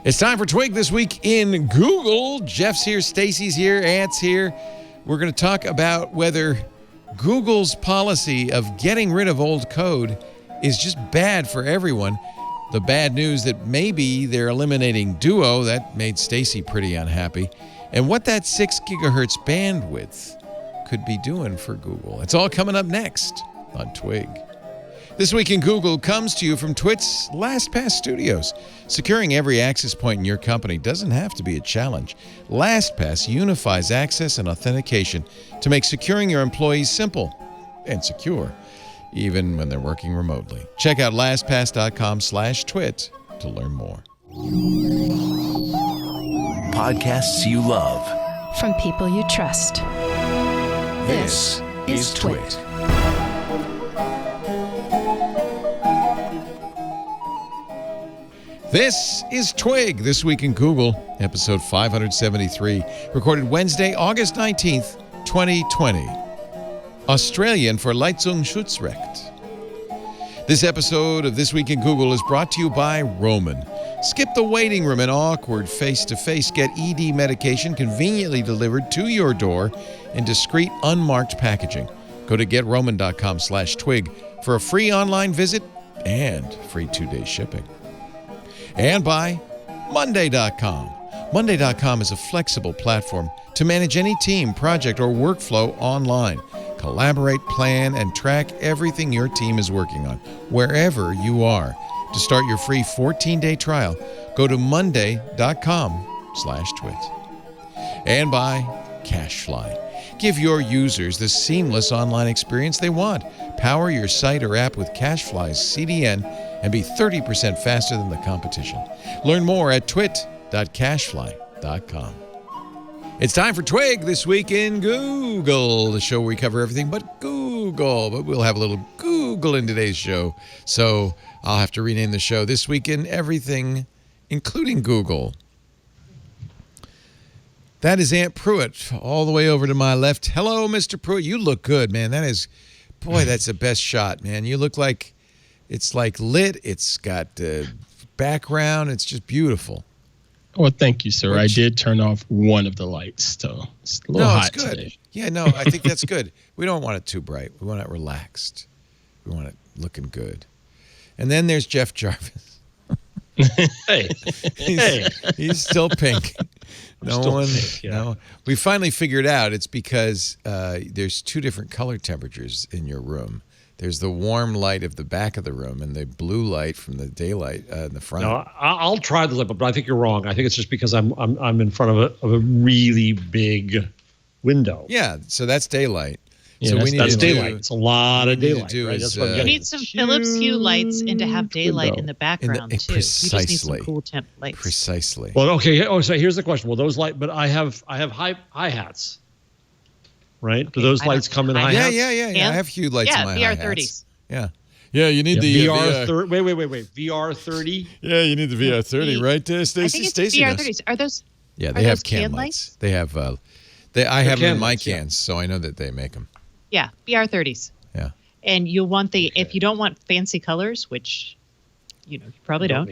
It's time for Twig This Week in Google. Jeff's here, Stacy's here, Ant's here. We're going to talk about whether Google's policy of getting rid of old code is just bad for everyone. The bad news that maybe they're eliminating Duo, that made Stacy pretty unhappy, and what that 6 gigahertz bandwidth could be doing for Google. It's all coming up next on Twig. This Week in Google comes to you from Twit's LastPass Studios. Securing every access point in your company doesn't have to be a challenge. LastPass unifies access and authentication to make securing your employees simple and secure, even when they're working remotely. Check out lastpass.com/twit to learn more. Podcasts you love. From people you trust. This is Twit. This is Twig, This Week in Google, episode 573, recorded Wednesday, August 19th, 2020. Australian for Leistungsschutzrecht. This episode of This Week in Google is brought to you by Roman. Skip the waiting room and awkward face-to-face. Get ED medication conveniently delivered to your door in discreet, unmarked packaging. Go to getroman.com/twig for a free online visit and free 2-day shipping. And by Monday.com. Monday.com is a flexible platform to manage any team, project, or workflow online. Collaborate, plan, and track everything your team is working on, wherever you are. To start your free 14-day trial, go to monday.com/twit. And by CashFly. Give your users the seamless online experience they want. Power your site or app with CashFly's CDN and be 30% faster than the competition. Learn more at twit.cashfly.com. It's time for Twig This Week in Google, the show where we cover everything but Google. But we'll have a little Google in today's show. So I'll have to rename the show This Week in Everything, including Google. That is Aunt Pruitt, all the way over to my left. Hello, Mr. Pruitt. You look good, man. That is, boy, that's the best shot, man. You look like, it's like lit. It's got background. It's just beautiful. Well, thank you, sir. I did turn off one of the lights, so it's a little hot good. today. Yeah, no, I think that's good. We don't want it too bright. We want it relaxed. We want it looking good. And then there's Jeff Jarvis. He's still pink. No. We finally figured out it's because there's 2 different color temperatures in your room. There's the warm light of the back of the room and the blue light from the daylight in the front. No, I'll try the light, but I think you're wrong. I think it's just because I'm in front of a really big window. Yeah, so that's daylight. Yeah, so that's daylight. It's a lot of daylight. Right? That's you need some Philips Hue lights and to have daylight in the background too. Precisely. You just need some cool temp lights. Precisely. Well, okay. Oh, so here's the question. Well, those light, but I have hi-hats. Right? Do those lights come in hi-hats? Yeah. I have Hue lights in my hi-hats. VR30s. Yeah. Yeah, you need the VR 30. Wait. VR 30. Yeah, you need the VR 30, right, Stacy? I think it's VR 30s. Are those? Yeah, they have can lights. They have. I have them in my cans, so I know that they make them. Yeah, VR 30s. Yeah. And you'll want if you don't want fancy colors, which you probably don't.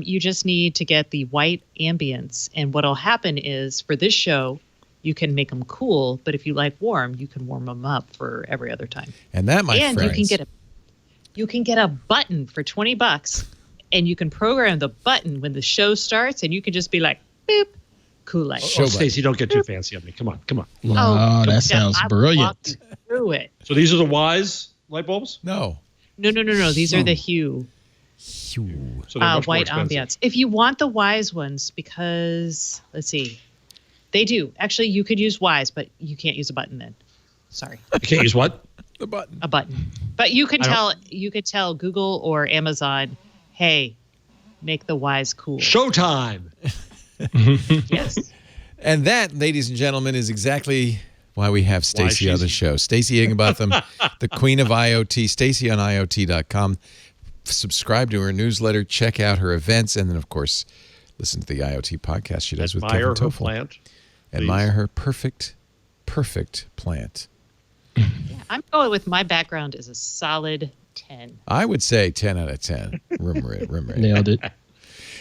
You just need to get the white ambience. And what'll happen is for this show, you can make them cool, but if you like warm, you can warm them up for every other time. And that, my friends, you can get a button for $20, and you can program the button when the show starts, and you can just be like, boop, cool light. Stacey, don't get too fancy on me. Come on. Oh, that sounds brilliant. Through it. So these are the Wise light bulbs? No. These are the Hue. So they're much white more expensive. ambiance. If you want the Wise ones, because let's see. They do. Actually, you could use Wise, but you can't use a button then. Sorry. You can't use what? The button. A button. But you could tell Google or Amazon, hey, make the Wise cool. Showtime. Yes. And that, ladies and gentlemen, is exactly why we have Stacy on the show. Stacy Higginbotham, the queen of IoT, Stacy on IoT.com. Subscribe to her newsletter, check out her events, and then, of course, listen to the IoT podcast she does with Kevin Toffel. Plant. Admire her perfect plant. Yeah, I'm going with my background is a solid 10. I would say 10 out of 10. Room rate. Nailed it.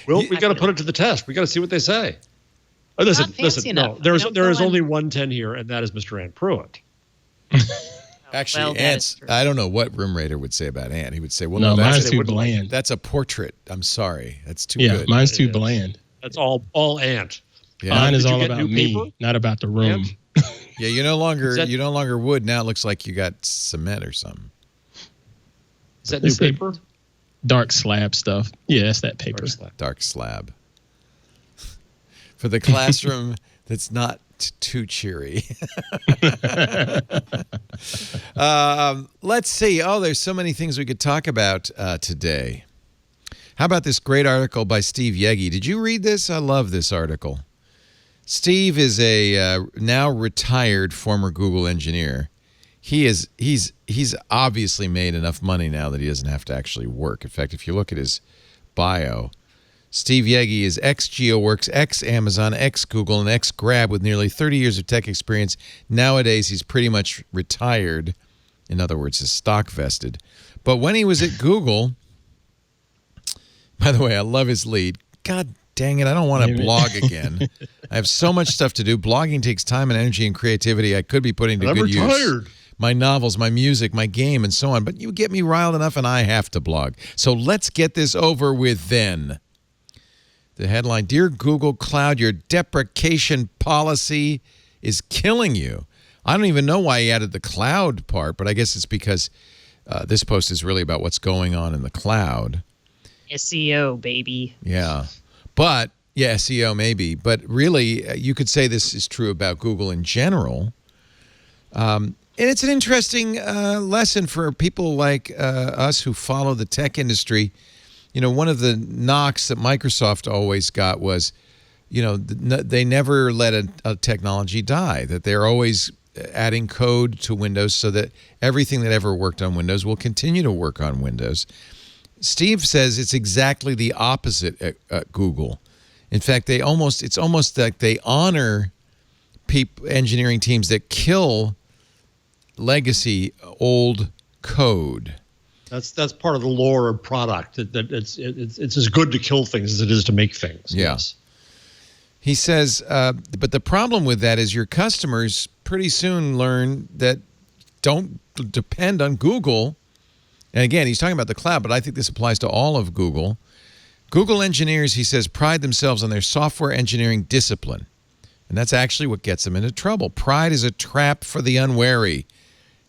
Well, we got to put it to the test. We got to see what they say. Oh, listen. No, there is only one 10 here, and that is Mr. Ant Pruitt. Actually, well, Ant's, I don't know what Room Rater would say about Ant. He would say, well, No, no, mine's too bland. That's a portrait. I'm sorry. That's too Yeah, good. mine's too bland. That's all Ant. Yeah. Mine is Did you all get about new me, paper? not about the room. Ant? Yeah, you no that- longer wood. Now it looks like you got cement or something. Is that new It's like paper? dark slab stuff. Yeah, that's that paper. Dark slab. For the classroom that's not too cheery. Let's see. Oh, there's so many things we could talk about today. How about this great article by Steve Yegi? Did you read this? I love this article. Steve is a now retired former Google engineer. He's obviously made enough money now that he doesn't have to actually work. In fact, if you look at his bio, Steve Yegi is ex-GeoWorks, ex-Amazon, ex-Google, and ex-Grab with nearly 30 years of tech experience. Nowadays, he's pretty much retired. In other words, his stock vested. But when he was at Google, by the way, I love his lead. God dang it, I don't want to blog again. I have so much stuff to do. Blogging takes time and energy and creativity I could be putting to good use. I'm retired. My novels, my music, my game, and so on. But you get me riled enough and I have to blog. So let's get this over with then. The headline, Dear Google Cloud, your deprecation policy is killing you. I don't even know why he added the cloud part, but I guess it's because this post is really about what's going on in the cloud. SEO, baby. Yeah. But, yeah, SEO maybe. But really, you could say this is true about Google in general. And it's an interesting lesson for people like us who follow the tech industry. You know, one of the knocks that Microsoft always got was, you know, they never let a technology die, that they're always adding code to Windows so that everything that ever worked on Windows will continue to work on Windows. Steve says it's exactly the opposite at Google. In fact, it's almost like they honor engineering teams that kill legacy old code. That's part of the lore of product. That it's as good to kill things as it is to make things. Yeah. Yes. He says, but the problem with that is your customers pretty soon learn that don't depend on Google. And again, he's talking about the cloud, but I think this applies to all of Google. Google engineers, he says, pride themselves on their software engineering discipline. And that's actually what gets them into trouble. Pride is a trap for the unwary.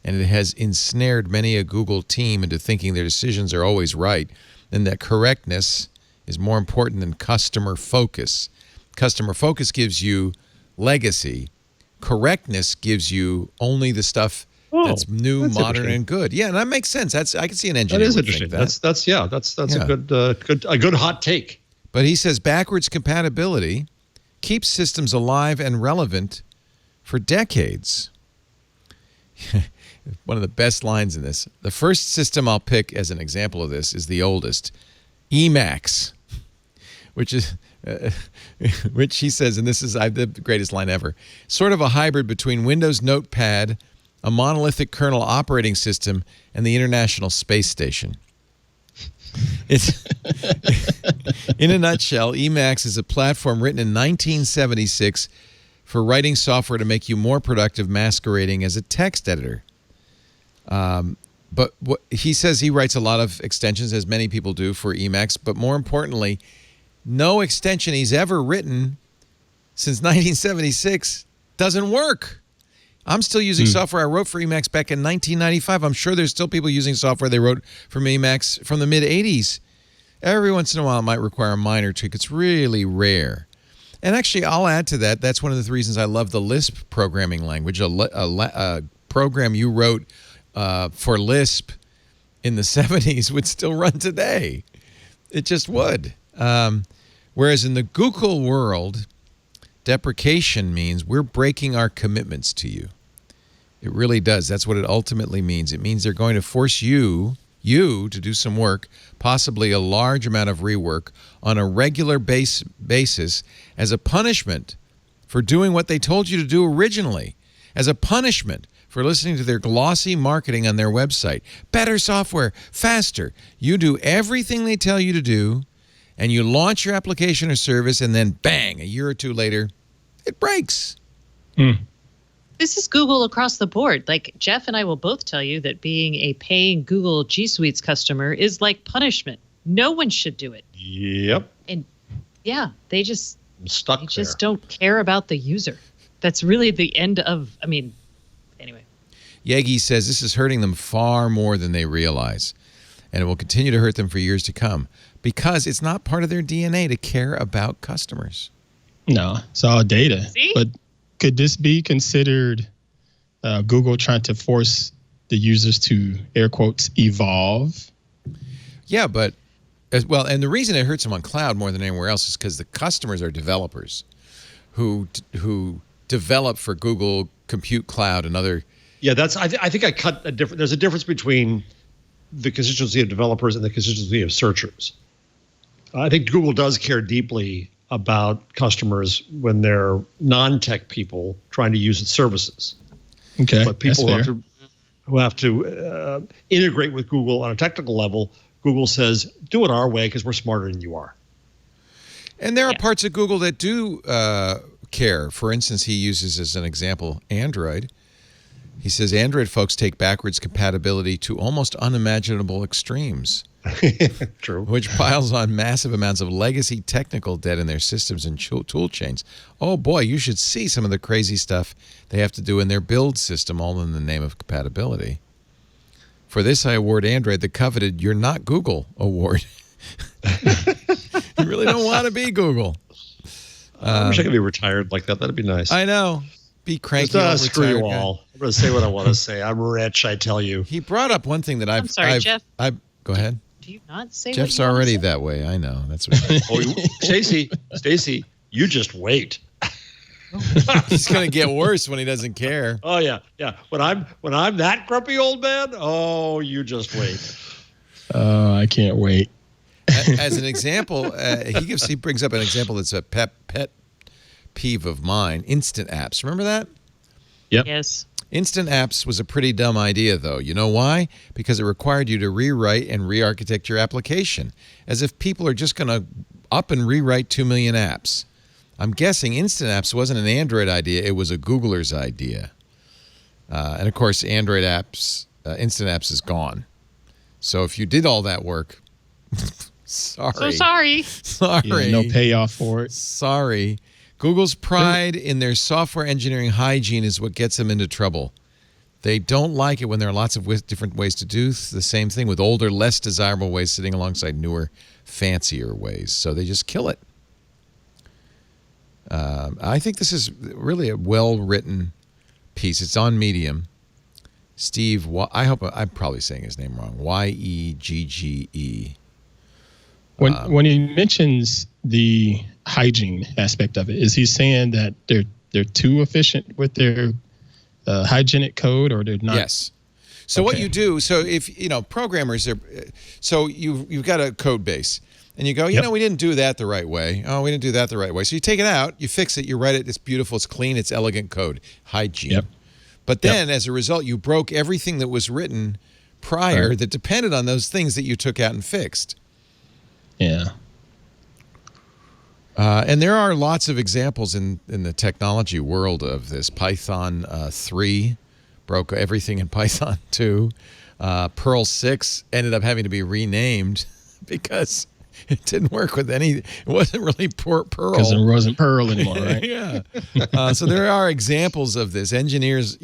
And it has ensnared many a Google team into thinking their decisions are always right, and that correctness is more important than customer focus. Customer focus gives you legacy. Correctness gives you only the stuff that's new, modern, and good. Yeah, and that makes sense. I can see an engineer. That is would interesting. think that. That's a good hot take. But he says backwards compatibility keeps systems alive and relevant for decades. One of the best lines in this. The first system I'll pick as an example of this is the oldest, Emacs, which he says, and this is the greatest line ever, sort of a hybrid between Windows Notepad, a monolithic kernel operating system, and the International Space Station. It's in a nutshell, Emacs is a platform written in 1976 for writing software to make you more productive, masquerading as a text editor. But he says he writes a lot of extensions, as many people do, for Emacs. But more importantly, no extension he's ever written since 1976 doesn't work. I'm still using software I wrote for Emacs back in 1995. I'm sure there's still people using software they wrote from Emacs from the mid-'80s. Every once in a while, it might require a minor tweak. It's really rare. And actually, I'll add to that. That's one of the reasons I love the Lisp programming language, a program you wrote for Lisp in the 70s would still run today. It just would. Whereas in the Google world, deprecation means we're breaking our commitments to you. It really does. That's what it ultimately means. It means they're going to force you to do some work, possibly a large amount of rework, on a regular basis as a punishment for doing what they told you to do originally, as a punishment for listening to their glossy marketing on their website. Better software, faster. You do everything they tell you to do, and you launch your application or service, and then bang, a year or two later, it breaks. This is Google across the board. Like Jeff and I will both tell you that being a paying Google G Suites customer is like punishment. No one should do it. Yep. And yeah, they just don't care about the user. That's really the end of, anyway. Yegi says this is hurting them far more than they realize, and it will continue to hurt them for years to come because it's not part of their DNA to care about customers. No, it's all data. See? But could this be considered Google trying to force the users to, air quotes, evolve? Yeah, but as well, and the reason it hurts them on cloud more than anywhere else is because the customers are developers who develop for Google Compute Cloud and other. Yeah, I think I cut a different. There's a difference between the constituency of developers and the constituency of searchers. I think Google does care deeply about customers when they're non-tech people trying to use its services. Okay, but people who have to integrate with Google on a technical level, Google says, do it our way because we're smarter than you are. And there are parts of Google that do care. For instance, he uses as an example Android. He says Android folks take backwards compatibility to almost unimaginable extremes. True. Which piles on massive amounts of legacy technical debt in their systems and tool chains. Oh boy, you should see some of the crazy stuff they have to do in their build system, all in the name of compatibility. For this, I award Android the coveted "You're Not Google" award. You really don't want to be Google. I wish I could be retired like that. That'd be nice. I know. Be cranky. Just, screw you all. I'm going to say what I want to say. I'm rich, I tell you. He brought up one thing that I'm sorry, Jeff. Go ahead. Do you not say Jeff's what you already want to say? that way. I know. That's what. Stacy, you just wait. It's going to get worse when he doesn't care. Oh yeah. When I'm that grumpy old man, oh, you just wait. I can't wait. As an example, he brings up an example that's a pet peeve of mine. Instant apps. Remember that? Yep. Yes. Instant apps was a pretty dumb idea, though. You know why? Because it required you to rewrite and re-architect your application, as if people are just going to up and rewrite 2 million apps. I'm guessing instant apps wasn't an Android idea. It was a Googler's idea. And, of course, Android apps, instant apps is gone. So if you did all that work, sorry. So sorry. Sorry. Yeah, no payoff for it. Sorry. Google's pride in their software engineering hygiene is what gets them into trouble. They don't like it when there are lots of different ways to do the same thing with older, less desirable ways sitting alongside newer, fancier ways. So they just kill it. I think this is really a well-written piece. It's on Medium. Steve, I hope I'm probably saying his name wrong. Yeggge. When he mentions the hygiene aspect of it, is he saying that they're too efficient with their hygienic code, or they're not? Yes. So what you do, so if programmers are, so you've got a code base, and you go, we didn't do that the right way. Oh, we didn't do that the right way. So you take it out, you fix it, you write it. It's beautiful, it's clean, it's elegant code, hygiene. Yep. But then, as a result, you broke everything that was written prior that depended on those things that you took out and fixed. Yeah. And there are lots of examples in the technology world of this. Python 3 broke everything in Python 2. Perl 6 ended up having to be renamed because it didn't work with it wasn't really Perl. Because it wasn't Perl anymore, right? Yeah. So there are examples of this. Engineers,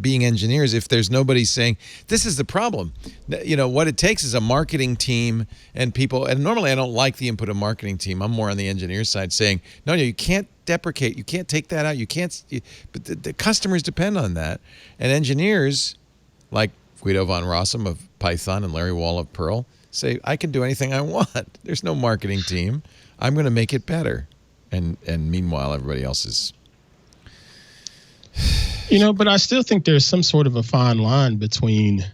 being engineers, if there's nobody saying, this is the problem. What it takes is a marketing team and people, and normally I don't like the input of marketing team. I'm more on the engineer side saying, no, you can't deprecate. You can't take that out. You can't, but the customers depend on that. And engineers like Guido von Rossum of Python and Larry Wall of Perl say, I can do anything I want. There's no marketing team. I'm going to make it better. And meanwhile, everybody else is. But I still think there's some sort of a fine line between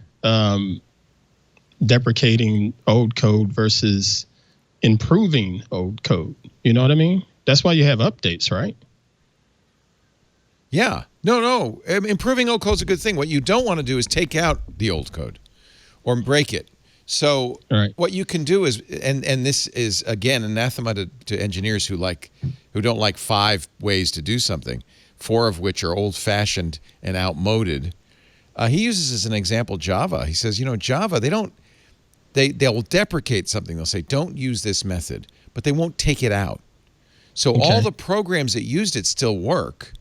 deprecating old code versus improving old code. You know what I mean? That's why you have updates, right? Yeah. No. Improving old code is a good thing. What you don't want to do is take out the old code or break it. So Right. what you can do is, and this is again anathema to engineers who don't like 5 ways to do something, 4 of which are old-fashioned and outmoded. He uses as an example Java. He says, Java, they'll deprecate something. They'll say, don't use this method, but they won't take it out. So all the programs that used it still work.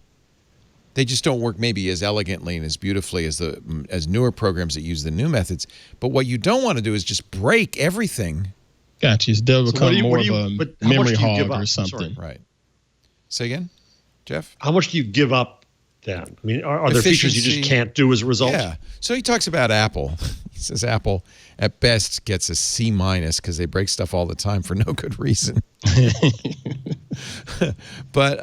They just don't work maybe as elegantly and as beautifully as newer programs that use the new methods. But what you don't want to do is just break everything. Gotcha. They'll become more of a memory hog or I'm something. sorry. Right. Say again, Jeff? How much do you give up then? I mean, are there features you just can't do as a result? Yeah. So he talks about Apple. He says Apple, at best, gets a C- because they break stuff all the time for no good reason. But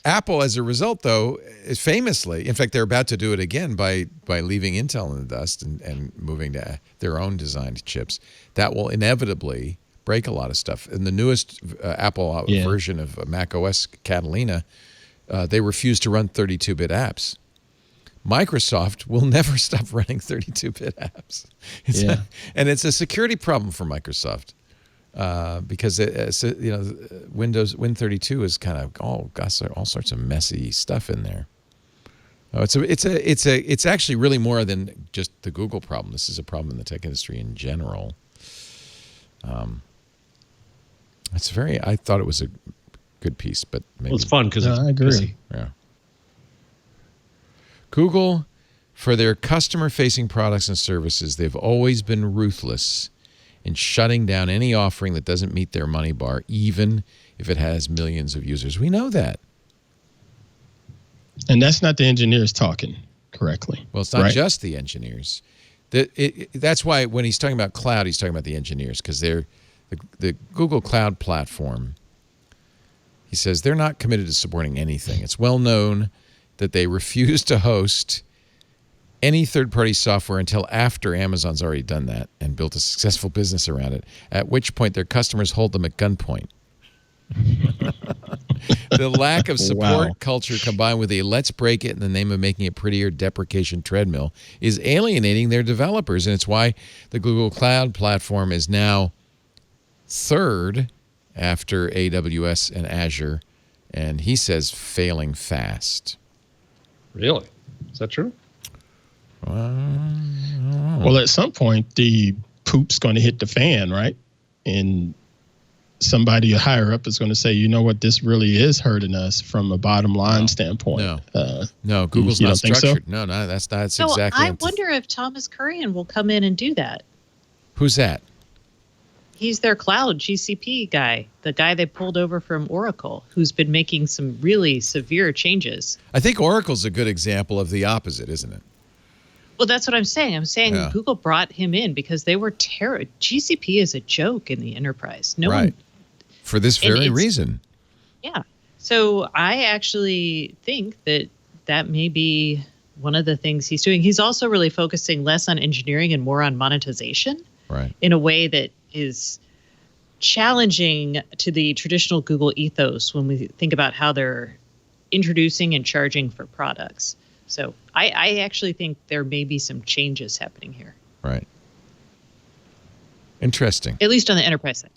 Apple, as a result, though, is famously, in fact, they're about to do it again by leaving Intel in the dust and moving to their own designed chips. That will inevitably break a lot of stuff. In the newest Apple version of Mac OS Catalina, they refuse to run 32-bit apps. Microsoft will never stop running 32-bit apps. And it's a security problem for Microsoft because Windows Win32 is kind of all sorts of messy stuff in there. It's actually really more than just the Google problem. This is a problem in the tech industry in general. I thought it was a good piece, but maybe it's fun because I agree. Yeah. Google, for their customer-facing products and services, they've always been ruthless in shutting down any offering that doesn't meet their money bar, even if it has millions of users. We know that. And that's not the engineers talking correctly. Well, it's not just the engineers. That's why when he's talking about cloud, he's talking about the engineers, because they're the Google Cloud Platform. He says they're not committed to supporting anything. It's well known that they refuse to host any third-party software until after Amazon's already done that and built a successful business around it, at which point their customers hold them at gunpoint. The lack of support culture combined with a let's break it in the name of making it prettier deprecation treadmill is alienating their developers, and it's why the Google Cloud Platform is now third after AWS and Azure, and he says failing fast. Really? Is that true? Well, at some point, the poop's going to hit the fan, right? And somebody higher up is going to say, you know what, this really is hurting us from a bottom line standpoint. No, Google's not structured. So? No, that's So exactly. I wonder if Thomas Kurian will come in and do that. Who's that? He's their cloud GCP guy, the guy they pulled over from Oracle, who's been making some really severe changes. I think Oracle's a good example of the opposite, isn't it? Well, that's what I'm saying. I'm saying Google brought him in because they were terrible. GCP is a joke in the enterprise. No one. For this very reason. Yeah. So I actually think that may be one of the things he's doing. He's also really focusing less on engineering and more on monetization. Right. In a way that is challenging to the traditional Google ethos when we think about how they're introducing and charging for products. So I actually think there may be some changes happening here. Right. Interesting. At least on the enterprise side.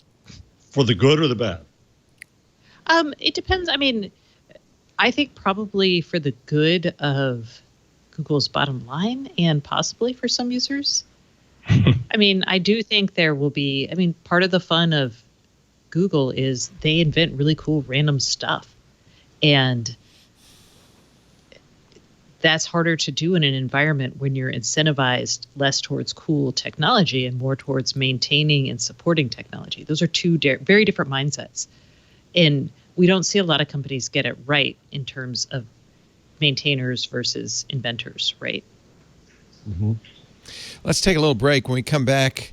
For the good or the bad? It depends. I mean, I think probably for the good of Google's bottom line and possibly for some users. I mean, I do think there will be, part of the fun of Google is they invent really cool random stuff. And that's harder to do in an environment when you're incentivized less towards cool technology and more towards maintaining and supporting technology. Those are two very different mindsets. And we don't see a lot of companies get it right in terms of maintainers versus inventors, right? Mm-hmm. Let's take a little break. When we come back,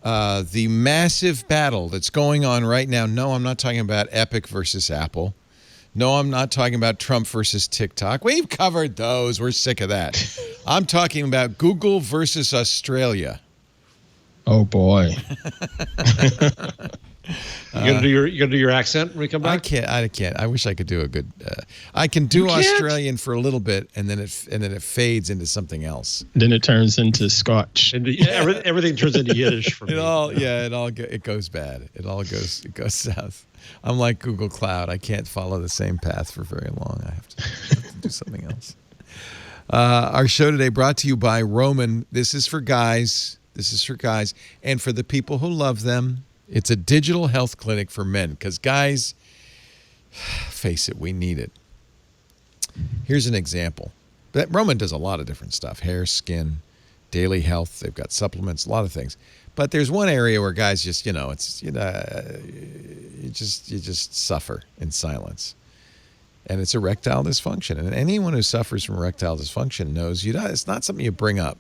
the massive battle that's going on right now. No, I'm not talking about Epic versus Apple. No, I'm not talking about Trump versus TikTok. We've covered those. We're sick of that. I'm talking about Google versus Australia. Oh, boy. You gonna do your accent when we come back? I can't. I wish I could do a good. I can do Australian for a little bit, and then it fades into something else. Then it turns into Scotch. And everything turns into Yiddish for me. It goes bad. It goes south. I'm like Google Cloud. I can't follow the same path for very long. I have to do something else. Our show today brought to you by Roman. This is for guys. And for the people who love them. It's a digital health clinic for men because guys, face it, we need it. Here's an example. Roman does a lot of different stuff: hair, skin, daily health. They've got supplements, a lot of things. But there's one area where guys just, you just suffer in silence. And it's erectile dysfunction. And anyone who suffers from erectile dysfunction knows it's not something you bring up.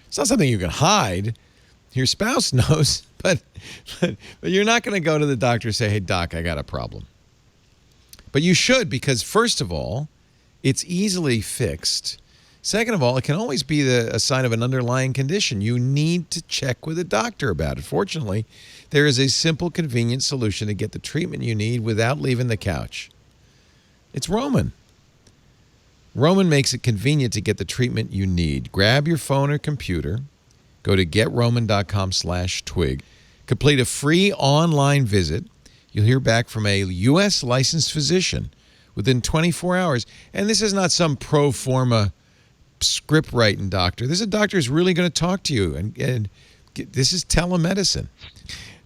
It's not something you can hide. Your spouse knows, but you're not going to go to the doctor and say, "Hey, doc, I got a problem." But you should, because first of all, it's easily fixed. Second of all, it can always be a sign of an underlying condition. You need to check with a doctor about it. Fortunately, there is a simple, convenient solution to get the treatment you need without leaving the couch. It's Roman. Roman makes it convenient to get the treatment you need. Grab your phone or computer. Go to getroman.com/twig. Complete a free online visit. You'll hear back from a U.S. licensed physician within 24 hours. And this is not some pro forma script writing doctor. This is a doctor who's really going to talk to you. And this is telemedicine.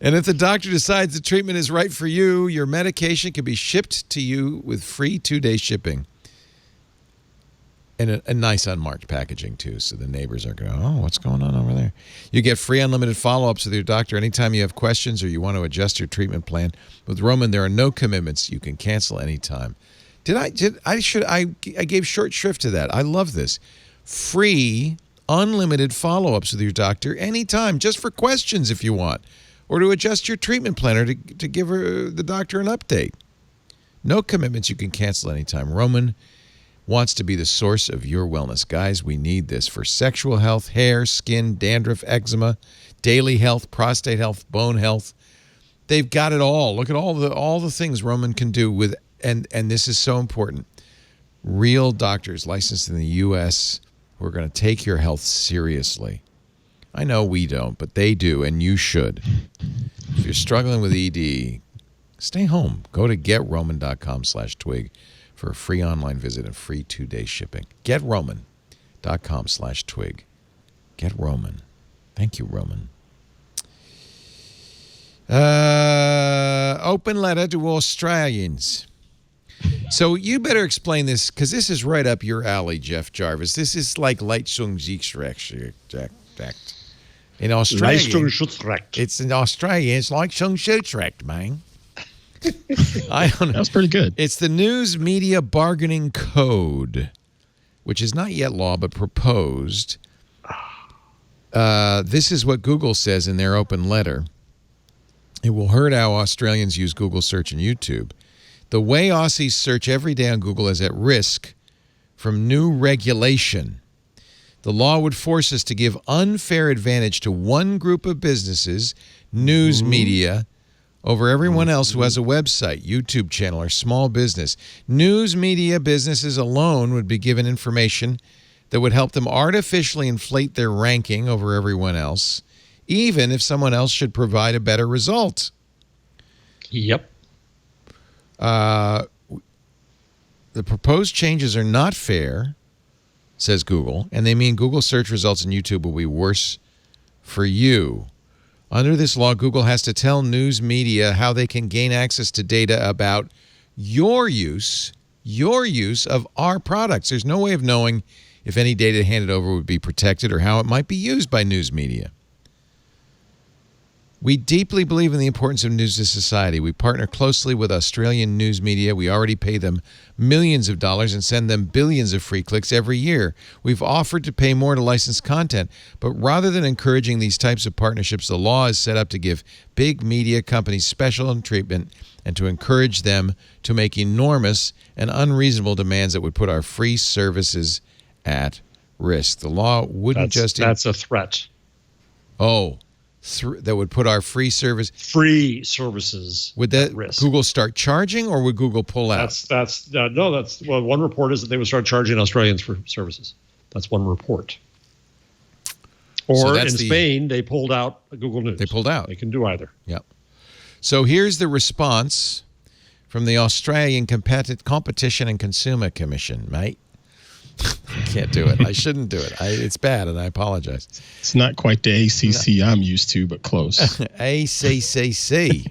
And if the doctor decides the treatment is right for you, your medication can be shipped to you with free 2-day shipping. And a nice unmarked packaging, too, so the neighbors aren't going, "Oh, what's going on over there?" You get free unlimited follow-ups with your doctor anytime you have questions or you want to adjust your treatment plan. With Roman, there are no commitments. You can cancel anytime. I gave short shrift to that. I love this. Free, unlimited follow-ups with your doctor anytime, just for questions if you want, or to adjust your treatment plan or to give the doctor an update. No commitments. You can cancel anytime. Roman wants to be the source of your wellness. Guys, we need this for sexual health, hair, skin, dandruff, eczema, daily health, prostate health, bone health. They've got it all. Look at all the things Roman can do with, and this is so important. Real doctors licensed in the U.S. who are going to take your health seriously. I know we don't, but they do, and you should. If you're struggling with ED, stay home. Go to getroman.com/twig. for a free online visit and free 2-day shipping. GetRoman.com/twig. Get Roman. Thank you, Roman. Open letter to Australians. So you better explain this, because this is right up your alley, Jeff Jarvis. This is like Leistungsschutzrecht. In Australia, Leistungsschutzrecht. It's in Australia. It's like Leistungsschutzrecht, man. I don't know. That was pretty good. It's the News Media Bargaining Code, which is not yet law but proposed. This is what Google says in their open letter. It will hurt how Australians use Google search and YouTube. The way Aussies search every day on Google is at risk from new regulation. The law would force us to give unfair advantage to one group of businesses, news media, over everyone else who has a website, YouTube channel, or small business. News media businesses alone would be given information that would help them artificially inflate their ranking over everyone else, even if someone else should provide a better result. Yep. The proposed changes are not fair, says Google, and they mean Google search results in YouTube will be worse for you. Under this law, Google has to tell news media how they can gain access to data about your use of our products. There's no way of knowing if any data handed over would be protected or how it might be used by news media. We deeply believe in the importance of news to society. We partner closely with Australian news media. We already pay them millions of dollars and send them billions of free clicks every year. We've offered to pay more to license content, but rather than encouraging these types of partnerships, the law is set up to give big media companies special treatment and to encourage them to make enormous and unreasonable demands that would put our free services at risk. The law wouldn't That's a threat. Oh, that would put our free services would that at risk. Google start charging, or would Google pull out? One report is that they would start charging Australians for services. That's one report. Or in Spain, they pulled out Google News. They pulled out. They can do either. Yep. So here's the response from the Australian Competition and Consumer Commission, mate. I can't do it. I shouldn't do it. It's bad, and I apologize. It's not quite the ACC I'm used to, but close. ACCC.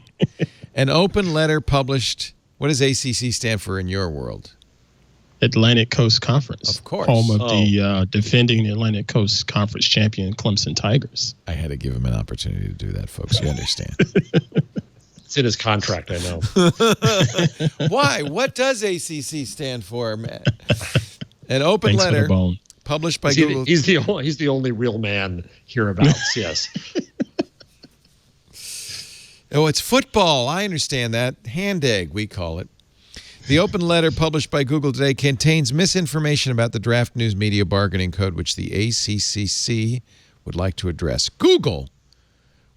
An open letter published. What does ACC stand for in your world? Atlantic Coast Conference. Of course. Home of the defending Atlantic Coast Conference champion Clemson Tigers. I had to give him an opportunity to do that, folks. You understand. It's in his contract, I know. Why? What does ACC stand for, man? An open letter published by Google. He's the only real man hereabouts. Yes. Oh, it's football. I understand that. Hand egg, we call it. The open letter published by Google today contains misinformation about the draft news media bargaining code, which the ACCC would like to address. Google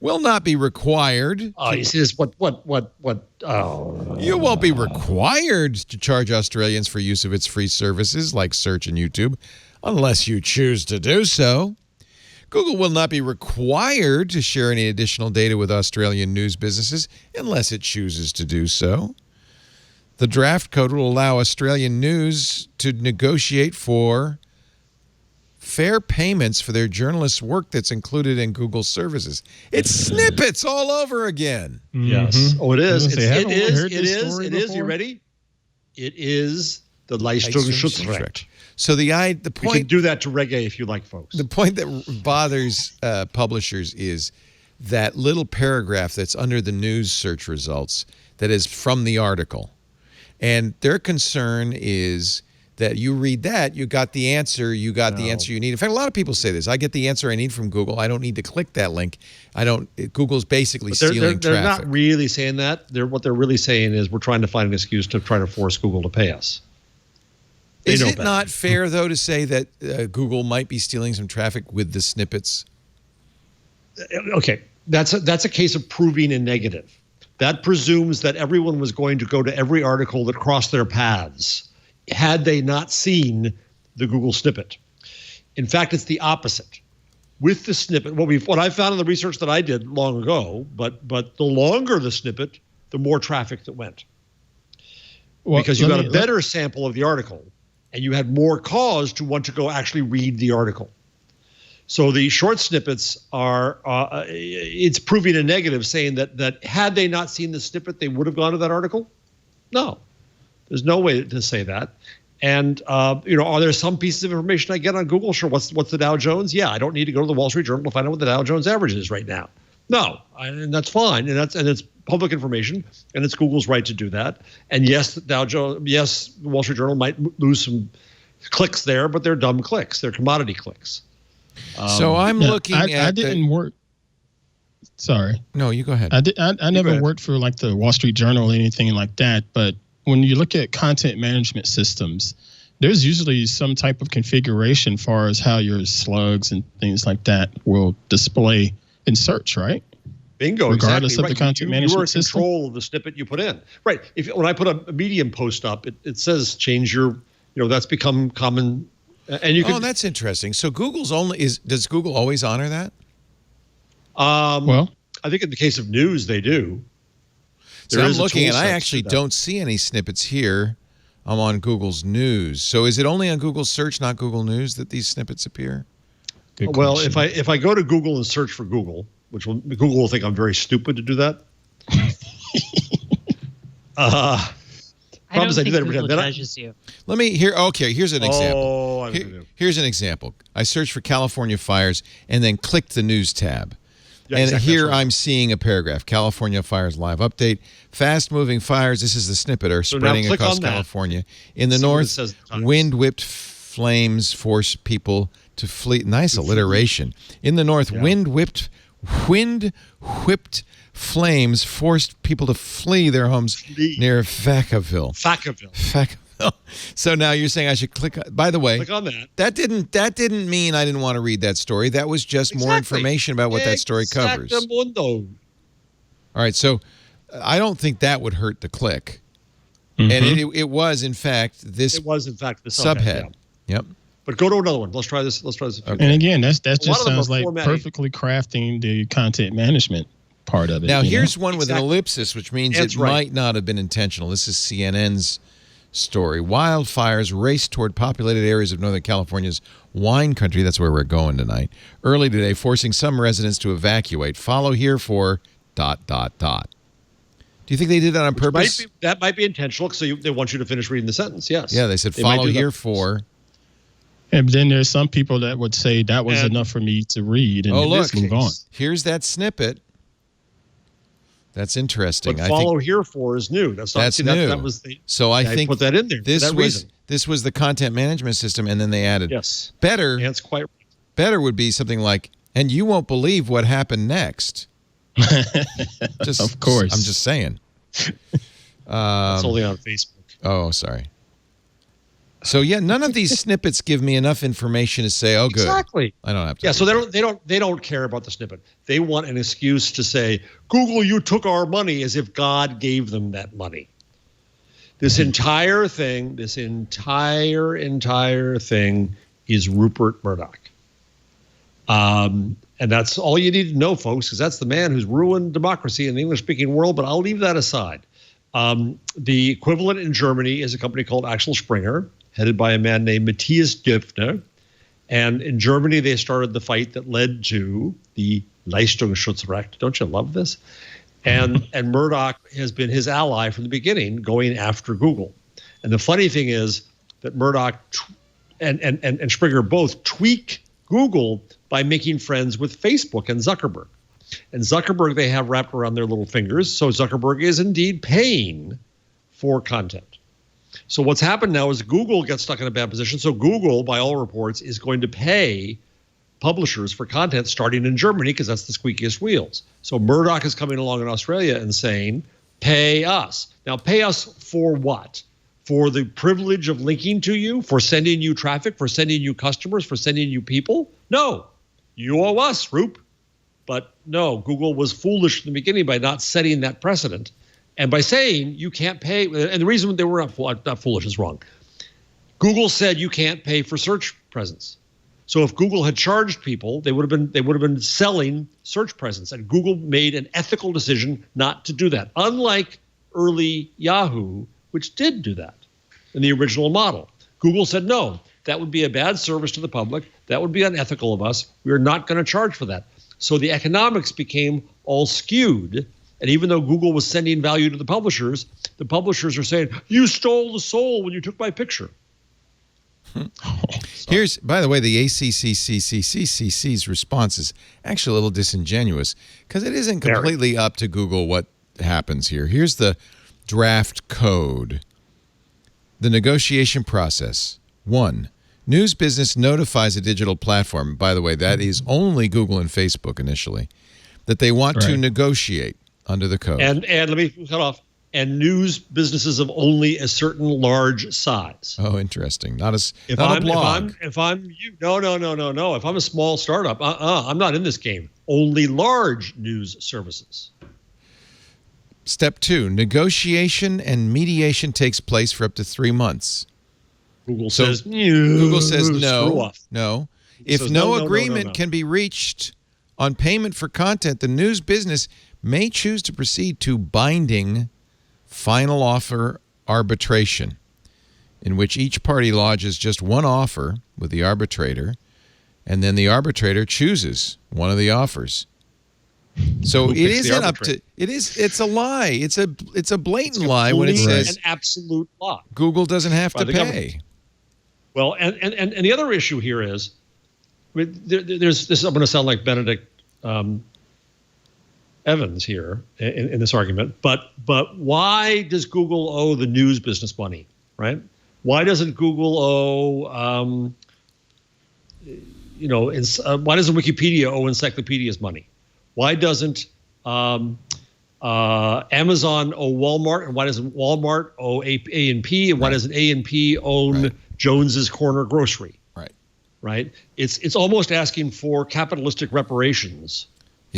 will not be required. Oh, you see this? What? Oh. You won't be required to charge Australians for use of its free services like search and YouTube, unless you choose to do so. Google will not be required to share any additional data with Australian news businesses unless it chooses to do so. The draft code will allow Australian news to negotiate for fair payments for their journalists' work that's included in Google services. It's snippets all over again. Yes. Oh, it is. It is. Before? You ready? It is the Leistungsschutzrecht. So the point, we can do that to reggae if you like, folks. The point that bothers publishers is that little paragraph that's under the news search results that is from the article. And their concern is that you read that, you got the answer, the answer you need. In fact, a lot of people say this. I get the answer I need from Google. I don't need to click that link. Google's basically stealing traffic. They're not really saying that. What they're really saying is we're trying to find an excuse to try to force Google to pay us. Is it not fair, though, to say that Google might be stealing some traffic with the snippets? Okay, that's a case of proving a negative. That presumes that everyone was going to go to every article that crossed their paths had they not seen the Google snippet. In fact, it's the opposite. With the snippet, what I found in the research that I did long ago, but the longer the snippet, the more traffic that went. Well, because you got a better sample of the article, and you had more cause to want to go actually read the article. So the short snippets are, it's proving a negative, saying that had they not seen the snippet, they would have gone to that article? No, there's no way to say that. And, are there some pieces of information I get on Google? Sure. What's the Dow Jones? Yeah, I don't need to go to the Wall Street Journal to find out what the Dow Jones average is right now. No, and that's fine. And it's public information, and it's Google's right to do that. And yes, the Wall Street Journal might lose some clicks there, but they're dumb clicks. They're commodity clicks. So I'm looking at. I didn't work. Sorry. No, you go ahead. I never worked for like the Wall Street Journal or anything like that. But when you look at content management systems, there's usually some type of configuration as far as how your slugs and things like that will display in search, right? Bingo. Regardless exactly. of the content management you were in system. Control of the snippet you put in. Right. When I put a Medium post up, it says change your. That's become common. And you can, that's interesting. So does Google always honor that? Well, I think in the case of news, they do. So I'm looking, and I actually don't see any snippets here. I'm on Google's News. So is it only on Google Search, not Google News, that these snippets appear? Well, if I go to Google and search for Google, Google will think I'm very stupid to do that. I don't think Google judges you. Let me hear. Okay, here's an example. Oh, here's an example. I searched for California fires and then clicked the news tab. Yeah, and exactly, here right. I'm seeing a paragraph. California fires live update. Fast-moving fires. This is the snippet are spreading across California. In the north, wind-whipped flames force people to flee. Nice alliteration. In the north, wind-whipped flames forced people to flee their homes near Vacaville. So now you're saying I should click. By the way, Click on that. That didn't mean I didn't want to read that story. That was just more information about what that story covers. Exactamundo. All right, so I don't think that would hurt to click. And it was in fact this. It was in fact the subhead. Yeah. Yep. But go to another one. Let's try this. Okay. And again, that just sounds like formatting. perfectly crafting the content management part of it. Now here's one with an ellipsis, which means That's it right. might not have been intentional. This is CNN's story. Wildfires raced toward populated areas of Northern California's wine country. That's where we're going tonight. Early today, forcing some residents to evacuate. Follow here for ... Do you think they did that on purpose? That might be intentional, because they want you to finish reading the sentence. Yes. Yeah, they said follow here for. And then there's some people that would say that was enough for me to read and look, move on. Here's that snippet. That's interesting. But follow here for is new. That's new. That was so I think put that in there. This was the content management system, and then they added better. That's quite right. Better would be something like, and you won't believe what happened next. Of course. I'm just saying. It's only on Facebook. Oh, sorry. So yeah, none of these snippets give me enough information to say, "Oh, good." Exactly. I don't have to. Yeah. So they don't care about the snippet. They want an excuse to say, "Google, you took our money," as if God gave them that money. This entire thing, this entire thing, is Rupert Murdoch. And that's all you need to know, folks, because that's the man who's ruined democracy in the English-speaking world. But I'll leave that aside. The equivalent in Germany is a company called Axel Springer, headed by a man named Matthias Döpfner. And in Germany, they started the fight that led to the Leistungsschutzrecht. Don't you love this? And Murdoch has been his ally from the beginning, going after Google. And the funny thing is that Murdoch and Springer both tweak Google by making friends with Facebook and Zuckerberg. And Zuckerberg they have wrapped around their little fingers. So Zuckerberg is indeed paying for content. So what's happened now is Google gets stuck in a bad position. So Google, by all reports, is going to pay publishers for content starting in Germany, because that's the squeakiest wheels. So Murdoch is coming along in Australia and saying, pay us. Now, pay us for what? For the privilege of linking to you, for sending you traffic, for sending you customers, for sending you people? No, you owe us, Roop. But no, Google was foolish from the beginning by not setting that precedent. And by saying you can't pay, and the reason they were not foolish is wrong. Google said you can't pay for search presence. So if Google had charged people, they would have been selling search presence. And Google made an ethical decision not to do that. Unlike early Yahoo, which did do that in the original model. Google said, no, that would be a bad service to the public. That would be unethical of us. We're not going to charge for that. So the economics became all skewed. And even though Google was sending value to the publishers are saying, you stole the soul when you took my picture. Here's, by the way, the ACCCCCC's response is actually a little disingenuous, because it isn't completely up to Google what happens here. Here's the draft code. The negotiation process. 1. News business notifies a digital platform. By the way, that is only Google and Facebook initially, that they want to negotiate under the code. And let me cut off. And news businesses of only a certain large size. Oh, interesting. Not a blog. If I'm you, no. If I'm a small startup, I'm not in this game. Only large news services. Step 2, negotiation and mediation takes place for up to 3 months. Google says no. No. If no agreement can be reached on payment for content, the news business may choose to proceed to binding final offer arbitration, in which each party lodges just one offer with the arbitrator, and then the arbitrator chooses one of the offers. So it isn't up to it's a lie. It's a blatant lie when it says an absolute lie. Google doesn't have to pay. Government. Well, and the other issue here is, there's this. I'm going to sound like Benedict Evans here in this argument, but why does Google owe the news business money, right? Why doesn't Google owe, why doesn't Wikipedia owe encyclopedias money? Why doesn't Amazon owe Walmart, and why doesn't Walmart owe A&P, and why doesn't A&P own Jones's Corner Grocery? Right. It's almost asking for capitalistic reparations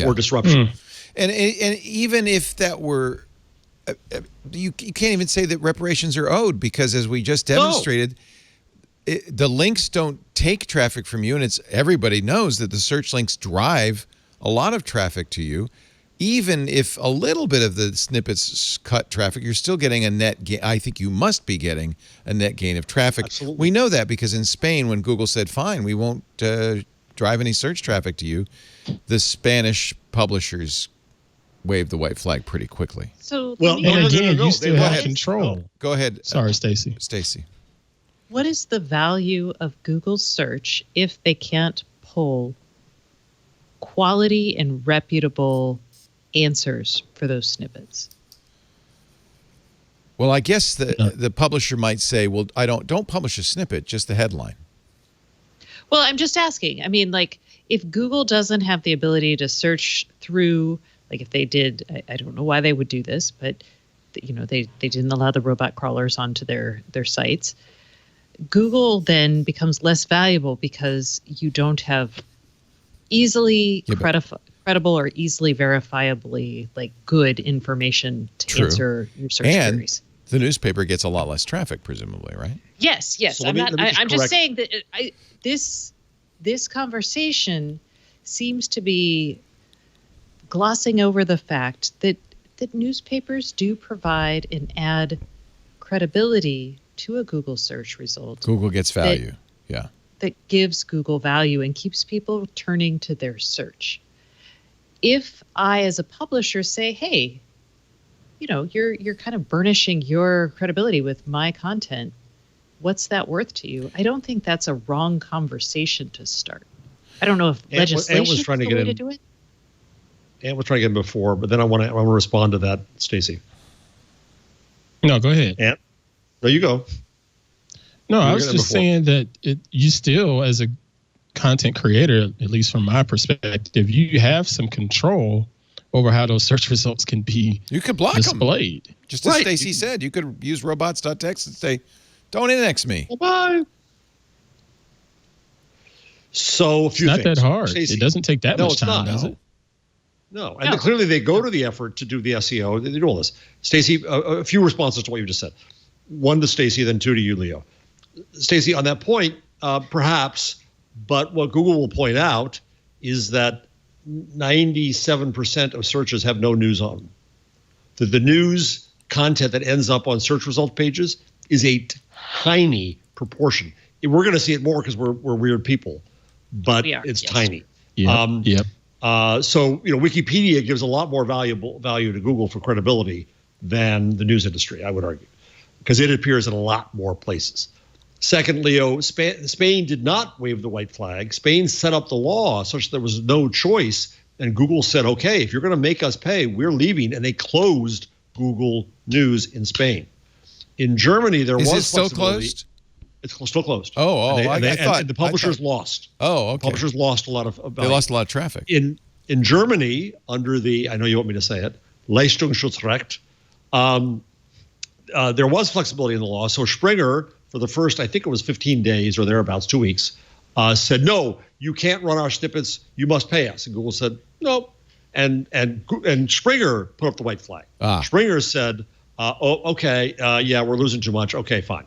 for disruption. And even if that were, you can't even say that reparations are owed, because as we just demonstrated, the links don't take traffic from you, and everybody knows that the search links drive a lot of traffic to you. Even if a little bit of the snippets cut traffic, you're still getting a net gain. I think you must be getting a net gain of traffic. Absolutely. We know that because in Spain, when Google said, fine, we won't drive any search traffic to you, the Spanish publishers waved the white flag pretty quickly. So, and again, you still have control. Go ahead. Sorry, Stacy. Stacy. what is the value of Google search if they can't pull quality and reputable answers for those snippets? Well, I guess the publisher might say, well, don't publish a snippet, just the headline. Well, I'm just asking. I mean, like, if Google doesn't have the ability to search through, like if they did, I don't know why they would do this, but you know, they didn't allow the robot crawlers onto their sites. Google then becomes less valuable because you don't have easily credible or easily verifiably like good information to answer your search queries. The newspaper gets a lot less traffic, presumably, right? Yes. So I'm just saying that this conversation seems to be glossing over the fact that newspapers do provide and add credibility to a Google search result. Google gets value. That gives Google value and keeps people turning to their search. If I, as a publisher, say, hey, you know, you're kind of burnishing your credibility with my content, what's that worth to you? I don't think that's a wrong conversation to start. I don't know if legislation is the way to do it. Ant was trying to get in before, but then I want to respond to that, Stacy. No, go ahead. Ant, no, you go. No, I was just saying that you still, as a content creator, at least from my perspective, you have some control over how those search results can be you could block displayed. Them. Just as Stacy said, you could use robots.txt and say, don't index me. Bye. So a few things. It's not that hard. Stacey, it doesn't take that much time, does it? No. And clearly they go to the effort to do the SEO. They do all this. Stacy, a few responses to what you just said. One to Stacy, then two to you, Leo. Stacy, on that point, perhaps, but what Google will point out is that 97% of searches have no news on them. The news content that ends up on search result pages is a tiny proportion. We're going to see it more because we're weird people, but it's tiny. Yep. So, you know, Wikipedia gives a lot more value to Google for credibility than the news industry, I would argue, because it appears in a lot more places. Second, Leo, Spain did not wave the white flag. Spain set up the law such that there was no choice. And Google said, okay, if you're going to make us pay, we're leaving. And they closed Google News in Spain. In Germany, there was still closed? It's still closed. I thought the publishers lost. Oh, okay. Publishers lost a lot of value. They lost a lot of traffic. In Germany, under the, I know you want me to say it, Leistungsschutzrecht, there was flexibility in the law. So Springer, for the first, I think it was 15 days or thereabouts, 2 weeks, said, no, you can't run our snippets. You must pay us. And Google said, no. And Springer put up the white flag. Springer said, okay, we're losing too much. Okay, fine.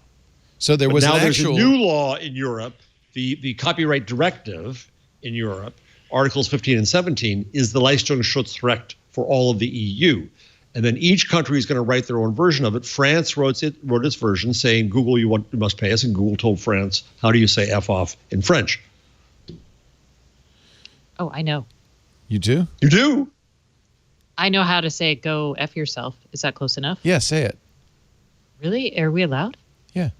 So there's a new law in Europe, the copyright directive in Europe, Articles 15 and 17, is the Leistungsschutzrecht for all of the EU. And then each country is going to write their own version of it. France wrote its version saying, Google, you must pay us. And Google told France, how do you say F off in French? Oh, I know. You do? You do? I know how to say go F yourself. Is that close enough? Yeah, say it. Really? Are we allowed? Yeah.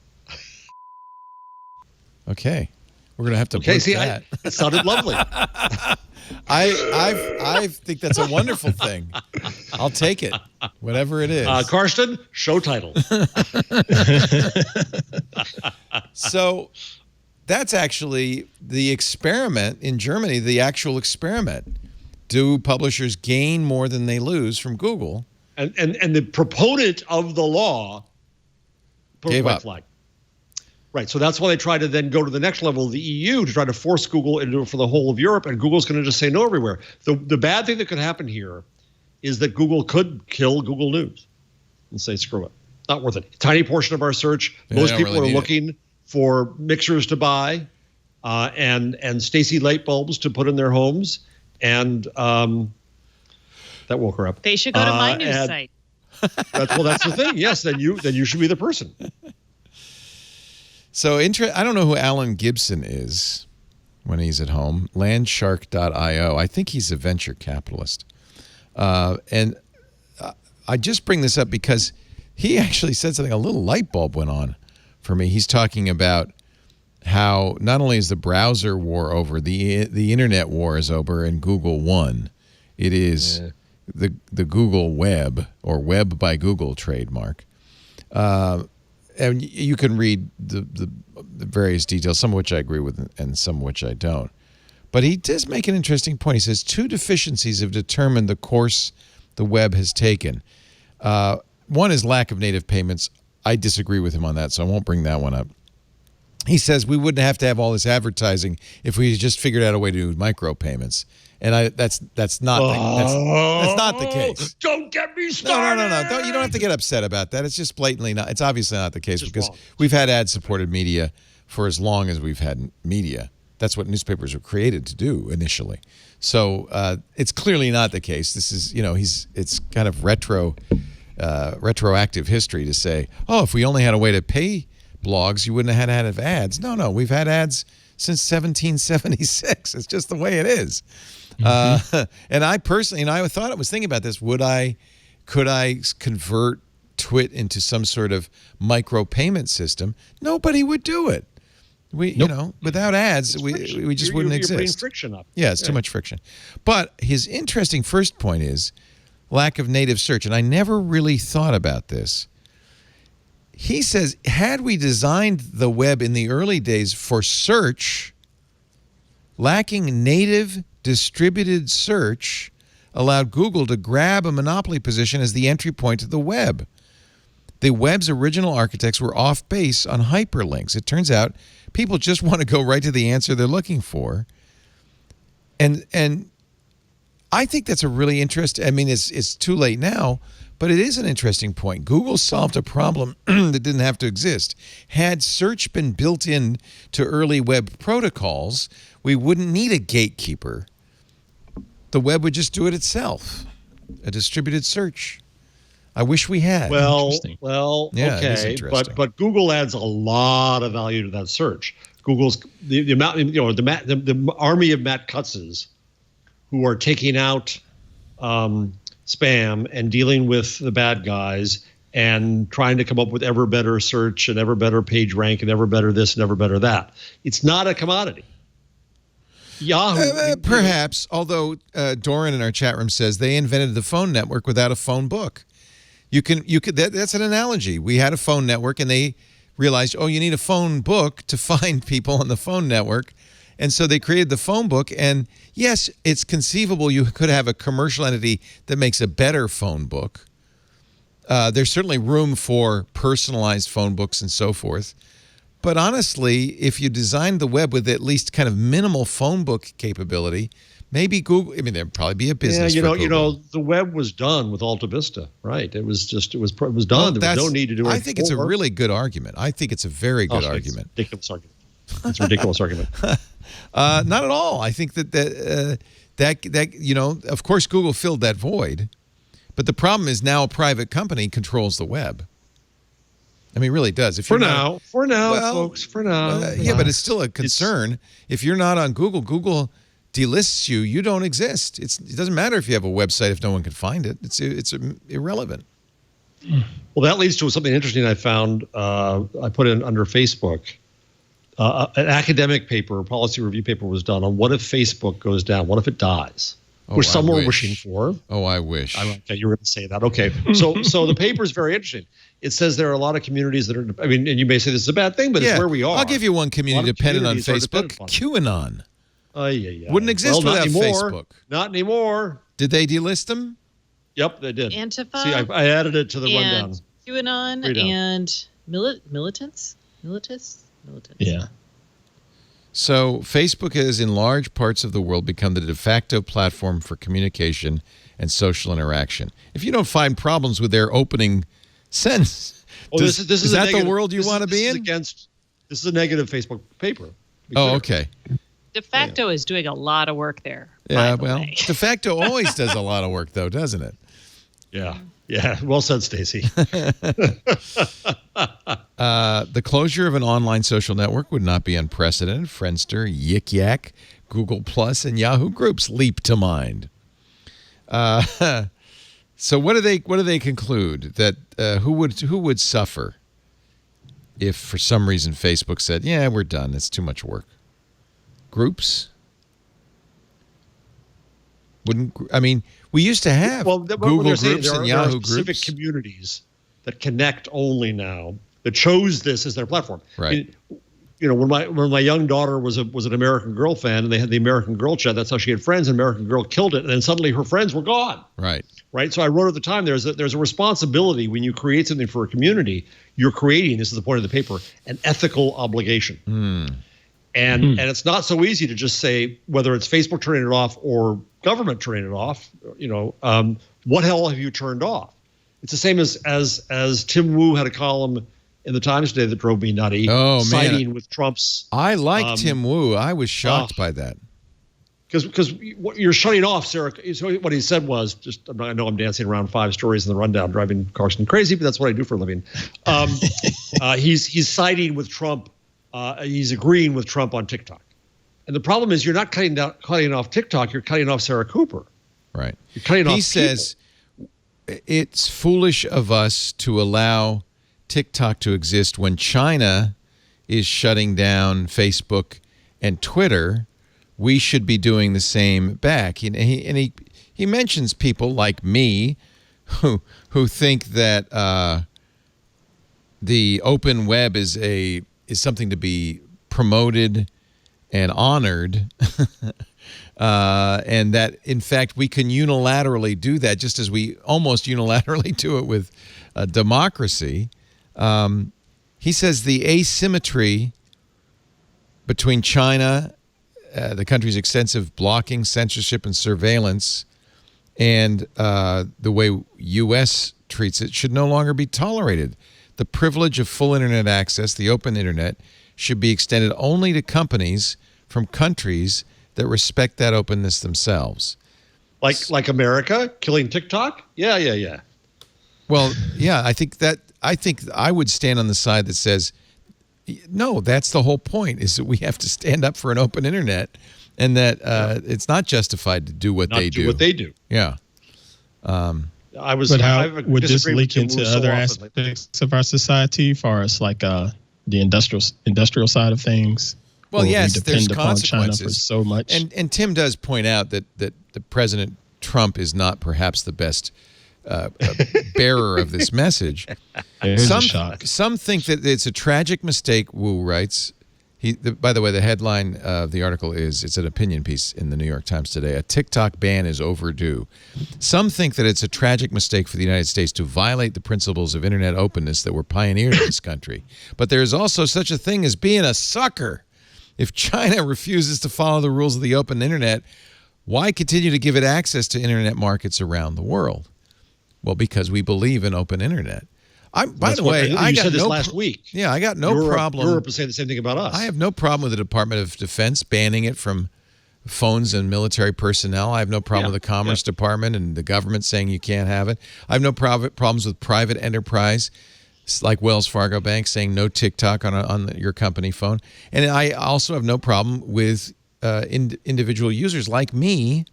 Okay. We're going to have to that. It sounded lovely. I think that's a wonderful thing. I'll take it, whatever it is. Karsten, show title. So that's actually the experiment in Germany, the actual experiment. Do publishers gain more than they lose from Google And the proponent of the law put a white flag. Right. So that's why they try to then go to the next level of the EU to try to force Google into it for the whole of Europe. And Google's going to just say no everywhere. The bad thing that could happen here is that Google could kill Google News and say, screw it. Not worth it. Tiny portion of our search. Most people are looking for mixers to buy and Stacy light bulbs to put in their homes. And that woke her up. They should go to my news site. That's the thing. Yes, then you should be the person. So I don't know who Alan Gibson is when he's at home. Landshark.io. I think he's a venture capitalist. And I just bring this up because he actually said something, a little light bulb went on for me. He's talking about how not only is the browser war over, the internet war is over and Google won. It is the Google Web or Web by Google trademark. And you can read the various details, some of which I agree with and some of which I don't. But he does make an interesting point. He says, 2 deficiencies have determined the course the web has taken. One is lack of native payments. I disagree with him on that, so I won't bring that one up. He says we wouldn't have to have all this advertising if we just figured out a way to do micropayments. And that's not the case. Don't get me started. No. You don't have to get upset about that. It's just blatantly not. It's obviously not the case because we've had ad-supported media for as long as we've had media. That's what newspapers were created to do initially. So it's clearly not the case. This is, it's kind of retroactive history to say, oh, if we only had a way to pay blogs, you wouldn't have had to have ads. No, we've had ads since 1776. It's just the way it is. And I personally, I was thinking about this. Could I convert Twit into some sort of micropayment system? Nobody would do it. Without ads, we just wouldn't exist. You're putting friction up. Yeah, it's too much friction. But his interesting first point is lack of native search. And I never really thought about this. He says, had we designed the web in the early days for search, lacking native distributed search allowed Google to grab a monopoly position as the entry point to the web. The web's original architects were off base on hyperlinks. It turns out people just want to go right to the answer they're looking for. And I think that's a really interesting, it's too late now, but it is an interesting point. Google solved a problem that didn't have to exist. Had search been built in to early web protocols, we wouldn't need a gatekeeper. The web would just do it itself. A distributed search. I wish we had. Well, okay, but Google adds a lot of value to that search. Google's the amount, the army of Matt Cutzes who are taking out spam and dealing with the bad guys and trying to come up with ever better search and ever better page rank and ever better this and ever better that. It's not a commodity. Yahoo, perhaps, although Doran in our chat room says they invented the phone network without a phone book. You could that's an analogy. We had a phone network and they realized, you need a phone book to find people on the phone network. And so they created the phone book. And yes, it's conceivable you could have a commercial entity that makes a better phone book. There's certainly room for personalized phone books and so forth. But honestly, if you designed the web with at least kind of minimal phone book capability, maybe Google, there'd probably be a business for Google. The web was done with Alta Vista, right? It was done. There was no need to do it. I think it's a really good argument. I think it's a very good argument. It's a ridiculous argument. It's a ridiculous argument. Not at all. I think that of course, Google filled that void, but the problem is now a private company controls the web. It really does. For now, folks. For now. But it's still a concern. If you're not on Google, Google delists you. You don't exist. It doesn't matter if you have a website if no one can find it. It's irrelevant. Well, that leads to something interesting I found. I put in under Facebook. An academic paper, a policy review paper was done on what if Facebook goes down? What if it dies? Which some were wishing for. Oh, I wish. Okay, you were going to say that. Okay. So the paper is very interesting. It says there are a lot of communities that are, and you may say this is a bad thing, but it's where we are. I'll give you one community dependent on Facebook. QAnon. Wouldn't exist without Facebook. Not anymore. Did they delist them? Yep, they did. Antifa. See, I added it to the rundown. QAnon and militants. Yeah. So Facebook has, in large parts of the world, become the de facto platform for communication and social interaction. If you don't find problems with their opening sentence, this is that the world you want to be in? This is a negative Facebook paper. Oh, okay. De facto is doing a lot of work there. Yeah, well, de facto always does a lot of work, though, doesn't it? Yeah. Yeah. Well said, Stacy. The closure of an online social network would not be unprecedented. Friendster, Yik Yak, Google Plus, and Yahoo Groups leap to mind. So what do they conclude that who would suffer if for some reason Facebook said, "Yeah, we're done. It's too much work." Groups? We used to have Google Groups and Yahoo Groups. There are specific communities that connect only now that chose this as their platform. Right. When my young daughter was an American Girl fan, and they had the American Girl chat, that's how she had friends, and American Girl killed it, and then suddenly her friends were gone. Right. Right. So I wrote at the time, there's a responsibility when you create something for a community. You're creating, this is the point of the paper, an ethical obligation. And it's not so easy to just say, whether it's Facebook turning it off or government turning it off, what hell have you turned off? It's the same as Tim Wu had a column in the Times today that drove me nutty, siding with Trump's. I like Tim Wu. I was shocked by that. Because you're shutting off Sarah. So what he said was I know I'm dancing around 5 stories in the rundown, driving Carson crazy, but that's what I do for a living. He's siding with Trump. He's agreeing with Trump on TikTok. And the problem is you're not cutting off TikTok. You're cutting off Sarah Cooper. Right. You're cutting off He says it's foolish of us to allow TikTok to exist when China is shutting down Facebook and Twitter. We should be doing the same back. He mentions people like me who think that the open web is something to be promoted and honored, and that, in fact, we can unilaterally do that, just as we almost unilaterally do it with democracy. He says the asymmetry between China, the country's extensive blocking, censorship, and surveillance, and the way U.S. treats it should no longer be tolerated. The privilege of full internet access, the open internet, should be extended only to companies from countries that respect that openness themselves. Like America killing TikTok? Yeah. Well, yeah, I think I would stand on the side that says, no, that's the whole point, is that we have to stand up for an open internet, and that it's not justified to do what they do. Yeah. How would this leak into other aspects of our society, as far as like the industrial side of things? Well, yes, there's depend upon China consequences. for so much. And Tim does point out that the President Trump is not perhaps the best bearer of this message. Some think that it's a tragic mistake, Wu writes. By the way, the headline of the article it's an opinion piece in the New York Times today. A TikTok ban is overdue. Some think that it's a tragic mistake for the United States to violate the principles of internet openness that were pioneered in this country. But there is also such a thing as being a sucker. If China refuses to follow the rules of the open internet, why continue to give it access to internet markets around the world? Well, because we believe in open internet. By the way, I said this last week. Yeah, I got no problem. Europe is saying the same thing about us. I have no problem with the Department of Defense banning it from phones and military personnel. I have no problem with the Commerce Department and the government saying you can't have it. I have no problems with private enterprise like Wells Fargo Bank saying no TikTok on your company phone. And I also have no problem with individual users like me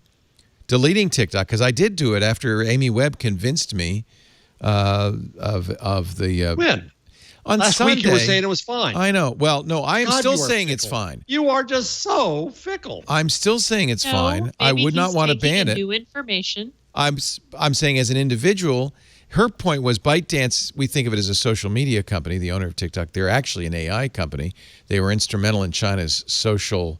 deleting TikTok, because I did do it after Amy Webb convinced me of the when on last Sunday. Week you were saying it was fine. I know. Well, no, I am still saying it's fine. You are just so fickle. I'm still saying it's fine. I would not want to ban it. New information. I'm saying as an individual. Her point was ByteDance, we think of it as a social media company, the owner of TikTok. They're actually an AI company. They were instrumental in China's social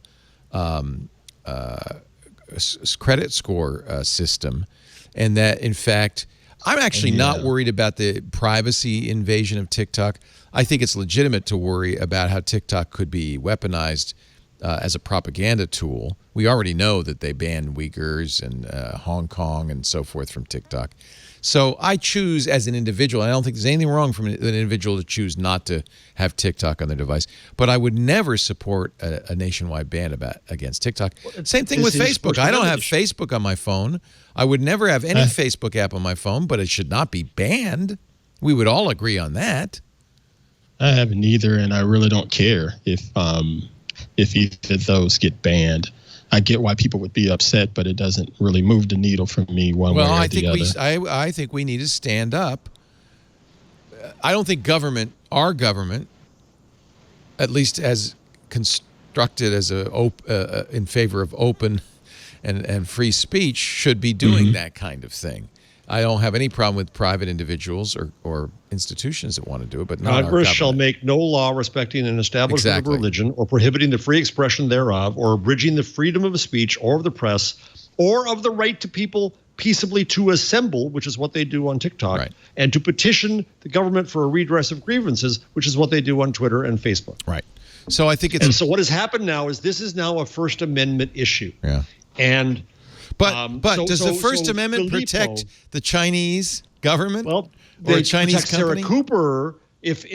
credit score system. and that, in fact, I'm actually not worried about the privacy invasion of TikTok. I think it's legitimate to worry about how TikTok could be weaponized as a propaganda tool. We already know that they banned Uyghurs and Hong Kong and so forth from TikTok. So I choose as an individual, and I don't think there's anything wrong for an individual to choose not to have TikTok on their device, but I would never support a nationwide ban against TikTok. Same thing with Facebook. I don't have Facebook on my phone. I would never have any Facebook app on my phone, but it should not be banned. We would all agree on that. I haven't either, and I really don't care if either of those get banned. I get why people would be upset, but it doesn't really move the needle for me one way or the other. I think we need to stand up. I don't think our government, at least as constructed as in favor of open and free speech, should be doing that kind of thing. I don't have any problem with private individuals or institutions that want to do it, but not our government. Congress shall make no law respecting an establishment of religion or prohibiting the free expression thereof or abridging the freedom of speech or of the press or of the right to people peaceably to assemble, which is what they do on TikTok, and to petition the government for a redress of grievances, which is what they do on Twitter and Facebook. Right. So I think it's... And so what has happened now is this is now a First Amendment issue. Yeah. And... But does the First Amendment protect the Chinese government? Well, or a Chinese company? Sarah Cooper. If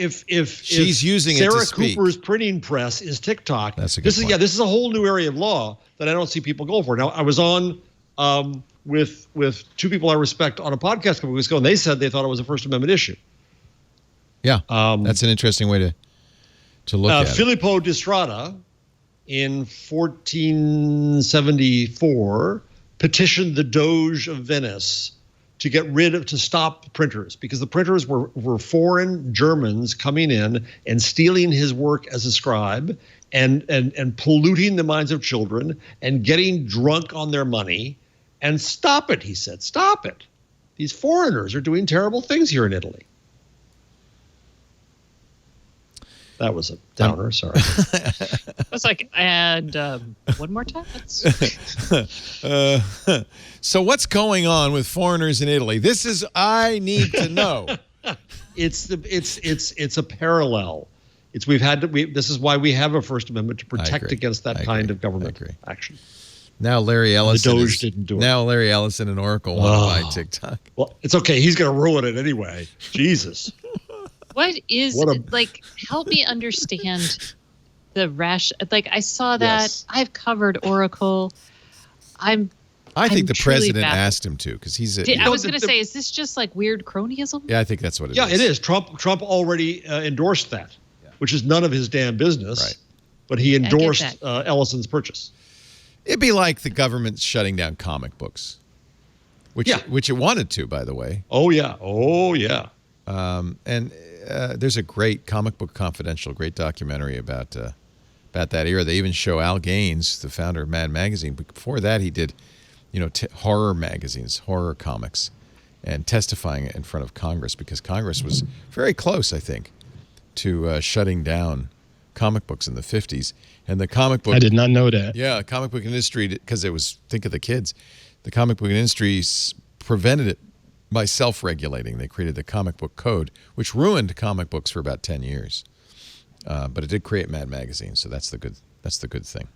she's using Sarah it to speak. Cooper's printing press is TikTok. That's a good point. This is a whole new area of law that I don't see people go for. Now, I was on with two people I respect on a podcast a couple weeks ago, and they said they thought it was a First Amendment issue. Yeah, that's an interesting way to look at it. Filippo di Strada in 1474 petitioned the Doge of Venice to stop printers, because the printers were foreign Germans coming in and stealing his work as a scribe and polluting the minds of children and getting drunk on their money. And stop it, he said. Stop it. These foreigners are doing terrible things here in Italy. That was a downer. Sorry. I was like, and one more time. So what's going on with foreigners in Italy? I need to know. It's a parallel. This is why we have a First Amendment, to protect against that kind of government action. Now Larry Ellison. The Doge didn't do it. Now Larry Ellison and Oracle want to buy TikTok. Well, it's okay. He's going to ruin it anyway. Jesus. Help me understand the I saw that. Yes. I've covered Oracle. I think the president baffled. Asked him to, because he's I was going to say, is this just like weird cronyism? Yeah, I think that's what it is. Yeah, it is. Trump already endorsed that, which is none of his damn business. Right. But he endorsed Ellison's purchase. It'd be like the government shutting down comic books, which it wanted to, by the way. Oh yeah. And there's a great Comic Book Confidential, great documentary about that era. They even show Al Gaines, the founder of Mad Magazine. But before that, he did, horror magazines, horror comics, and testifying in front of Congress, because Congress was very close, I think, to shutting down comic books in the 50s. And the comic book... I did not know that. Yeah, the comic book industry, because it was, think of the kids, the comic book industry prevented it by self-regulating. They created the comic book code, which ruined comic books for about 10 years. But it did create Mad Magazine, so that's the good thing.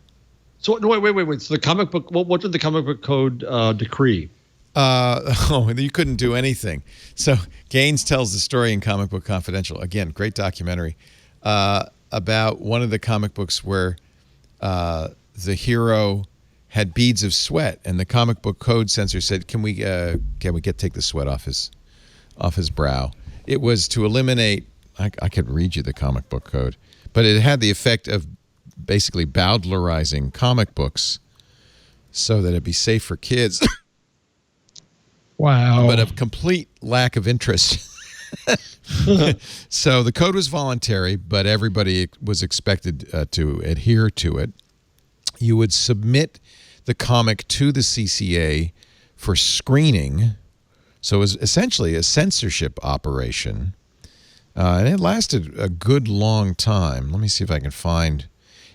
So no, wait. So the comic book, what did the comic book code decree? You couldn't do anything. So Gaines tells the story in Comic Book Confidential. Again, great documentary about one of the comic books where the hero had beads of sweat, and the comic book code censor said, "Can we take the sweat off his brow?" It was to eliminate. I could read you the comic book code, but it had the effect of basically bowdlerizing comic books so that it'd be safe for kids. Wow! But of complete lack of interest. So the code was voluntary, but everybody was expected to adhere to it. You would submit the comic to the CCA for screening. So it was essentially a censorship operation. And it lasted a good long time. Let me see if I can find.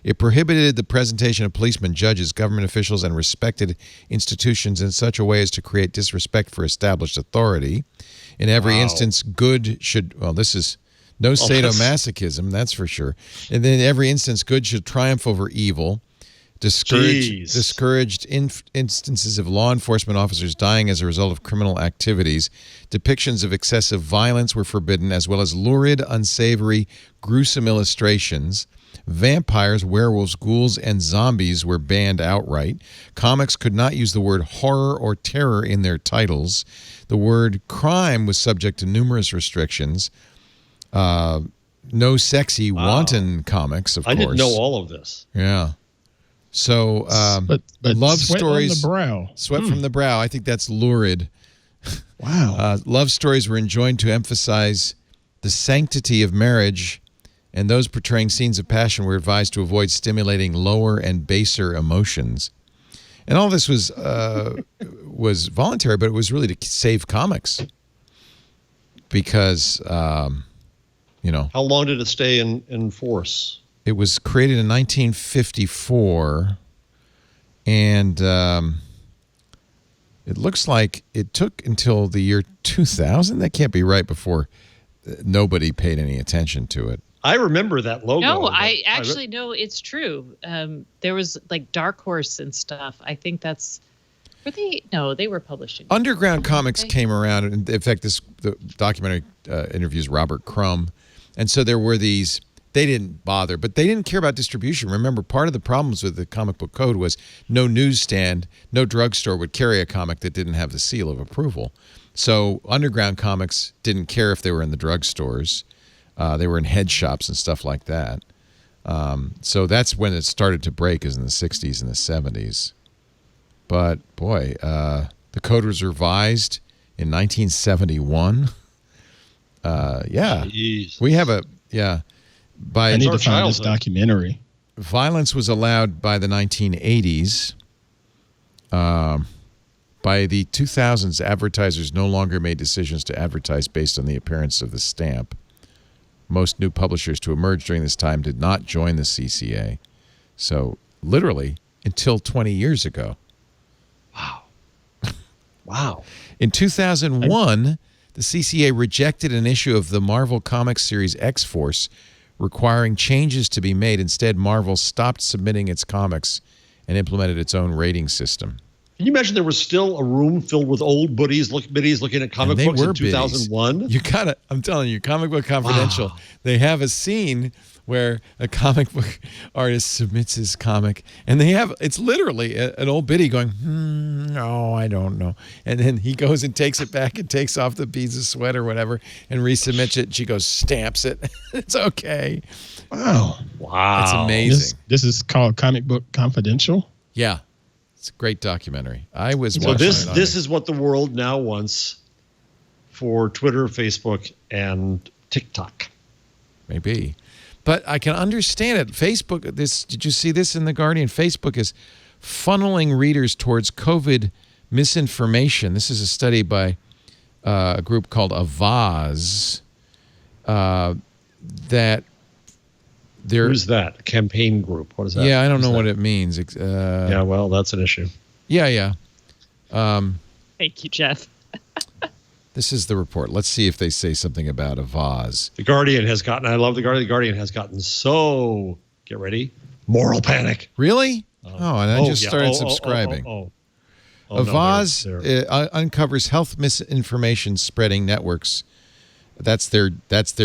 It prohibited the presentation of policemen, judges, government officials, and respected institutions in such a way as to create disrespect for established authority. In every instance, good should, well, this is no sadomasochism, that's for sure. And then in every instance, good should triumph over evil. Discouraged instances of law enforcement officers dying as a result of criminal activities. Depictions of excessive violence were forbidden, as well as lurid, unsavory, gruesome illustrations. Vampires, werewolves, ghouls, and zombies were banned outright. Comics could not use the word horror or terror in their titles. The word crime was subject to numerous restrictions. No sexy, wanton comics, of course. I didn't know all of this. Yeah. So, but love sweat stories. from the brow. Sweat from the brow. I think that's lurid. Wow. Love stories were enjoined to emphasize the sanctity of marriage, and those portraying scenes of passion were advised to avoid stimulating lower and baser emotions. And all this was voluntary, but it was really to save comics because, you know. How long did it stay in force? It was created in 1954, and it looks like it took until the year 2000. That can't be right before nobody paid any attention to it. I remember that logo. No, I actually know it's true. There was like Dark Horse and stuff. I think that's were they? No, they were publishing. Underground comics came around, and in fact, the documentary interviews Robert Crumb, and so there were these. They didn't bother, but they didn't care about distribution. Remember, part of the problems with the comic book code was no newsstand, no drugstore would carry a comic that didn't have the seal of approval. So underground comics didn't care if they were in the drugstores. They were in head shops and stuff like that. So that's when it started to break, is in the 60s and the 70s. But, boy, the code was revised in 1971. Yeah. Jeez. We have I need to find this documentary. Violence was allowed by the 1980s. By the 2000s, advertisers no longer made decisions to advertise based on the appearance of the stamp. Most new publishers to emerge during this time did not join the CCA. So, literally, until 20 years ago. Wow. In 2001, the CCA rejected an issue of the Marvel Comics series X-Force, requiring changes to be made. Instead, Marvel stopped submitting its comics and implemented its own rating system. Can you imagine there was still a room filled with old biddies looking at comic books in 2001? You gotta, I'm telling you, Comic Book Confidential, they have a scene where a comic book artist submits his comic, and it's literally an old biddy going, no, I don't know. And then he goes and takes it back and takes off the beads of sweat or whatever and resubmits it. And she goes, stamps it. It's okay. Wow. That's amazing. This is called Comic Book Confidential? Yeah. It's a great documentary. I was So watching this is what the world now wants for Twitter, Facebook, and TikTok. Maybe. But I can understand it. Facebook, did you see this in The Guardian? Facebook is funneling readers towards COVID misinformation. This is a study by a group called Avaz that they're... Who's that? A campaign group? What is that? Yeah, I don't know what it means. Yeah, well, that's an issue. Yeah. Thank you, Jeff. This is the report. Let's see if they say something about Avaz. The Guardian has gotten, I love the Guardian. The Guardian has gotten so, get ready, moral panic. Really? And I just started subscribing. Avaz uncovers health misinformation spreading networks. That's their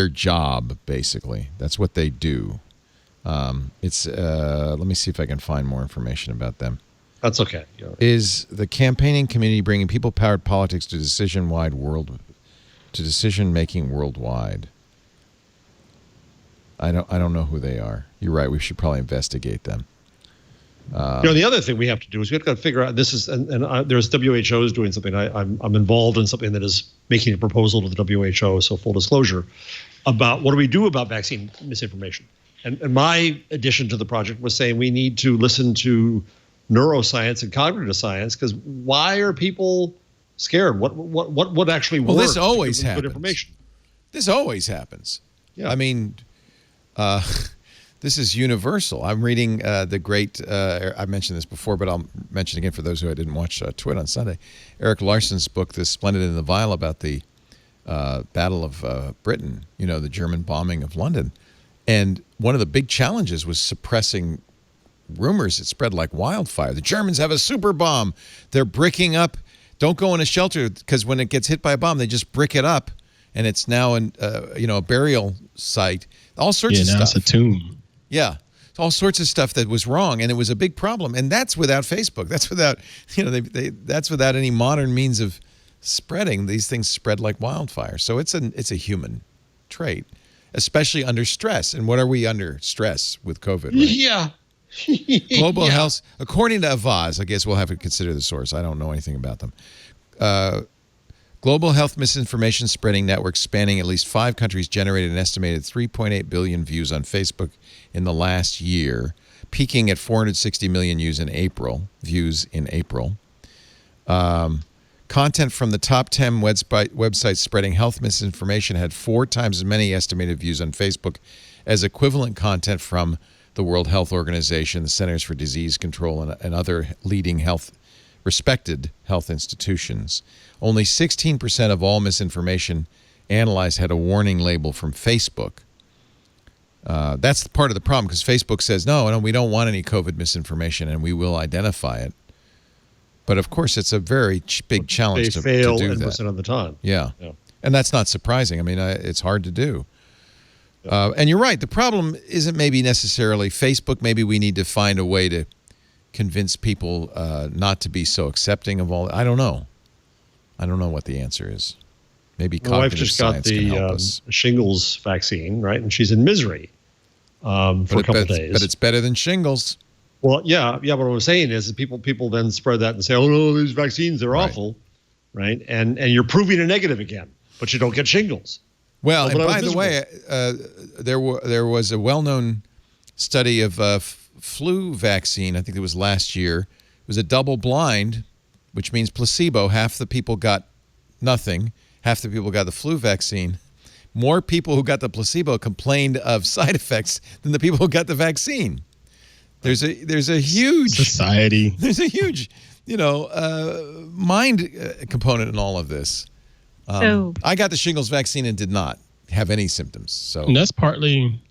job, basically. That's what they do. Let me see if I can find more information about them. That's okay. Is the campaigning community bringing people-powered politics to decision-making worldwide? I don't know who they are. You're right. We should probably investigate them. The other thing we have to do is we have to figure out this is and there's WHO's doing something. I'm involved in something that is making a proposal to the WHO. So full disclosure about what do we do about vaccine misinformation. And my addition to the project was saying we need to listen to neuroscience and cognitive science, because why are people scared? What actually works? Well, this always happens. Good information. This always happens. Yeah. I mean, This is universal. I'm reading the great, I mentioned this before, but I'll mention it again for those who didn't watch Twit on Sunday. Eric Larson's book, The Splendid and the Vile, about the Battle of Britain, the German bombing of London. And one of the big challenges was suppressing rumors that spread like wildfire. The Germans have a super bomb. They're bricking up. Don't go in a shelter, because when it gets hit by a bomb, they just brick it up, and it's now a burial site. All sorts of stuff. Yeah, now it's a tomb. Yeah, all sorts of stuff that was wrong, and it was a big problem. And that's without Facebook. That's without that's without any modern means of spreading. These things spread like wildfire. So it's a human trait, especially under stress. And what are we under stress with COVID? Right? Yeah. Global health, according to Avaz, I guess we'll have to consider the source. I don't know anything about them. Global health misinformation spreading networks spanning at least 5 countries generated an estimated 3.8 billion views on Facebook in the last year, peaking at 460 million views in April. Content from the top 10 websites spreading health misinformation had 4 times as many estimated views on Facebook as equivalent content from the World Health Organization, the Centers for Disease Control, and other leading respected health institutions. Only 16% of all misinformation analyzed had a warning label from Facebook. That's part of the problem, because Facebook says, no, we don't want any COVID misinformation, and we will identify it. But, of course, it's a very big challenge to do that. They fail N% of the time. Yeah. And that's not surprising. I mean, it's hard to do. And you're right. The problem isn't maybe necessarily Facebook. Maybe we need to find a way to convince people not to be so accepting of all. I don't know. I don't know what the answer is. Maybe my wife cognitive just got science can help us. the shingles vaccine, right? And she's in misery for a couple days. But it's better than shingles. Well, yeah. But what I'm saying is that people then spread that and say, oh, no, these vaccines, they're awful, right? And you're proving a negative again, but you don't get shingles. Well, and by the way, there was a well-known study of flu vaccine. I think it was last year. It was a double-blind, which means placebo. Half the people got nothing. Half the people got the flu vaccine. More people who got the placebo complained of side effects than the people who got the vaccine. There's a huge society. There's a huge, mind component in all of this. I got the shingles vaccine and did not have any symptoms. So and that's probably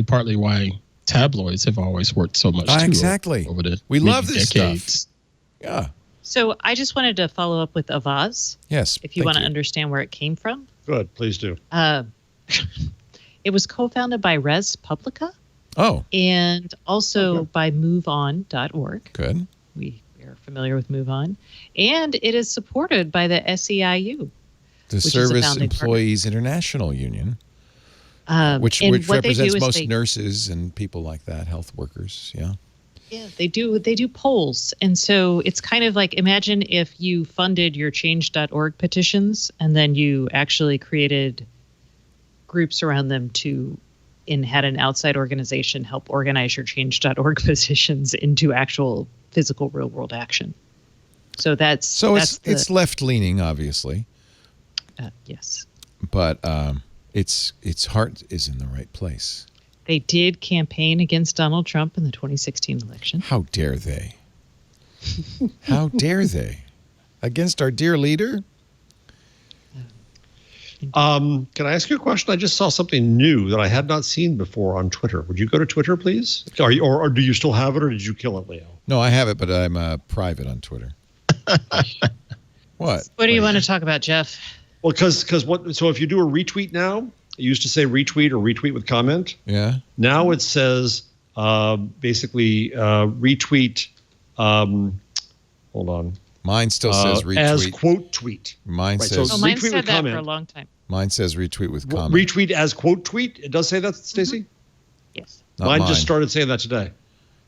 partly why tabloids have always worked so much. Exactly. Over the we love this decades. stuff. Yeah. So I just wanted to follow up with Avaz. Yes. If you want to understand where it came from. Good, please do. It was co-founded by Res Publica. Oh. And also by MoveOn.org. Good. We are familiar with MoveOn. And it is supported by the SEIU. The Service Employees International Union, which represents most nurses and people like that, health workers. Yeah. Yeah, they do polls. And so it's kind of like, imagine if you funded your change.org petitions and then you actually created groups around them and had an outside organization help organize your change.org petitions into actual physical real world action. So it's left leaning, obviously. Yes. But its heart is in the right place. They did campaign against Donald Trump in the 2016 election. How dare they? How dare they? Against our dear leader? Can I ask you a question? I just saw something new that I had not seen before on Twitter. Would you go to Twitter, please? Or do you still have it, or did you kill it, Leo? No, I have it, but I'm private on Twitter. What? What do you want to talk about, Jeff? Well, so if you do a retweet now, it used to say retweet or retweet with comment. Yeah. Now it says basically retweet. Hold on. Mine still says retweet. As quote tweet. Mine says. So mine said that for a long time. Mine says retweet with comment. Retweet as quote tweet. It does say that, Stacey? Yes. Mine just started saying that today.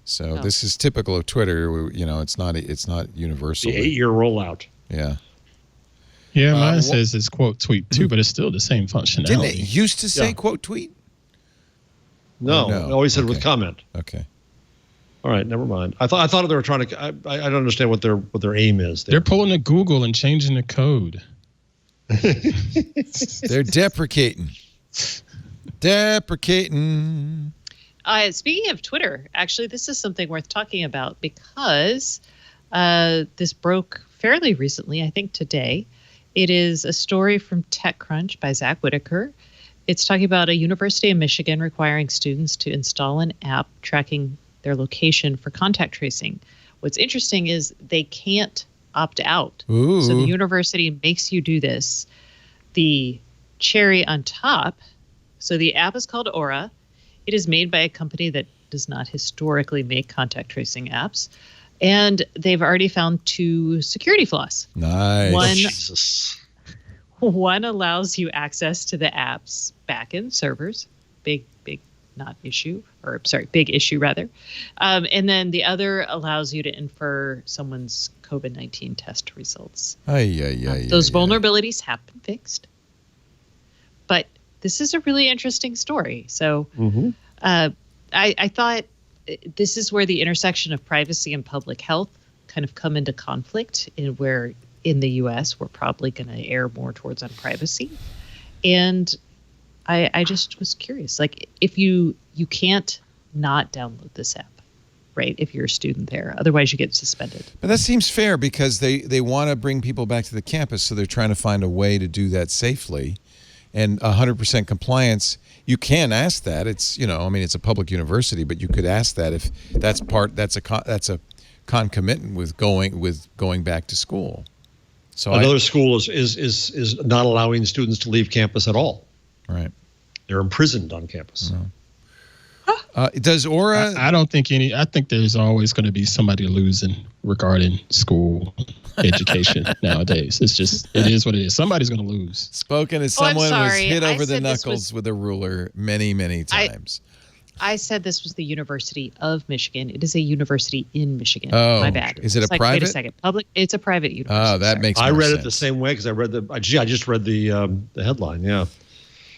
So this is typical of Twitter. It's not universal. The 8-year rollout. Yeah. Yeah, mine says it's quote tweet too, but it's still the same functionality. Didn't it used to say quote tweet? No, it always said with comment. Okay. All right, never mind. I thought they were trying to. I don't understand what their aim is. They're pulling a Google and changing the code. They're deprecating. Deprecating. Speaking of Twitter, actually, this is something worth talking about because this broke fairly recently, I think today. It is a story from TechCrunch by Zach Whitaker. It's talking about a university in Michigan requiring students to install an app tracking their location for contact tracing. What's interesting is they can't opt out. Ooh. So the university makes you do this. The cherry on top, so the app is called Aura. It is made by a company that does not historically make contact tracing apps. And they've already found 2 security flaws. Nice. One allows you access to the app's backend servers. Big issue rather. And then the other allows you to infer someone's COVID-19 test results. Those vulnerabilities have been fixed. But this is a really interesting story. So I thought this is where the intersection of privacy and public health kind of come into conflict, where in the U.S. we're probably going to err more towards on privacy. And I just was curious, like if you can't not download this app, right? If you're a student there, otherwise you get suspended. But that seems fair because they want to bring people back to the campus, so they're trying to find a way to do that safely. And 100% compliance, you can ask that. It's it's a public university, but you could ask that if that's a concomitant with going back to school. So another school is not allowing students to leave campus at all. Right. They're imprisoned on campus. No. Does Aura? I don't think I think there's always going to be somebody losing regarding school education nowadays. It is what it is. Somebody's going to lose. Spoken as someone was hit over the knuckles with a ruler many, many times. I said this was the University of Michigan. It is a university in Michigan. Oh, my bad. Is it a private? Wait a second. Public. It's a private university. Oh, that makes more I read sense. it the same way because I read I just read the headline. Yeah.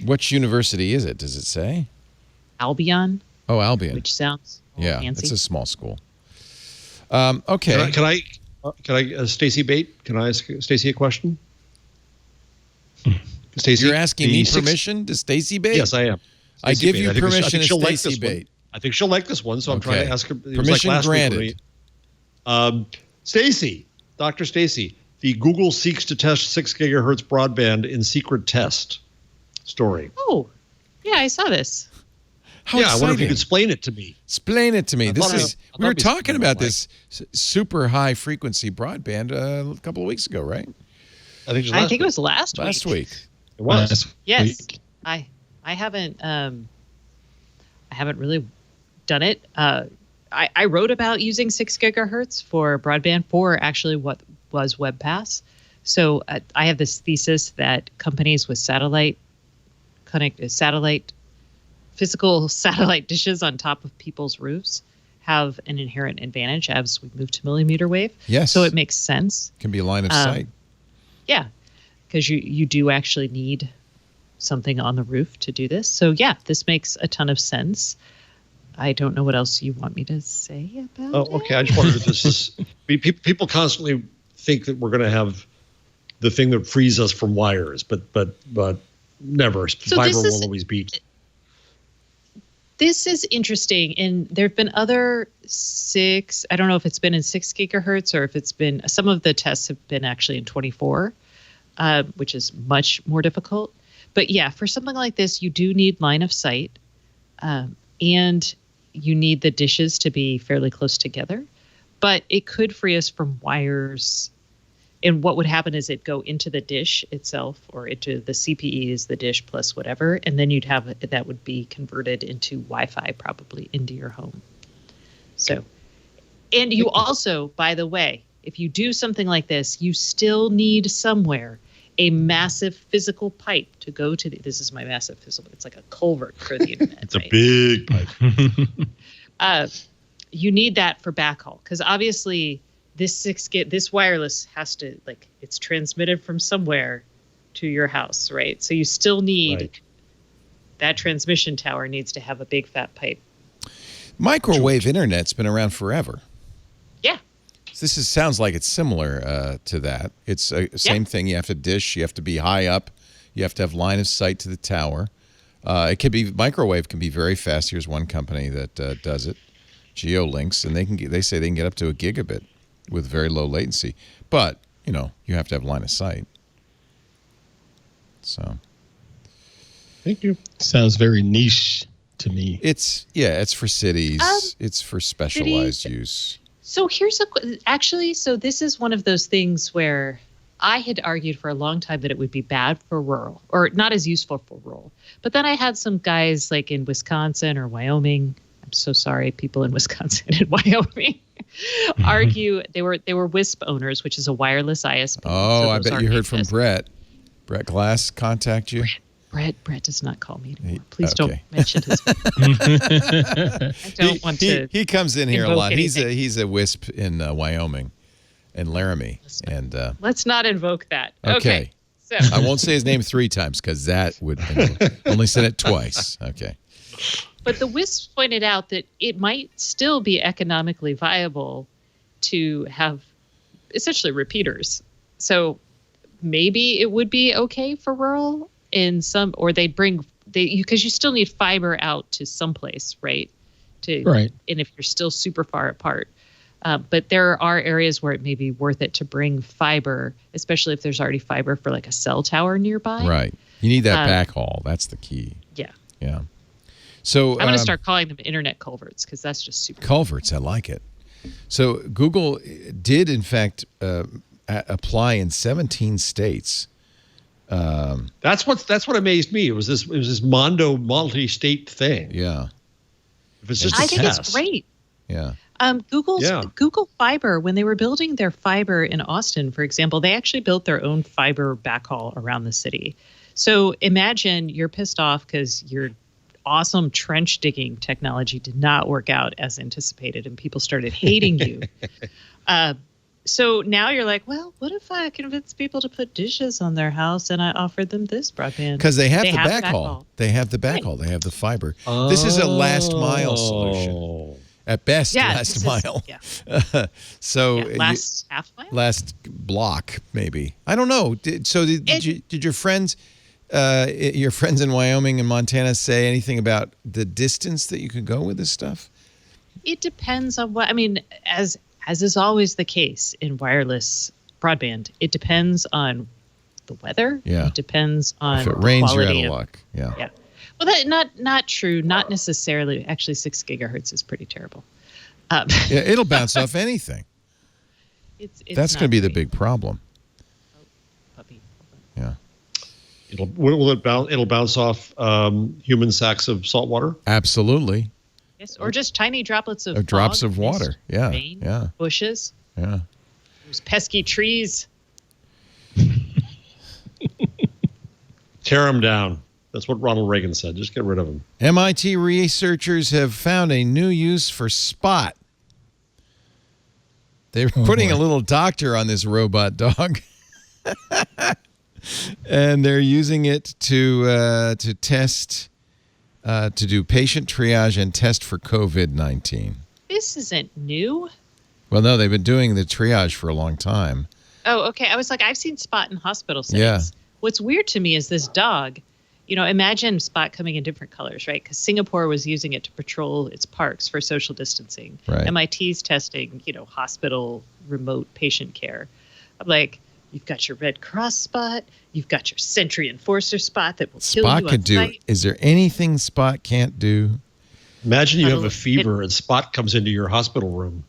Which university is it? Does it say? Albion. Oh, Albion. Which sounds fancy. It's a small school. Okay. Can I Stacy Bate? Can I ask Stacy a question? Stacy, you're asking me permission to Stacy Bate? Yes, I am. I give you permission to Stacy Bate. I think she'll like this one, so I'm trying to ask her. Permission granted. Stacy, Dr. Stacy, the Google seeks to test 6 gigahertz broadband in secret test story. Oh, yeah, I saw this. I wonder if you could explain it to me. Explain it to me. We were talking about this super high frequency broadband a couple of weeks ago, right? I think it was last week. Last week. It was. Yes. I haven't really done it. I wrote about using 6 gigahertz for broadband for actually what was WebPass. So I have this thesis that companies with physical satellite dishes on top of people's roofs have an inherent advantage as we move to millimeter wave. Yes. So it makes sense. Can be a line of sight. Yeah, because you do actually need something on the roof to do this. So yeah, this makes a ton of sense. I don't know what else you want me to say about it. Okay. I just wondered if this is people constantly think that we're going to have the thing that frees us from wires, but never. So fiber will always beat. This is interesting, and there have been other I don't know if it's been in 6 gigahertz or if it's been, some of the tests have been actually in 24, which is much more difficult. But yeah, for something like this, you do need line of sight, and you need the dishes to be fairly close together. But it could free us from wires. And what would happen is it'd go into the dish itself, or into the CPE is the dish plus whatever, and then you'd have that would be converted into Wi-Fi probably into your home. So, and you also, by the way, if you do something like this, you still need somewhere a massive physical pipe to go to this is my massive physical. It's like a culvert for the internet. It's a big pipe. You need that for backhaul because obviously this wireless has to, like, it's transmitted from somewhere to your house, right? So you still need that transmission tower needs to have a big fat pipe. Microwave internet's been around forever. Yeah. This sounds like it's similar to that. It's the same thing. You have to dish. You have to be high up. You have to have line of sight to the tower. It could be microwave can be very fast. Here's one company that does it, GeoLinks, and they say they can get up to a gigabit with very low latency. But you have to have line of sight. So, thank you. Sounds very niche to me. It's for cities. It's for specialized use. So so this is one of those things where I had argued for a long time that it would be bad for rural, or not as useful for rural. But then I had some guys like in Wisconsin or Wyoming. I'm so sorry, people in Wisconsin and Wyoming. Argue they were WISP owners, which is a wireless ISP. Oh, I bet you heard from Brett. Brett Glass contact you? Brett does not call me anymore. Please don't mention his name. I don't want to. He comes in here a lot. Anything. He's a WISP in Wyoming and Laramie. Let's not invoke that. Okay. So I won't say his name 3 times because that would only said it twice. Okay. But the WISP pointed out that it might still be economically viable to have essentially repeaters. So maybe it would be okay for rural or because you still need fiber out to someplace, right? Right. And if you're still super far apart. But there are areas where it may be worth it to bring fiber, especially if there's already fiber for like a cell tower nearby. Right. You need that backhaul. That's the key. Yeah. Yeah. So I'm going to start calling them internet culverts because that's just super. Culverts. I like it. So Google did, in fact, apply in 17 states. That's what amazed me. It was this Mondo multi-state thing. Yeah. If it's just I think it's great. Yeah. Google Fiber, when they were building their fiber in Austin, for example, they actually built their own fiber backhaul around the city. So imagine you're pissed off because your awesome trench digging technology did not work out as anticipated and people started hating you. So now you're like, well, what if I convince people to put dishes on their house and I offered them this broadband? Because they have the backhaul. They have the backhaul. Right. They have the fiber. Oh. This is a last mile solution. At best, last mile. Last half mile? Last block, maybe. I don't know. Did your friends in Wyoming and Montana say anything about the distance that you could go with this stuff? It depends on as is always the case in wireless broadband, it depends on the weather. Yeah. It depends on if it rains, you're out of luck. Yeah. Yeah. Well, that not true. Not necessarily. Actually, 6 gigahertz is pretty terrible. It'll bounce off anything. That's going to be the big problem. Oh, puppy. Yeah. It'll bounce off human sacks of salt water. Absolutely. Yes, or just tiny droplets of drops fog, of water. Yeah. Rain, yeah. Bushes. Yeah. Those pesky trees. Tear them down. That's what Ronald Reagan said. Just get rid of them. MIT researchers have found a new use for Spot. They're putting a little doctor on this robot dog. And they're using it to test, to do patient triage and test for COVID-19. This isn't new. Well, no, they've been doing the triage for a long time. Oh, okay. I was like, I've seen Spot in hospital settings. Yeah. What's weird to me is this dog. Imagine Spot coming in different colors, right? Because Singapore was using it to patrol its parks for social distancing. Right. MIT's testing, hospital remote patient care. I'm like, you've got your Red Cross Spot. You've got your Sentry Enforcer Spot that will kill you on could do. site. Is there anything Spot can't do? Imagine you have a fever and Spot comes into your hospital room.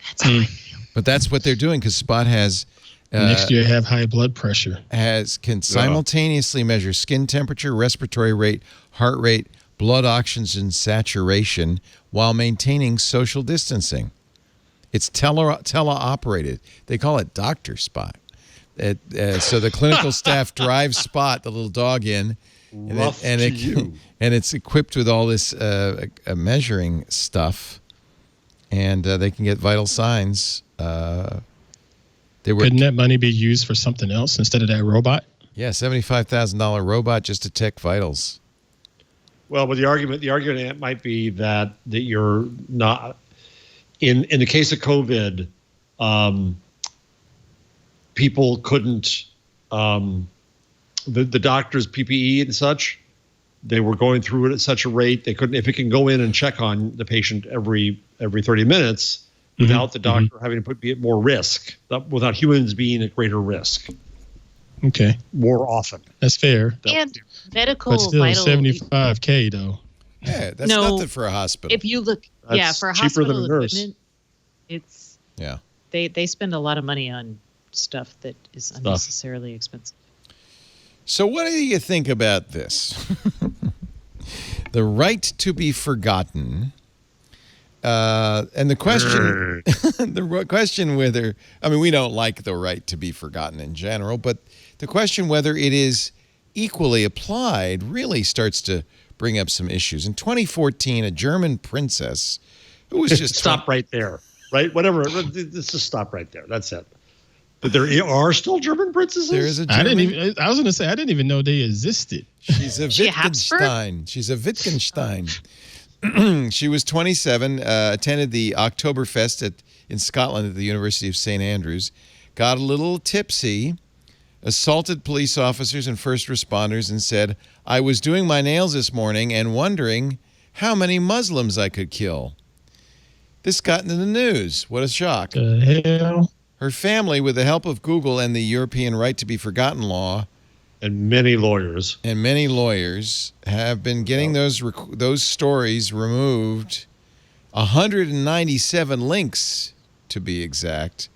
That's how I feel. But that's what they're doing because Spot has... next year, have high blood pressure. Can simultaneously measure skin temperature, respiratory rate, heart rate, blood oxygen saturation while maintaining social distancing. It's teleoperated. They call it Dr. Spot. So the clinical staff drives Spot, the little dog, in, and it's equipped with all this measuring stuff, and they can get vital signs. Couldn't that money be used for something else instead of that robot? Yeah, $75,000 robot just to check vitals. Well, but the argument might be that you're not in the case of COVID, people couldn't the doctor's PPE and such They were going through it at such a rate they couldn't. If it can go in and check on the patient every 30 minutes without the doctor having to be at more risk, without humans being at greater risk. Okay. More often. That's fair. And medical But still, vital. $75K though. Yeah, that's No, nothing for a hospital. If you look, That's for a cheaper than hospital a nurse. equipment, it's Yeah. they spend a lot of money on stuff that is unnecessarily expensive. So what do you think about this? The right to be forgotten. And the question, the question whether, I mean, we don't like the right to be forgotten in general, but the question whether it is equally applied really starts to bring up some issues. In 2014, a German princess who was just stop right there, right? Whatever. Let's just stop right there. That's it. But there are still German princesses? There is a German. I was going to say, I didn't even know they existed. She's a She Wittgenstein. She's a Wittgenstein. She was 27, attended the Oktoberfest in Scotland at the University of St. Andrews, got a little tipsy, assaulted police officers and first responders, and said, "I was doing my nails this morning and wondering how many Muslims I could kill." This got into the news. What a shock. The hell? Her family, with the help of Google and the European Right to be Forgotten law, And many lawyers. have been getting those stories removed. 197 links, to be exact,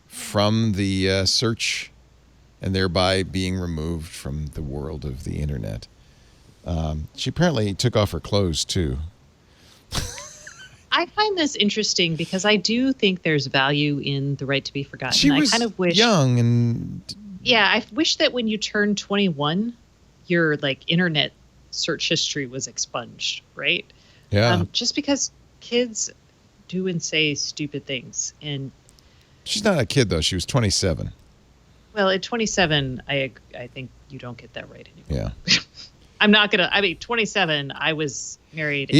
from the search, and thereby being removed from the world of the internet. She apparently took off her clothes too. I find this interesting because I do think there's value in the right to be forgotten. She was I kind of wish, young and I wish that when you turn 21, your internet search history was expunged, right? yeah. Just because kids do and say stupid things, and She's not a kid though. She was 27. well, at 27, I think you don't get that right anymore. Yeah. I'm not gonna. I mean, 27. I was married.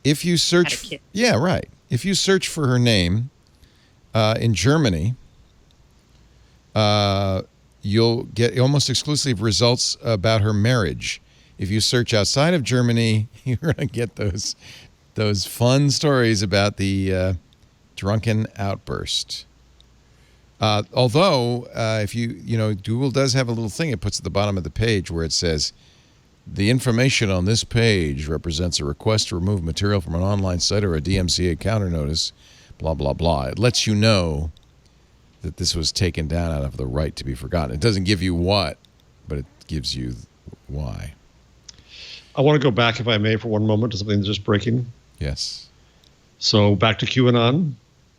If you search, had a kid. yeah, right. If you search for her name in Germany, you'll get almost exclusive results about her marriage. If you search outside of Germany, you're going to get those fun stories about the drunken outburst. Although, if Google does have a little thing it puts at the bottom of the page where it says, "The information on this page represents a request to remove material from an online site or a DMCA counter notice, blah, blah, blah." It lets you know that this was taken down out of the right to be forgotten. It doesn't give you what, but it gives you why. I want to go back, if I may, for one moment to something that's just breaking. Yes. So back to QAnon.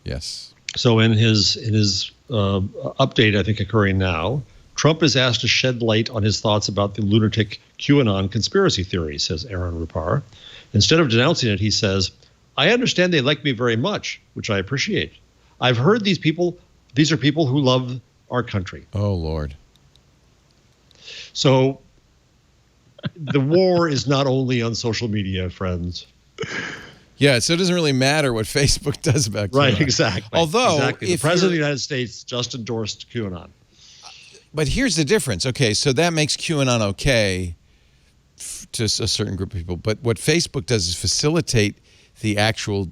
Yes. So in his update, I think occurring now, Trump is asked to shed light on his thoughts about the lunatic QAnon conspiracy theory, says Aaron Rupar. Instead of denouncing it, he says, "I understand they like me very much, which I appreciate. I've heard these are people who love our country." Oh, Lord. So the war is not only on social media, friends. Yeah, so it doesn't really matter what Facebook does about QAnon. Right, exactly. Although, exactly. The if president of you're- the United States just endorsed QAnon. But here's the difference. Okay, so that makes QAnon okay to a certain group of people. But what Facebook does is facilitate the actual,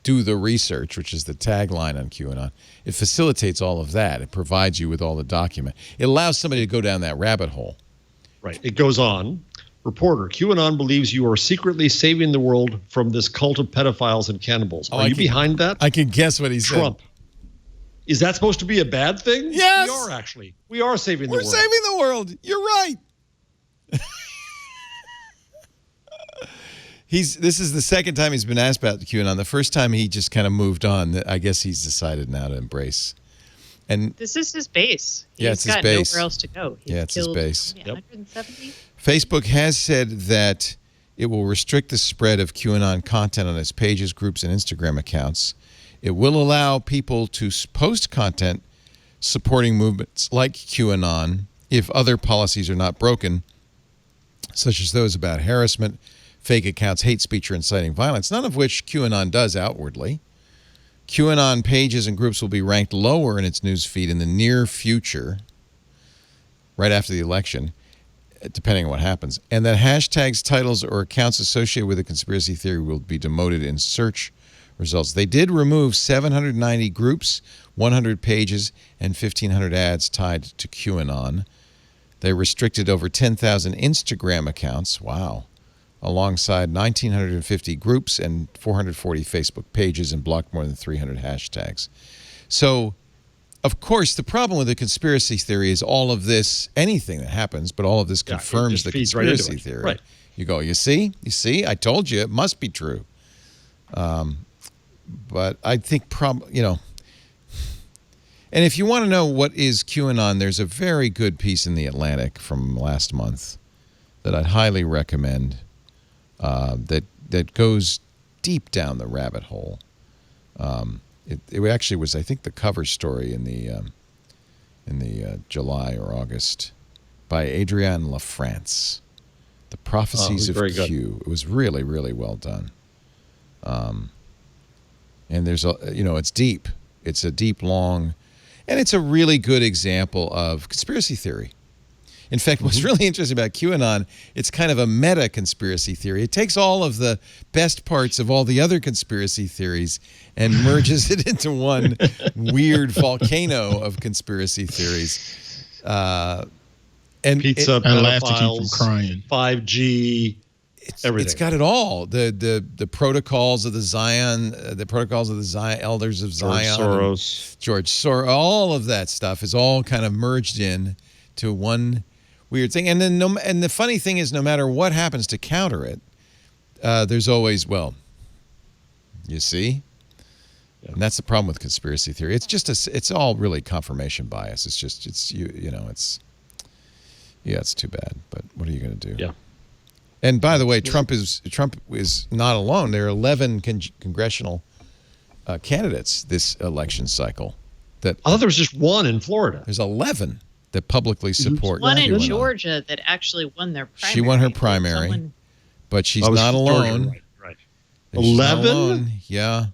do the research, which is the tagline on QAnon. It facilitates all of that. It provides you with all the document. It allows somebody to go down that rabbit hole. Right. It goes on. Reporter, QAnon believes you are secretly saving the world from this cult of pedophiles and cannibals. Are you behind that? I can guess what he said. Trump. Is that supposed to be a bad thing? Yes. We are actually. We are saving the world. We're saving the world. You're right. This is the second time he's been asked about the QAnon. The first time he just kind of moved on. I guess he's decided now to embrace. And This is his base. Yeah, He's it's his got base. nowhere else to go. He's Yeah, it's his killed, base. 170? Facebook has said that it will restrict the spread of QAnon content on its pages, groups, and Instagram accounts. It will allow people to post content supporting movements like QAnon if other policies are not broken, such as those about harassment, fake accounts, hate speech, or inciting violence, none of which QAnon does outwardly. QAnon pages and groups will be ranked lower in its news feed in the near future, right after the election. depending on what happens, and that hashtags, titles, or accounts associated with a conspiracy theory will be demoted in search results. They did remove 790 groups, 100 pages, and 1,500 ads tied to QAnon. They restricted over 10,000 Instagram accounts, wow, alongside 1,950 groups and 440 Facebook pages, and blocked more than 300 hashtags. So, of course, the problem with the conspiracy theory is all of this, anything that happens, but all of this confirms the conspiracy theory. Right. You go, you see, I told you, it must be true. But I think, and if you want to know what is QAnon, there's a very good piece in The Atlantic from last month that I'd highly recommend that goes deep down the rabbit hole. It actually was, I think, the cover story in the July or August by Adrienne LaFrance, The Prophecies of Q. It was really, really well done. And there's it's deep. It's a deep, long, and it's a really good example of conspiracy theory. In fact, what's really interesting about QAnon, it's kind of a meta conspiracy theory. It takes all of the best parts of all the other conspiracy theories and merges it into one weird volcano of conspiracy theories. And pizza, I laugh to keep from crying. 5G, everything. It's got it all. The protocols of the Zion, elders of Zion, George Soros, all of that stuff is all kind of merged in to one weird thing. And then and the funny thing is, no matter what happens to counter it, there's always, you see? Yeah. And that's the problem with conspiracy theory. It's just it's all really confirmation bias. It's just it's too bad. But what are you going to do? Yeah. And by the way, Trump is not alone. There are 11 congressional candidates this election cycle. I thought there was just one in Florida. There's 11 that publicly support. One in Georgia that actually won their primary. She won her primary, but she's not alone. Georgia, right. 11? Yeah.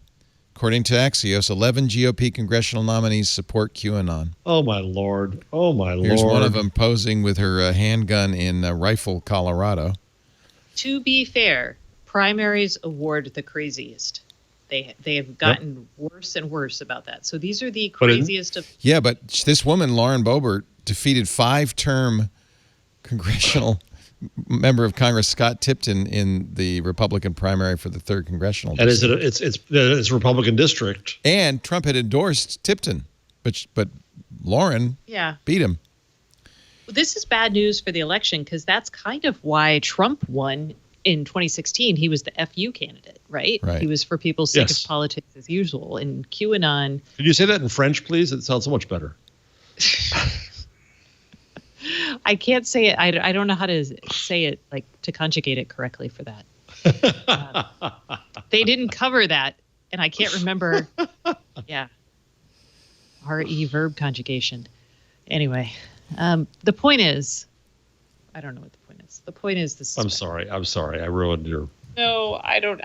According to Axios, 11 GOP congressional nominees support QAnon. Oh, my Lord. Oh, my Lord. Here's one of them posing with her handgun in Rifle, Colorado. To be fair, primaries award the craziest. They have gotten worse and worse about that. So these are the craziest of. Yeah, but this woman, Lauren Boebert, defeated 5-term congressional member of Congress Scott Tipton in the Republican primary for the 3rd congressional district. And it's a Republican district. And Trump had endorsed Tipton, but Lauren beat him. Well, this is bad news for the election because that's kind of why Trump won in 2016. He was the FU candidate, right? He was for people sick of politics as usual. And QAnon. Could you say that in French, please? It sounds so much better. I can't say it. I don't know how to say it, like to conjugate it correctly for that. They didn't cover that, and I can't remember. Yeah. RE verb conjugation. Anyway, the point is, I don't know what the point is. The point is this. I'm sorry. I ruined your. No, I don't.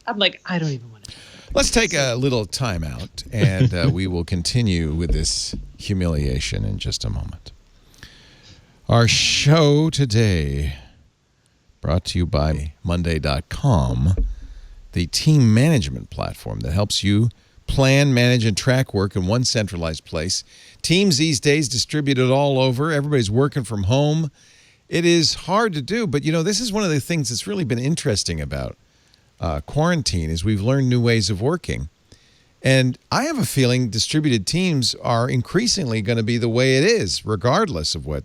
I'm like, I don't even want to. Let's take a little time out, and we will continue with this humiliation in just a moment. Our show today brought to you by Monday.com, the team management platform that helps you plan, manage, and track work in one centralized place. Teams these days distributed all over. Everybody's working from home. It is hard to do, but this is one of the things that's really been interesting about quarantine is we've learned new ways of working. And I have a feeling distributed teams are increasingly going to be the way it is, regardless of what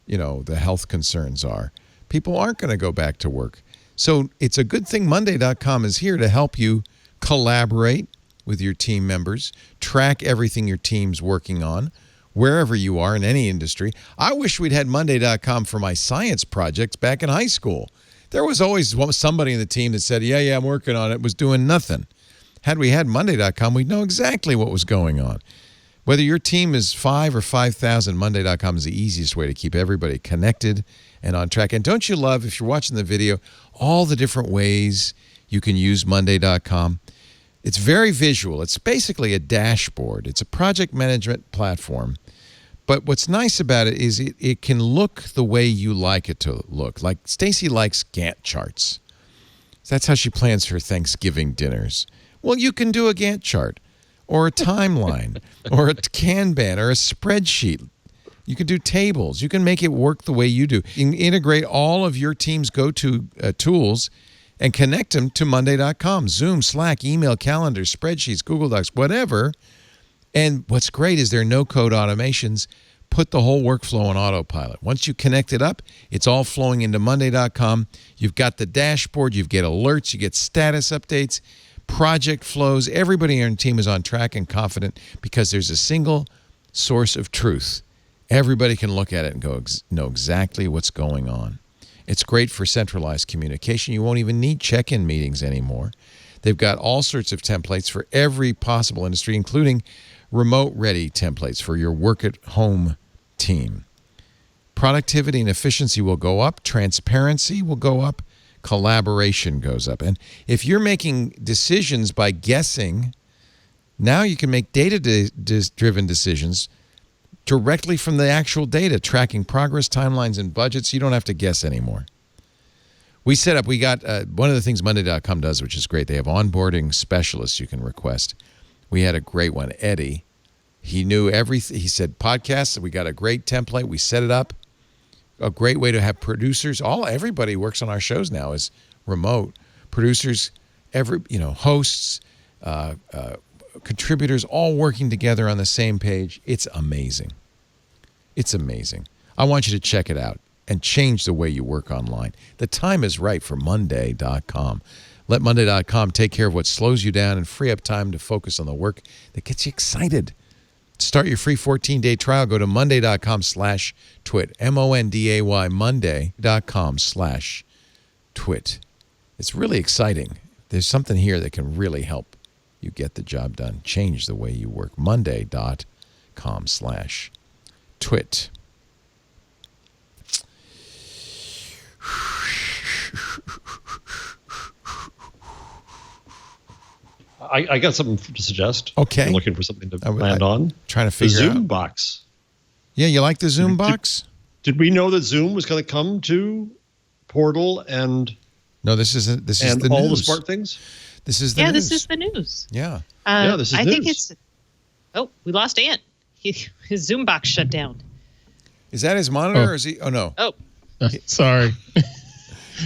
the health concerns are. People aren't going to go back to work. So it's a good thing Monday.com is here to help you collaborate with your team members, track everything your team's working on, wherever you are in any industry. I wish we'd had Monday.com for my science projects back in high school. There was always somebody in the team that said, yeah, I'm working on it, was doing nothing. Had we had Monday.com, we'd know exactly what was going on. Whether your team is 5 or 5,000, Monday.com is the easiest way to keep everybody connected and on track. And don't you love, if you're watching the video, all the different ways you can use Monday.com? It's very visual. It's basically a dashboard. It's a project management platform, But what's nice about it is it can look the way you like it to look. Like Stacy likes Gantt charts. That's how she plans her Thanksgiving dinners. Well, you can do a Gantt chart or a timeline or a Kanban or a spreadsheet. You can do tables. You can make it work the way you do. You can integrate all of your team's go-to tools and connect them to Monday.com, Zoom, Slack, email, calendar, spreadsheets, Google Docs, whatever. And what's great is there are no-code automations. Put the whole workflow on autopilot. Once you connect it up, it's all flowing into Monday.com. You've got the dashboard. You get alerts. You get status updates, project flows. Everybody on your team is on track and confident because there's a single source of truth. Everybody can look at it and know exactly what's going on. It's great for centralized communication. You won't even need check-in meetings anymore. They've got all sorts of templates for every possible industry, including remote-ready templates for your work-at-home team. Productivity and efficiency will go up. Transparency will go up. Collaboration goes up. And if you're making decisions by guessing, now you can make data-driven decisions directly from the actual data, tracking progress, timelines, and budgets. You don't have to guess anymore. We got one of the things Monday.com does, which is great. They have onboarding specialists you can request. We had a great one, Eddie. He knew everything. He said, podcasts, we got a great template. We set it up. A great way to have producers. Everybody works on our shows now is remote. Producers, hosts, contributors, all working together on the same page. It's amazing. It's amazing. I want you to check it out and change the way you work online. The time is right for Monday.com. Let Monday.com take care of what slows you down and free up time to focus on the work that gets you excited. To start your free 14-day trial, go to monday.com/twit, MONDAY, monday.com/twit. It's really exciting. There's something here that can really help you get the job done. Change the way you work. Monday.com/twit. I got something to suggest. Okay. I'm looking for something to land on. Trying to figure out. The Zoom box. Yeah, you like the Zoom box? Did we know that Zoom was going to come to Portal and No, this is the all news. the smart things? This is the news. This is the news. Yeah. This is I news. think it's. Oh, we lost Ant. His Zoom box shut down. Is that his monitor or is he? Oh no. Oh. Sorry.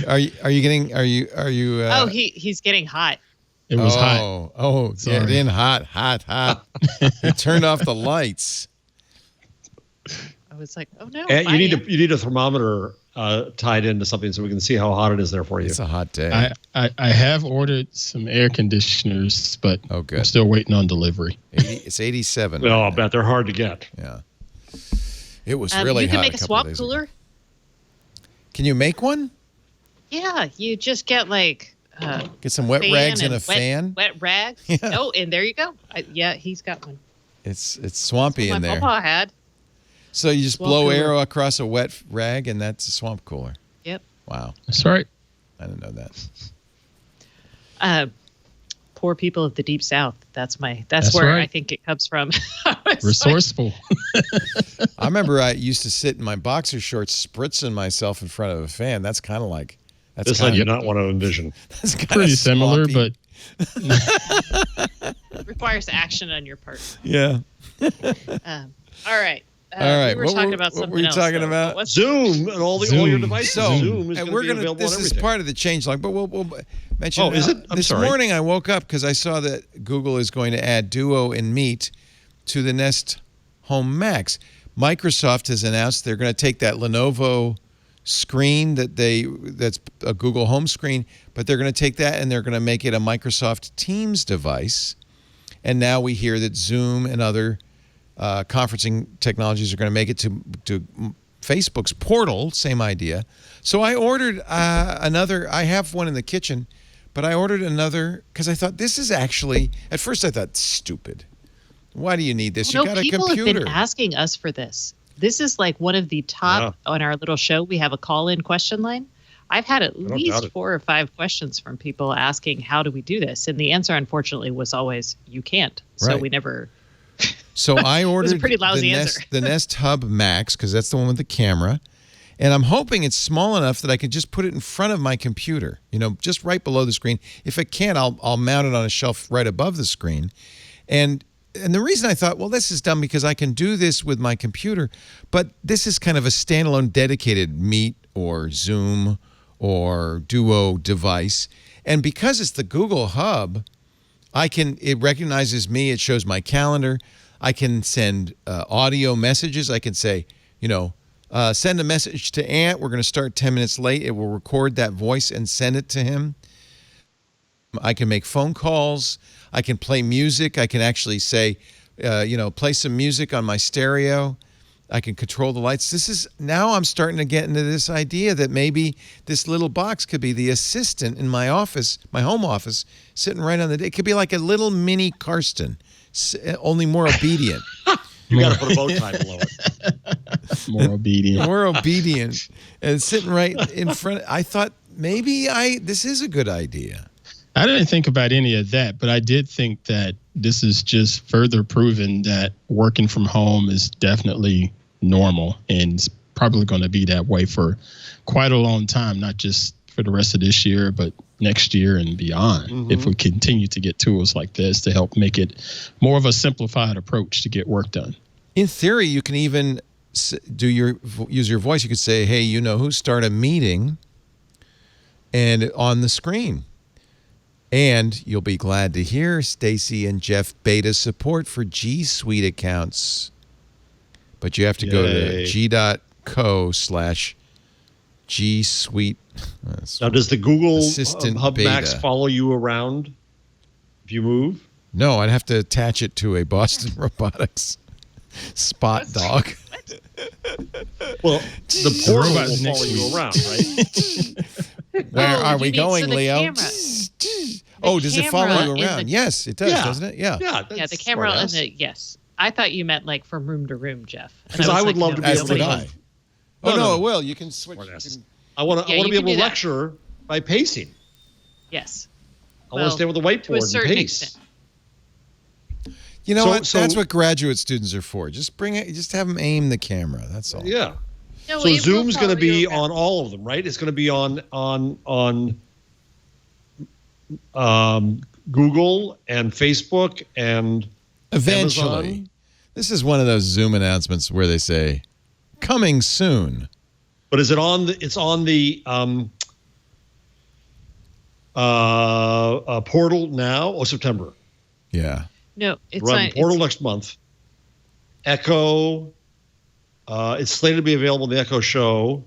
Are you getting? Are you? He's getting hot. It was hot. Oh, Sorry. yeah, it in hot. He turned off the lights. I was like, oh no. And you need a thermometer tied into something so we can see how hot it is there for you. It's a hot day. I have ordered some air conditioners, but good. I'm still waiting on delivery. It's 87. I bet they're hard to get. Yeah. It was really hot. You can make a couple swap days cooler. ago. Can you make one? Yeah, you just get get some wet rags and a fan. Wet rag. Yeah. Oh, and there you go. He's got one. It's swampy That's in what there. my papa had. So you just Swamp blow cooler. air across a wet rag, and that's a swamp cooler. Yep. Wow. That's right. I didn't know that. Poor people of the Deep South. That's where right. I think it comes from. Resourceful. I remember I used to sit in my boxer shorts, spritzing myself in front of a fan. That's kind of like. This I do not want to envision. That's kind Pretty of similar, but It requires action on your part. yeah. All right. All right. We were talking about something what were you else. talking about? What's Zoom and all your devices. So, Zoom is and going to be available this on is everything. part of the changelog, but we'll mention. Oh, is it? I'm this sorry. morning I woke up because I saw that Google is going to add Duo and Meet to the Nest Home Max. Microsoft has announced they're going to take that Lenovo screen that's a Google Home screen, but they're going to take that and they're going to make it a Microsoft Teams device. And now we hear that Zoom and other conferencing technologies are going to make it to Facebook's Portal. Same idea. So I ordered another. I have one in the kitchen, but I ordered another because I thought this is actually. At first, I thought stupid. Why do you need this? You got a people computer. have been asking us for this. This is like one of the top on our little show. We have a call-in question line. I've had at least 4 or 5 questions from people asking, how do we do this? And the answer, unfortunately, was always, you can't. So Right. we never So I ordered pretty lousy the Nest Hub Max because that's the one with the camera. And I'm hoping it's small enough that I can just put it in front of my computer, just right below the screen. If it can't, I'll mount it on a shelf right above the screen. And the reason I thought, well, this is dumb because I can do this with my computer, but this is kind of a standalone dedicated Meet or Zoom or Duo device. And because it's the Google Hub, it recognizes me. It shows my calendar. I can send audio messages. I can say, send a message to Ant. We're going to start 10 minutes late. It will record that voice and send it to him. I can make phone calls. I can play music. I can actually say, play some music on my stereo. I can control the lights. Now I'm starting to get into this idea that maybe this little box could be the assistant in my office, my home office, sitting right on it could be like a little mini Karsten, only more obedient. You got to put a bow tie below it. More obedient. More obedient. And sitting right in front. I thought maybe this is a good idea. I didn't think about any of that, but I did think that this is just further proven that working from home is definitely normal and it's probably going to be that way for quite a long time, not just for the rest of this year, but next year and beyond, if we continue to get tools like this to help make it more of a simplified approach to get work done. In theory, you can even use your voice. You could say, hey, who, start a meeting, and on the screen. And you'll be glad to hear Stacy and Jeff beta support for G Suite accounts. But you have to go to g.co/G Suite. Now, does the Google Assistant Hub beta. Max follow you around if you move? No, I'd have to attach it to a Boston Robotics spot dog. Well, the portal will follow you around, right? Where are we you need- going, so the Leo? camera- Does it follow camera you in around? the- Yes, it does, Yeah. doesn't it? Yeah. Yeah, Yeah, the camera and yes. I thought you meant like from room to room, Jeff. And Because I was would love to be As able did to. I. No, no. It will. You can switch. I want to Yeah, be you able can to do that. lecture by pacing. Yes. I want to stay with the to a whiteboard and certain pace. extent. You know So- what? so- That's what graduate students are for. Just bring it. Just have them aim the camera. That's all. Yeah. No, So it will Zoom's going to follow be you around. on all of them, right? It's going to be on Google and Facebook and Eventually, Amazon. this is one of those Zoom announcements where they say, "Coming soon." But is it on the? It's on the portal now or September? Yeah. No, it's Run not. portal next month. Echo. It's slated to be available in the Echo Show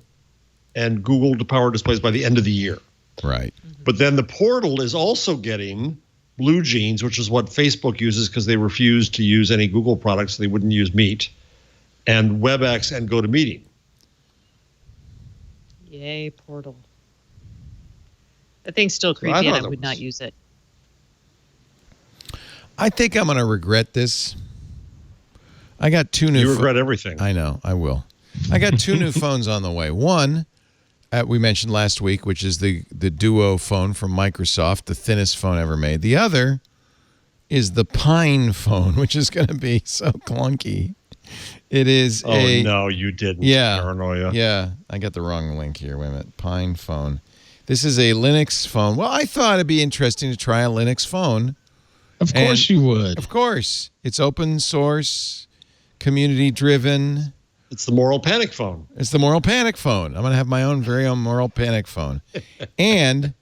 and Google Power Displays by the end of the year. Right. But then the portal is also getting Blue Jeans, which is what Facebook uses because they refuse to use any Google products. So they wouldn't use Meet, and WebEx and GoToMeeting. Yay, Portal. That thing's still I creepy, thought and I that would not was- use it. I think I'm going to regret this. I got two new. You regret everything. I know. I will. I got two new phones on the way. One, we mentioned last week, which is the Duo phone from Microsoft, the thinnest phone ever made. The other is the Pine phone, which is going to be so clunky. It is no, you didn't. Yeah. Paranoia. Yeah, I got the wrong link here. Wait a minute. Pine phone. This is a Linux phone. Well, I thought it'd be interesting to try a Linux phone. Of course you would. Of course. It's open source, community driven. It's the moral panic phone. It's the Moral Panic phone. I'm going to have my very own Moral Panic phone. And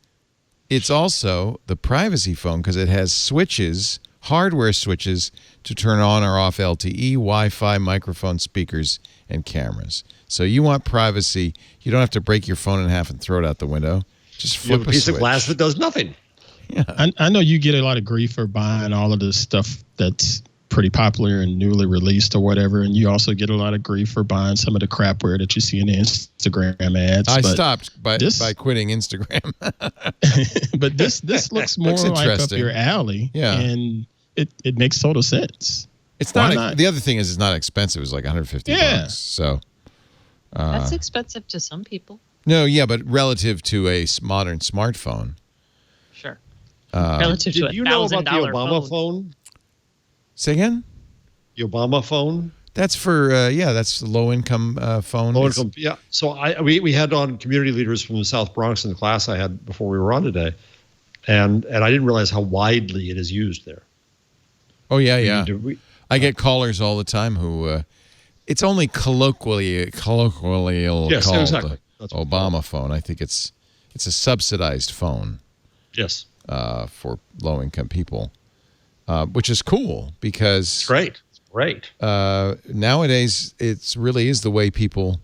it's also the privacy phone because it has switches, hardware switches, to turn on or off LTE, Wi-Fi, microphone, speakers, and cameras. So you want privacy. You don't have to break your phone in half and throw it out the window. Just You have flip a piece switch. of glass that does nothing. I know you get a lot of grief for buying all of this stuff that's pretty popular and newly released or whatever, and you also get a lot of grief for buying some of the crapware that you see in the Instagram ads. I but stopped by quitting Instagram. But this looks more Looks like up interesting. your alley, Yeah. and it makes total sense. It's Why not, not? The other thing is it's not expensive. It's like $150. Yeah. So That's expensive to some people. no, yeah, but relative to a modern smartphone. Sure. Relative to Did a you know about the $1,000 Obama phone? Say again? The Obama phone. That's for that's the low-income phone. Low income, yeah. So we had on community leaders from the South Bronx in the class I had before we were on today, and I didn't realize how widely it is used there. Oh yeah. I get callers all the time who it's only colloquially called exactly. Obama phone. I think it's a subsidized phone. Yes. For low-income people, which is cool because it's great. Right. Nowadays, it really is the way people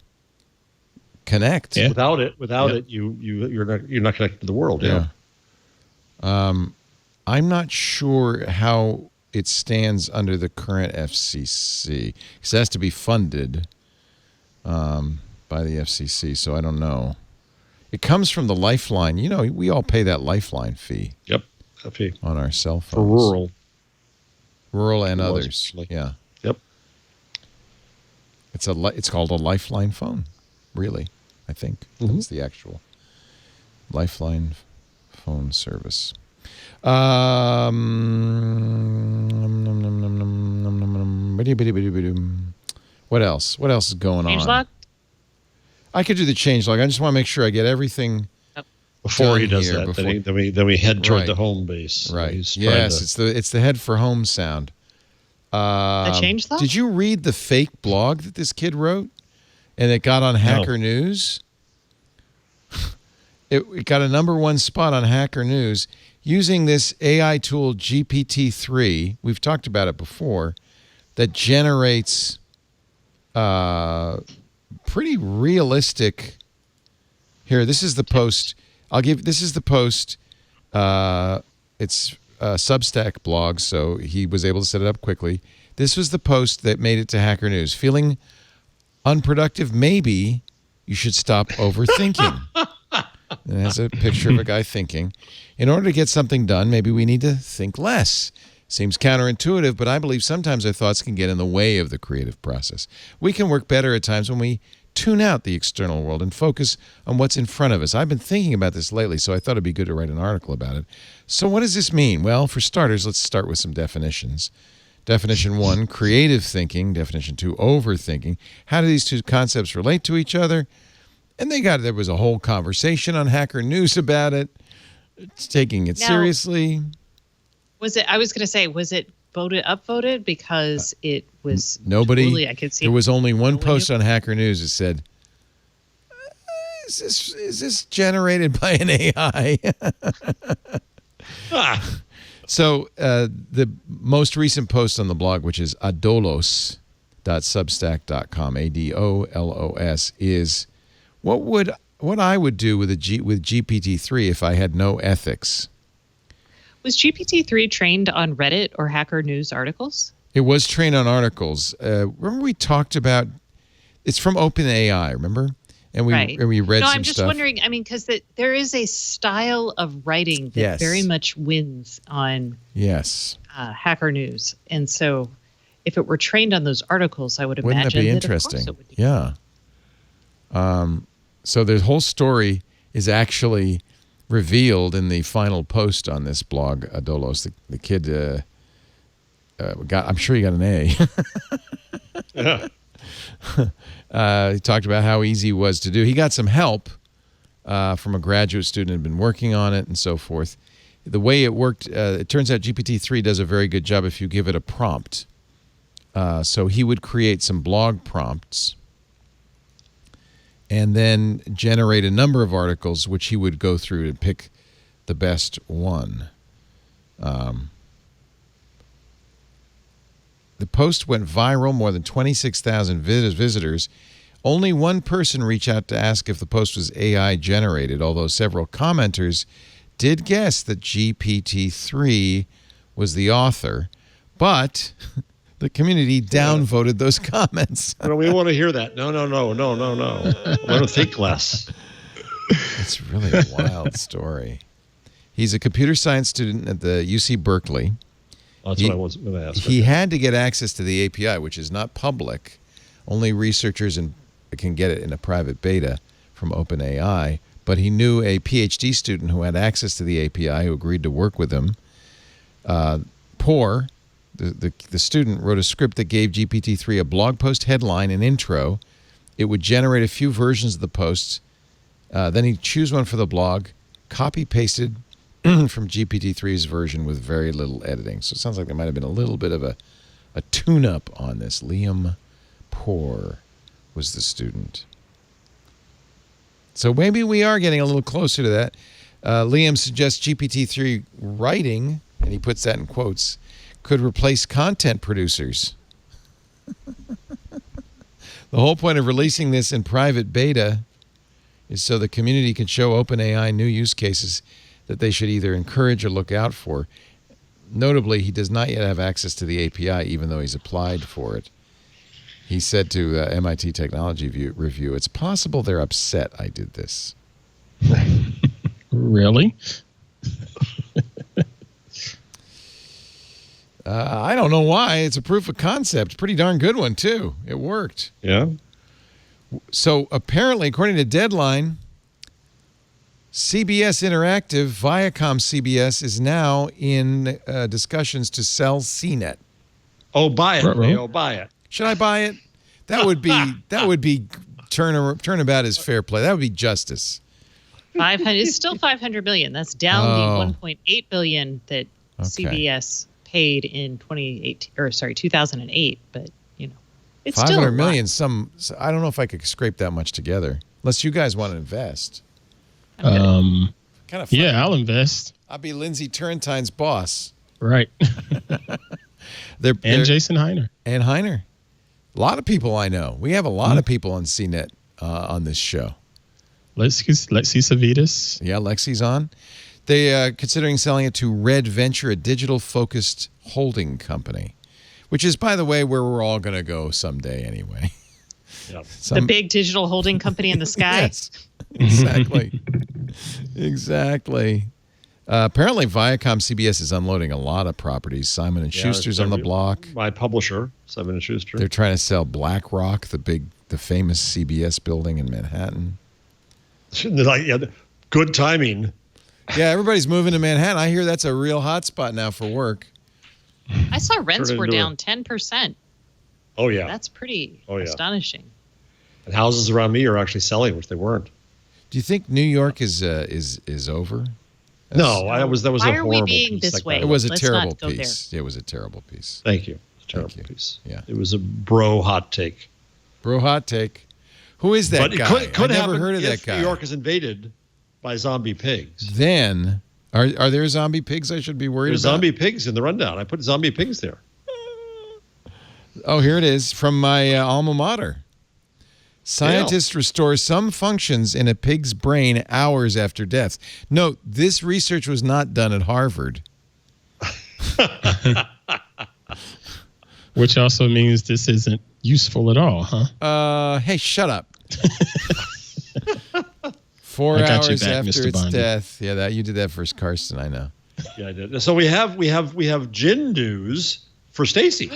connect. Yeah. Without it, you're not connected to the world. Yeah. I'm not sure how it stands under the current FCC because it has to be funded by the FCC. So I don't know. It comes from the Lifeline. You know, we all pay that Lifeline fee. Yep, a fee on our cell phones for rural and others. Yeah. Yep. It's called a Lifeline phone, really. I think that's the actual Lifeline phone service. What else? What else is going on? Changelog? I could do the changelog. I just want to make sure I get everything before he does that. Then we head toward the home base. Right. Yes, it's the head for home sound. The changelog? Did you read the fake blog that this kid wrote, and it got on Hacker News? It got a #1 spot on Hacker News using this AI tool GPT-3. We've talked about it before. That generates pretty realistic. Here, this is the post. This is the post. It's a Substack blog, so he was able to set it up quickly. This was the post that made it to Hacker News. Feeling unproductive? Maybe you should stop overthinking. And it has a picture of a guy thinking. In order to get something done, maybe we need to think less. Seems counterintuitive, but I believe sometimes our thoughts can get in the way of the creative process. We can work better at times when we tune out the external world and focus on what's in front of us. I've been thinking about this lately, so I thought it'd be good to write an article about it. So what does this mean? Well, for starters, let's start with some definitions. Definition 1, creative thinking. Definition 2, overthinking. How do these two concepts relate to each other? And there was a whole conversation on Hacker News about it. It's taking it seriously. Was it upvoted because it was nobody? Totally, I could see. There was only one post on Hacker News that said, "Is this generated by an AI?" So the most recent post on the blog, which is adolos.substack.com, ADOLOS, is what I would do with GPT-3 if I had no ethics. Was GPT-3 trained on Reddit or Hacker News articles? It was trained on articles. Remember we talked about, it's from OpenAI, remember? And we read some stuff. I'm just wondering, because there is a style of writing that very much wins on Hacker News. And so if it were trained on those articles, I would imagine Wouldn't that be interesting? It would be. Yeah. So the whole story is actually revealed in the final post on this blog, Adolos. The kid I'm sure he got an A. He talked about how easy it was to do. He got some help from a graduate student who had been working on it and so forth. The way it worked, it turns out GPT-3 does a very good job if you give it a prompt. So he would create some blog prompts and then generate a number of articles which he would go through to pick the best one. The post went viral, more than 26,000 visitors. Only one person reached out to ask if the post was AI generated, although several commenters did guess that GPT-3 was the author. But the community downvoted those comments. We want to hear that. No. Let him think less. It's really a wild story. He's a computer science student at the UC Berkeley. That's what I was going to ask. He had to get access to the API, which is not public. Only researchers can get it in a private beta from OpenAI. But he knew a PhD student who had access to the API who agreed to work with him. Poor, the student wrote a script that gave GPT-3 a blog post headline and intro. It would generate a few versions of the posts. Then he'd choose one for the blog, copy-pasted from GPT-3's version with very little editing. So it sounds like there might have been a little bit of a tune-up on this. Liam Poor was the student. So maybe we are getting a little closer to that. Liam suggests GPT-3 writing, and he puts that in quotes, could replace content producers. The whole point of releasing this in private beta is so the community can show OpenAI new use cases that they should either encourage or look out for. Notably, he does not yet have access to the API, even though he's applied for it. He said to MIT Technology Review, "It's possible they're upset I did this." Really? I don't know why. It's a proof of concept. Pretty darn good one, too. It worked. Yeah. So apparently, according to Deadline, CBS Interactive, Viacom CBS, is now in discussions to sell CNET. Oh, buy it. Ruh-roh. Oh, buy it. Should I buy it? That would be turnabout is fair play. That would be justice. 500. It's still 500 million. That's down the 1.8 billion that CBS paid in 2008. But it's still 500 million. I don't know if I could scrape that much together, unless you guys want to invest. Kind of fun. Yeah, I'll invest. I'll be Lindsay Turrentine's boss. Right. They're Jason Heiner. And Heiner. A lot of people I know. We have a lot of people on CNET on this show. Lexi Savitas. Yeah, Lexi's on. They considering selling it to Red Venture, a digital-focused holding company, which is, by the way, where we're all going to go someday anyway. Yep. The big digital holding company in the sky. Yes, exactly. Exactly. Apparently, Viacom CBS is unloading a lot of properties. Simon & Schuster's on the block. My publisher, Simon & Schuster. They're trying to sell BlackRock, the famous CBS building in Manhattan. Good timing. Yeah, everybody's moving to Manhattan. I hear that's a real hot spot now for work. I saw rents were down 10%. Oh, yeah. That's pretty astonishing. And houses around me are actually selling, which they weren't. Do you think New York is over? No, that was a horrible Why are we being piece. this way? It was a Let's terrible not go piece. It was a terrible piece. Thank you. Terrible Thank you. piece. Yeah. It was a bro hot take. Bro, hot take. Who is that But guy? it could I never happen heard of that if guy. New York is invaded by zombie pigs. Then, are there zombie pigs I should be worried There's about? zombie pigs in the rundown. I put zombie pigs there. Oh, here it is from my alma mater. Scientists restore some functions in a pig's brain hours after death. Note, this research was not done at Harvard. Which also means this isn't useful at all, huh? Hey, shut up. 4 I got you hours back, after Mr. its Bondi. death. Yeah, that you did that first, Karsten. I know. Yeah, I did. So we have gin news for Stacy.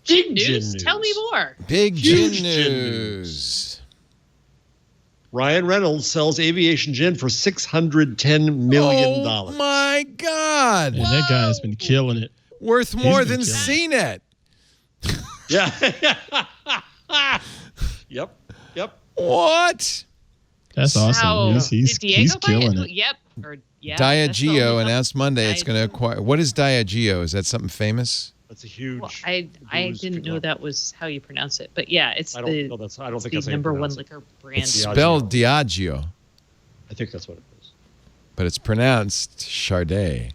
Gin news? Tell me more. Big Huge gin gin news. Ryan Reynolds sells Aviation Gin for $610 million. Oh my God! And that guy has been killing it. Worth more been than killing CNET. Yeah. Yep. What? That's awesome. He's Did Diego buy killing it? it. Yep. Or, yeah, that's the Diageo only one. announced Monday it's going to acquire. What is Diageo? Is that something famous? That's a huge. Well, I didn't know that was how you pronounce it, but yeah, it's I don't think that's how the you number one pronounce it. liquor brand. It's spelled Diageo, I think that's what it is. but it's pronounced Chardonnay.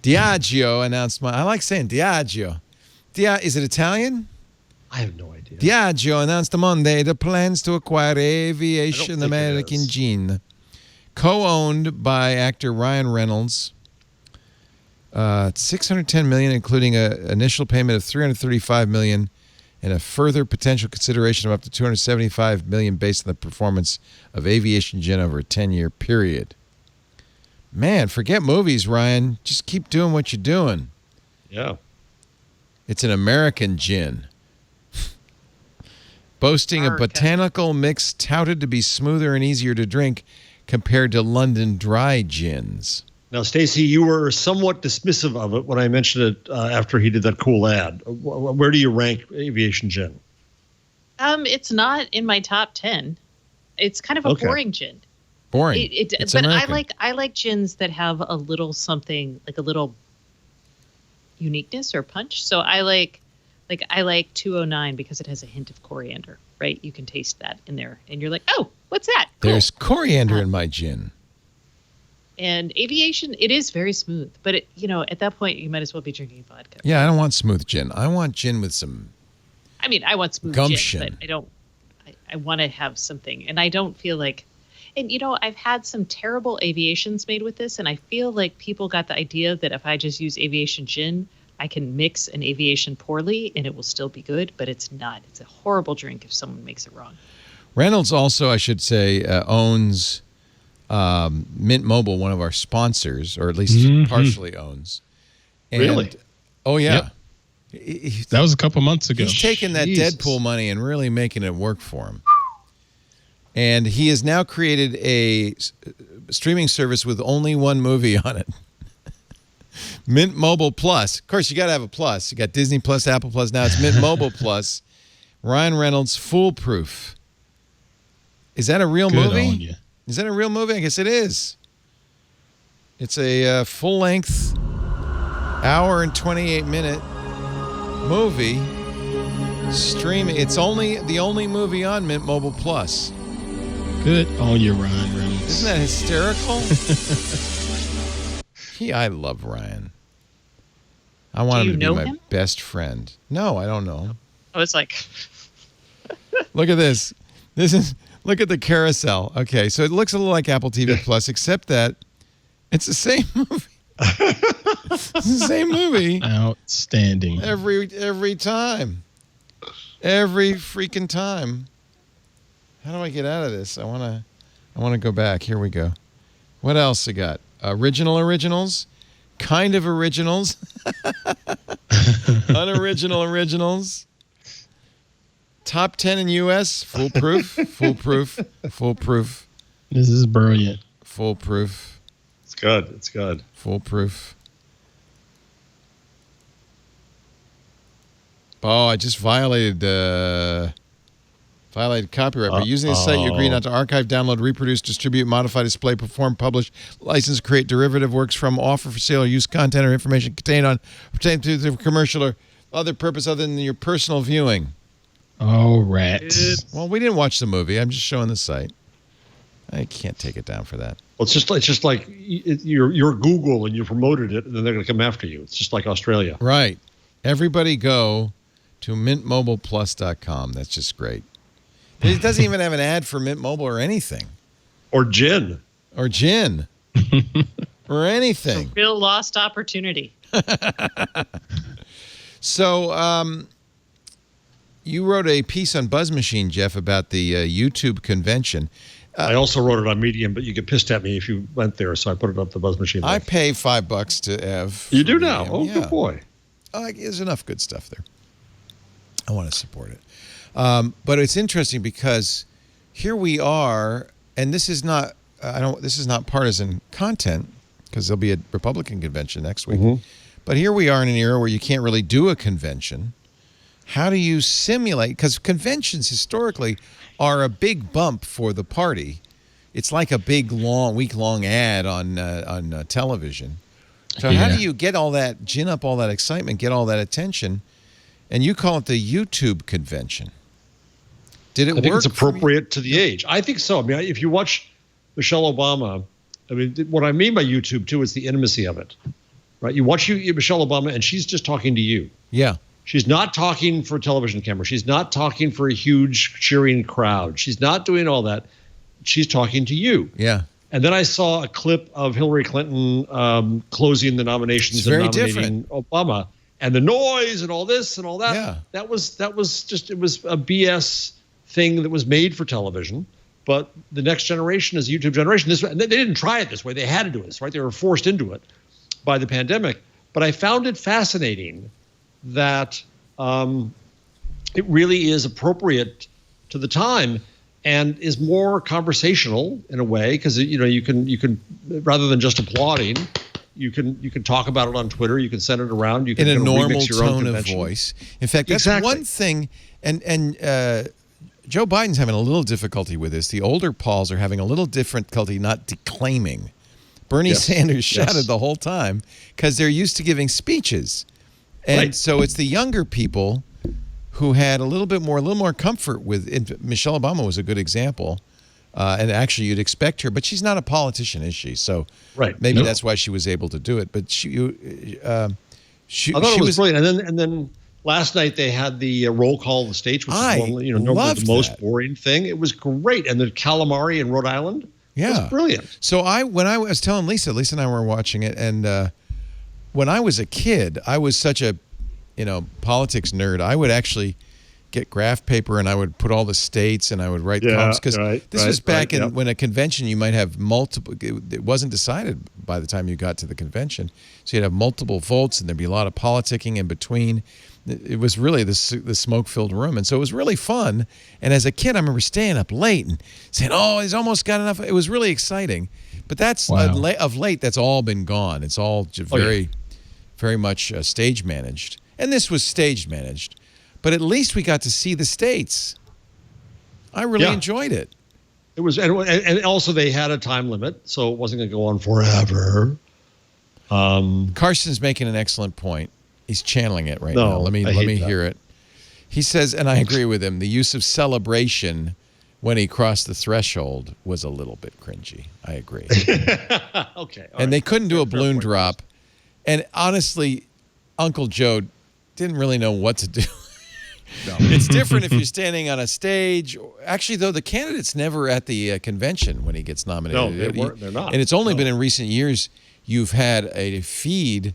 Diageo announced. I like saying Diageo. Is it Italian? I have no idea. Diageo announced on Monday the plans to acquire Aviation think it American is. Gin, co-owned by actor Ryan Reynolds. $610 million, including an initial payment of $335 million, and a further potential consideration of up to $275 million based on the performance of Aviation Gin over a 10-year period. Man, forget movies, Ryan. Just keep doing what you're doing. Yeah. It's an American gin. Boasting a botanical mix touted to be smoother and easier to drink compared to London dry gins. Now, Stacey, you were somewhat dismissive of it when I mentioned it after he did that cool ad. Where do you rank Aviation Gin? It's not in my top 10. It's kind of a boring gin. Boring. But American. I like gins that have a little something, like a little uniqueness or punch. So I like 209 because it has a hint of coriander, right? You can taste that in there, and you're like, oh, what's that? Cool. There's coriander in my gin. And Aviation, it is very smooth, but at that point, you might as well be drinking vodka. Yeah, I don't want smooth gin. I want gin with some. I mean, I want smooth gumption. gin, but I don't. I want to have something, and I don't feel like. And I've had some terrible aviations made with this, and I feel like people got the idea that if I just use Aviation Gin, I can mix an Aviation poorly and it will still be good, but it's not. It's a horrible drink if someone makes it wrong. Renolds also, I should say, owns Mint Mobile, one of our sponsors, or at least partially owns. And, really? Oh, yeah. Yep. That was a couple months ago. He's taking that Deadpool money and really making it work for him. And he has now created a streaming service with only one movie on it. Mint Mobile Plus. Of course, you got to have a plus. You got Disney Plus, Apple Plus. Now it's Mint Mobile Plus. Ryan Reynolds, Foolproof. Is that a real movie? Is that a real movie? I guess it is. It's a full-length, hour and 28-minute movie streaming. It's the only movie on Mint Mobile Plus. Good on you, Ryan Reynolds. Isn't that hysterical? I love Ryan. I want him to be my best friend. No, I don't know. I was like, look at this. Look at the carousel. Okay, so it looks a little like Apple TV Plus, except that it's the same movie. It's the same movie. Outstanding. Every time. Every freaking time. How do I get out of this? I want to go back. Here we go. What else I got? Originals, kind of originals, unoriginal originals, top 10 in U.S., foolproof. This is brilliant. Foolproof. It's good. Foolproof. Oh, I just violated copyright. By using this site, you agree not to archive, download, reproduce, distribute, modify, display, perform, publish, license, create derivative works from, offer for sale, or use content or information pertaining to the commercial or other purpose other than your personal viewing. Oh, rats. Well, we didn't watch the movie. I'm just showing the site. I can't take it down for that. Well, it's just like you're Google and you promoted it, and then they're going to come after you. It's just like Australia. Right. Everybody go to mintmobileplus.com. That's just great. It doesn't even have an ad for Mint Mobile or anything. Or gin. Or anything. It's a real lost opportunity. So you wrote a piece on Buzz Machine, Jeff, about the YouTube convention. I also wrote it on Medium, but you get pissed at me if you went there, so I put it up the Buzz Machine. I pay $5 to have. You do now? Medium. Oh, yeah. Good boy. There's enough good stuff there. I want to support it. But it's interesting because here we are, and this is not partisan content because there'll be a Republican convention next week. Mm-hmm. But here we are in an era where you can't really do a convention. How do you simulate? Because conventions historically are a big bump for the party. It's like a big, week-long ad on television. So how do you get all that, gin up all that excitement, get all that attention? And you call it the YouTube convention. Did it work? I think it's appropriate to the age. I think so. I mean, if you watch Michelle Obama, I mean, what I mean by YouTube, too, is the intimacy of it. Right? You watch Michelle Obama, and she's just talking to you. Yeah. She's not talking for a television camera. She's not talking for a huge cheering crowd. She's not doing all that. She's talking to you. Yeah. And then I saw a clip of Hillary Clinton closing the nominations and nominating Obama. And the noise and all this and all that. Yeah. That was just, it was a BS thing that was made for television. But the next generation is a YouTube generation. They didn't try it this way. They had to do this, right? They were forced into it by the pandemic. But I found it fascinating that it really is appropriate to the time. and is more conversational in a way, because you can rather than just applauding, you can talk about it on Twitter. You can send it around. You can in a normal remix your own tone of convention. voice. In fact, that's Exactly. one thing. And Joe Biden's having a little difficulty with this. The older Pauls are having a little difficulty not declaiming. Bernie Sanders shouted the whole time because they're used to giving speeches. And so it's the younger people who had a little more comfort with. Michelle Obama was a good example. And actually, you'd expect her, but she's not a politician, is she? So maybe that's why she was able to do it. But I thought it was brilliant. And then last night they had the roll call of the states, which is normally the most boring thing. It was great. And the calamari in Rhode Island was brilliant. So when I was telling Lisa and I were watching it, and when I was a kid, I was such a politics nerd. I would actually get graph paper and I would put all the states and I would write columns, because this was back in when a convention you might have multiple. It wasn't decided by the time you got to the convention, so you'd have multiple votes and there'd be a lot of politicking in between. It was really the smoke-filled room, and so it was really fun. And as a kid, I remember staying up late and saying, "Oh, he's almost got enough." It was really exciting, but that's of late. That's all been gone. It's all very much stage managed, and this was stage managed. But at least we got to see the states. I really enjoyed it. It was, and also they had a time limit, so it wasn't going to go on forever. Carson's making an excellent point. He's channeling it right now. Let me hear it. He says, and I agree with him, the use of celebration when he crossed the threshold was a little bit cringy. I agree. Okay. And they couldn't do a balloon drop. And honestly, Uncle Joe didn't really know what to do. No. It's different if you're standing on a stage. Actually, though, the candidate's never at the convention when he gets nominated. No, they're not. And it's only been in recent years you've had a TV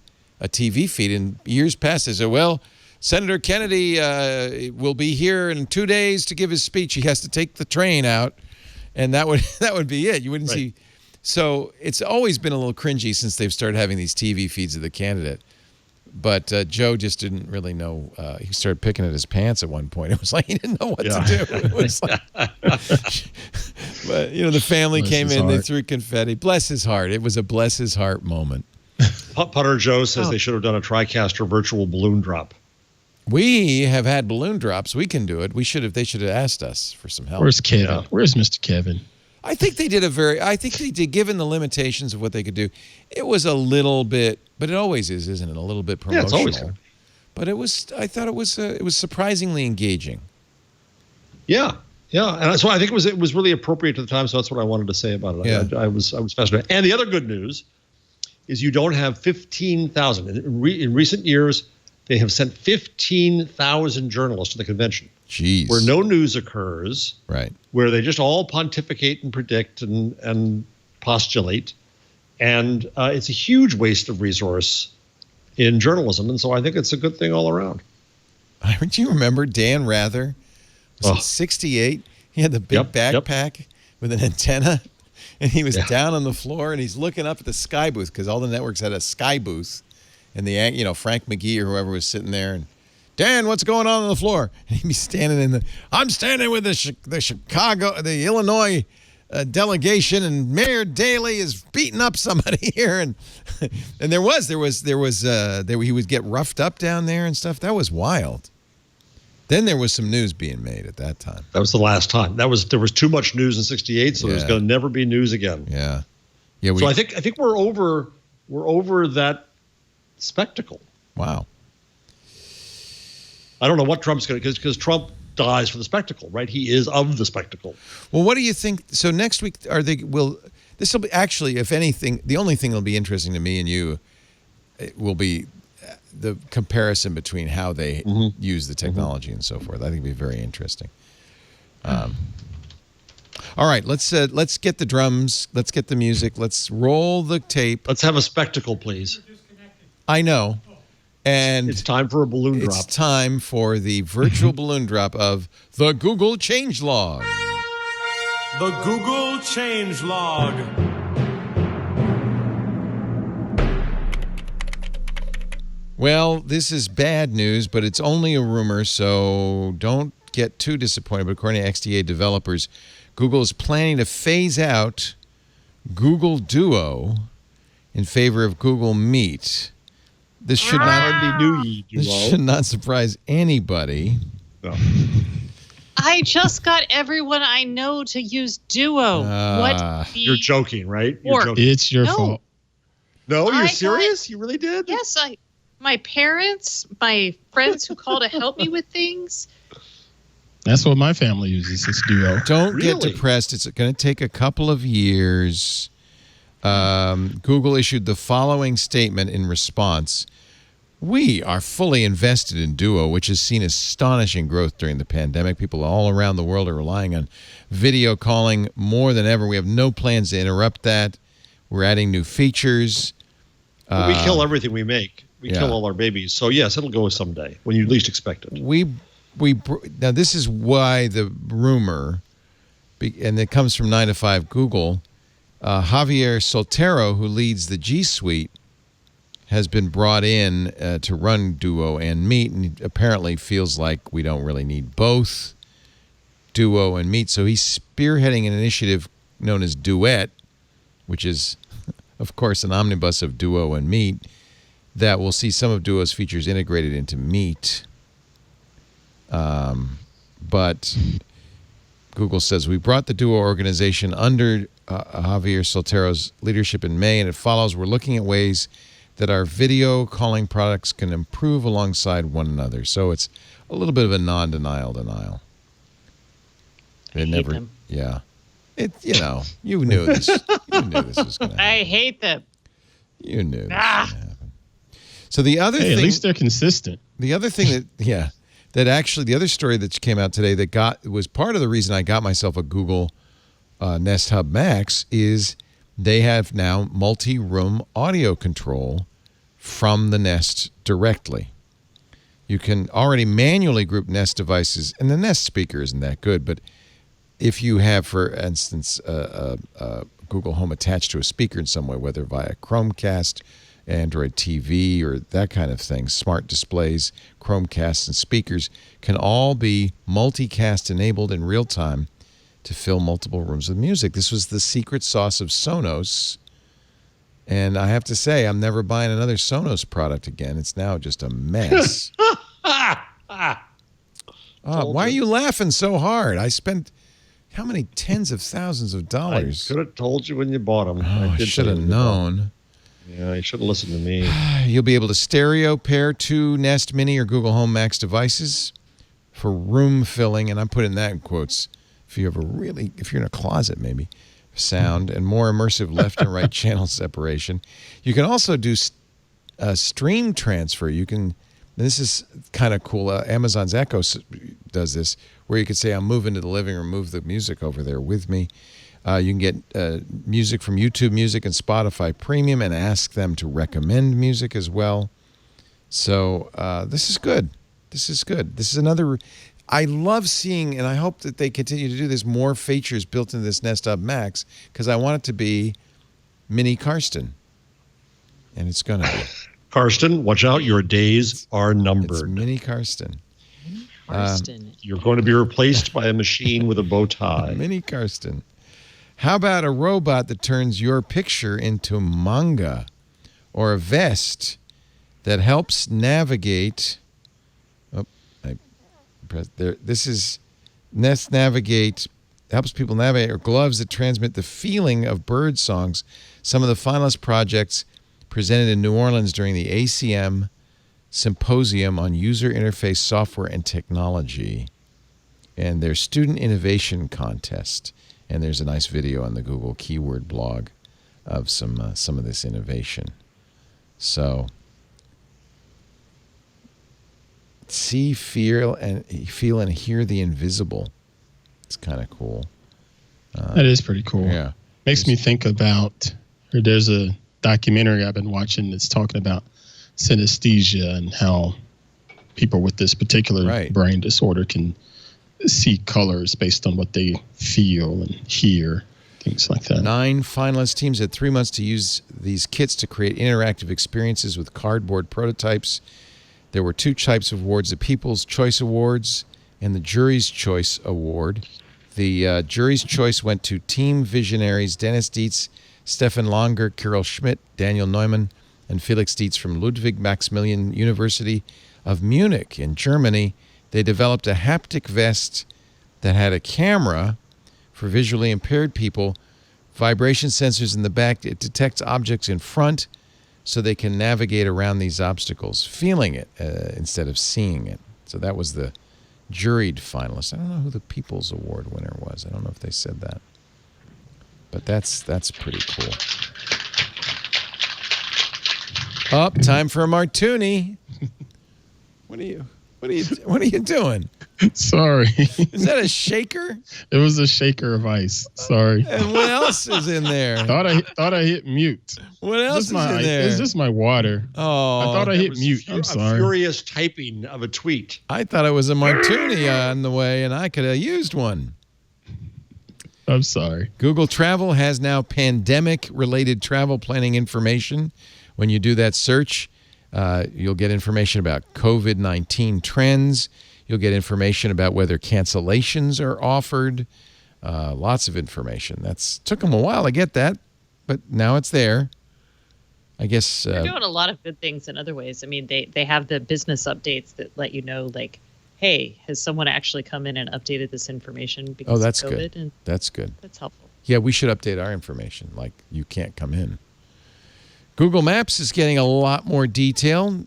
feed. In years past, they said, well, Senator Kennedy will be here in 2 days to give his speech. He has to take the train out, and that would be it. You wouldn't see. So it's always been a little cringy since they've started having these TV feeds of the candidate. But Joe just didn't really know. He started picking at his pants at one point. It was like he didn't know what to do. It was like, but the family came in. They threw confetti. Bless his heart. It was a bless his heart moment. Putter Joe says they should have done a TriCaster virtual balloon drop. We have had balloon drops. We can do it. They should have asked us for some help. Where's Kevin? Yeah. Where's Mr. Kevin? I think they did, given the limitations of what they could do. It was a little bit, but it always is, isn't it? A little bit promotional. Yeah, it's always. But I thought it was surprisingly engaging. Yeah. Yeah. And so I think it was really appropriate to the time. So that's what I wanted to say about it. Yeah. I was fascinated. And the other good news is you don't have 15,000. In recent years, they have sent 15,000 journalists to the convention. Jeez. Where no news occurs. Right. Where they just all pontificate and predict and postulate. And it's a huge waste of resource in journalism. And so I think it's a good thing all around. Do you remember Dan Rather? Was it 68? He had the big backpack with an antenna. And he was down on the floor, and he's looking up at the Sky booth, because all the networks had a Sky booth. And Frank McGee or whoever was sitting there, and Dan, what's going on the floor? And he'd be standing I'm standing with the Illinois delegation, and Mayor Daley is beating up somebody here, and he would get roughed up down there and stuff. That was wild. Then there was some news being made at that time. That was the last time. There was too much news in '68, so there's going to never be news again. Yeah. So I think we're over that spectacle. Wow. I don't know what Trump's going to, because Trump dies for the spectacle, right? He is of the spectacle. Well, what do you think? So next week, this will be actually, if anything, the only thing that'll be interesting to me and you will be the comparison between how they use the technology and so forth. I think it'll be very interesting. All right, let's get the drums. Let's get the music. Let's roll the tape. Let's have a spectacle, please. I know. And it's time for a balloon drop. It's time for the virtual balloon drop of the Google Changelog. The Google Changelog. Well, this is bad news, but it's only a rumor, so don't get too disappointed. But according to XDA developers, Google is planning to phase out Google Duo in favor of Google Meet. This should not surprise anybody. No. I just got everyone I know to use Duo. You're joking, right? You're joking. It's your fault. No, you're serious? You really did? Yes, my parents, my friends who call to help me with things. That's what my family uses. It's Duo. Don't get depressed. It's going to take a couple of years. Google issued the following statement in response. We are fully invested in Duo, which has seen astonishing growth during the pandemic. People all around the world are relying on video calling more than ever. We have no plans to interrupt that. We're adding new features. We kill everything we make. We kill all our babies. So, yes, it'll go someday when you least expect it. Now, this is why the rumor, and it comes from 9 to 5 Google, Javier Soltero, who leads the G Suite, has been brought in to run Duo and Meet, and he apparently feels like we don't really need both Duo and Meet. So he's spearheading an initiative known as Duet, which is, of course, an omnibus of Duo and Meet, that will see some of Duo's features integrated into Meet. But Google says, we brought the Duo organization under Javier Soltero's leadership in May, and it follows we're looking at ways that our video calling products can improve alongside one another. So it's a little bit of a non-denial denial. I hate them. Yeah. You knew this. You knew this was going to happen. I hate them. You knew this was going to happen. So the other thing... At least they're consistent. The other thing that actually, the other story that came out today that was part of the reason I got myself a Google Nest Hub Max is they have now multi-room audio control from the Nest directly. You can already manually group Nest devices, and the Nest speaker isn't that good, but if you have, for instance, Google Home attached to a speaker in some way, whether via Chromecast, Android TV, or that kind of thing, smart displays, Chromecasts, and speakers can all be multicast enabled in real time to fill multiple rooms with music. This was the secret sauce of Sonos. And I have to say, I'm never buying another Sonos product again. It's now just a mess. Why are you laughing so hard? I spent how many tens of thousands of dollars? I could have told you when you bought them. I should have known. Yeah, you should have listened to me. You'll be able to stereo pair 2 Nest Mini or Google Home Max devices for room filling, and I'm putting that in quotes. If you're in a closet, maybe, sound and more immersive left and right channel separation. You can also do stream transfer. This is kind of cool. Amazon's Echo does this, where you could say, I'm moving to the living room, move the music over there with me. You can get music from YouTube Music and Spotify Premium and ask them to recommend music as well. So this is good. This is another... I love seeing, and I hope that they continue to do this, more features built into this Nest Hub Max, because I want it to be Mini Karsten. And it's going to be. Karsten, watch out. Your days are numbered. It's Mini Karsten. You're going to be replaced by a machine with a bow tie. Mini Karsten. How about a robot that turns your picture into manga, or a vest that helps navigate... This is Nest Navigate, helps people navigate, or gloves that transmit the feeling of bird songs. Some of the finalist projects presented in New Orleans during the ACM Symposium on User Interface Software and Technology and their Student Innovation Contest. And there's a nice video on the Google Keyword blog of some of this innovation. So... see, feel, and hear the invisible. It's kind of cool. That is pretty cool. Yeah. Makes me think about, there's a documentary I've been watching that's talking about synesthesia and how people with this particular brain disorder can see colors based on what they feel and hear, things like that. 9 finalist teams had 3 months to use these kits to create interactive experiences with cardboard prototypes. There were 2 types of awards, the People's Choice Awards and the Jury's Choice Award. The jury's choice went to team visionaries Dennis Dietz, Stefan Langer, Kirill Schmidt, Daniel Neumann, and Felix Dietz from Ludwig Maximilian University of Munich in Germany. They developed a haptic vest that had a camera for visually impaired people, vibration sensors in the back. It detects objects in front so they can navigate around these obstacles, feeling it instead of seeing it. So that was the juried finalist. I don't know who the People's Award winner was. I don't know if they said that. But that's pretty cool. Oh, time for a martini. What are you doing? Sorry. Is that a shaker? It was a shaker of ice. Sorry. And what else is in there? Thought I hit mute. What else is in there? It's just my water. Oh, I thought I hit mute. I'm sorry. A furious typing of a tweet. I thought it was a martini on the way, and I could have used one. I'm sorry. Google Travel has now pandemic-related travel planning information. When you do that search, you'll get information about COVID-19 trends. You'll get information about whether cancellations are offered. Lots of information. Took them a while to get that, but now it's there. I guess they're doing a lot of good things in other ways. I mean, they have the business updates that let you know, like, hey, has someone actually come in and updated this information because that's of COVID? good. And that's good. that's helpful. Yeah, we should update our information. Like, you can't come in. Google Maps is getting a lot more detail.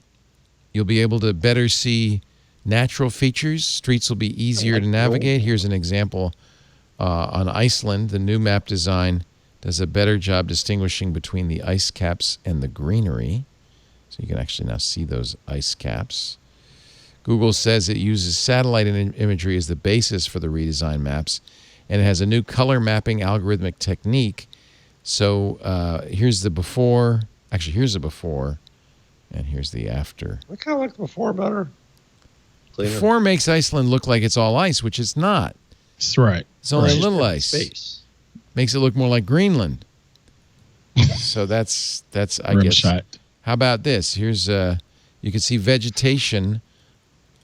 You'll be able to better see natural features. Streets will be easier to navigate. Here's an example on Iceland. The new map design does a better job distinguishing between the ice caps and the greenery. So you can actually now see those ice caps. Google says it uses satellite imagery as the basis for the redesigned maps, and it has a new color mapping algorithmic technique. So here's the before. Actually, here's the before, and here's the after. I kind of like the before better. Cleaner. Before makes Iceland look like it's all ice, which it's not. That's right. It's only right. a little ice. Space. Makes it look more like Greenland. So that's I Rim guess. shot. How about this? Here's you can see vegetation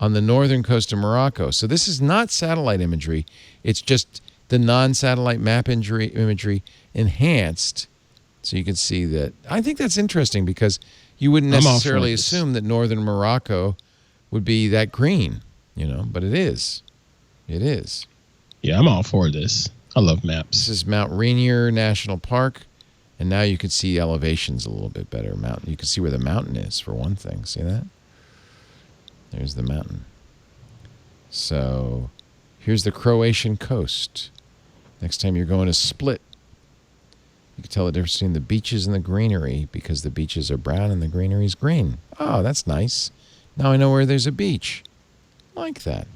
on the northern coast of Morocco. So this is not satellite imagery. It's just the non-satellite map imagery enhanced. So you can see that. I think that's interesting because you wouldn't necessarily assume that northern Morocco would be that green, but it is. It is. Yeah, I'm all for this. I love maps. This is Mount Rainier National Park, and now you can see elevations a little bit better. You can see where the mountain is, for one thing. See that? There's the mountain. So here's the Croatian coast. Next time you're going to Split, you can tell the difference between the beaches and the greenery because the beaches are brown and the greenery is green. Oh, that's nice. Now I know where there's a beach. Like that.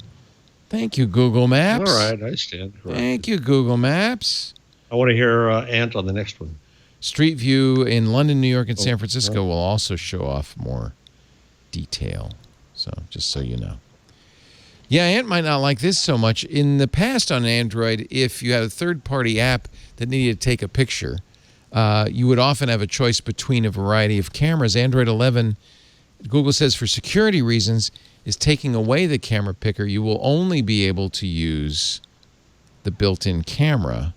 Thank you, Google Maps. All right, I stand. Thank you, Google Maps. I want to hear Ant on the next one. Street View in London, New York, and San Francisco will also show off more detail. So just so you know. Yeah, Ant might not like this so much. In the past on Android, if you had a third-party app that needed to take a picture, you would often have a choice between a variety of cameras. Android 11, Google says for security reasons, is taking away the camera picker. You will only be able to use the built-in camera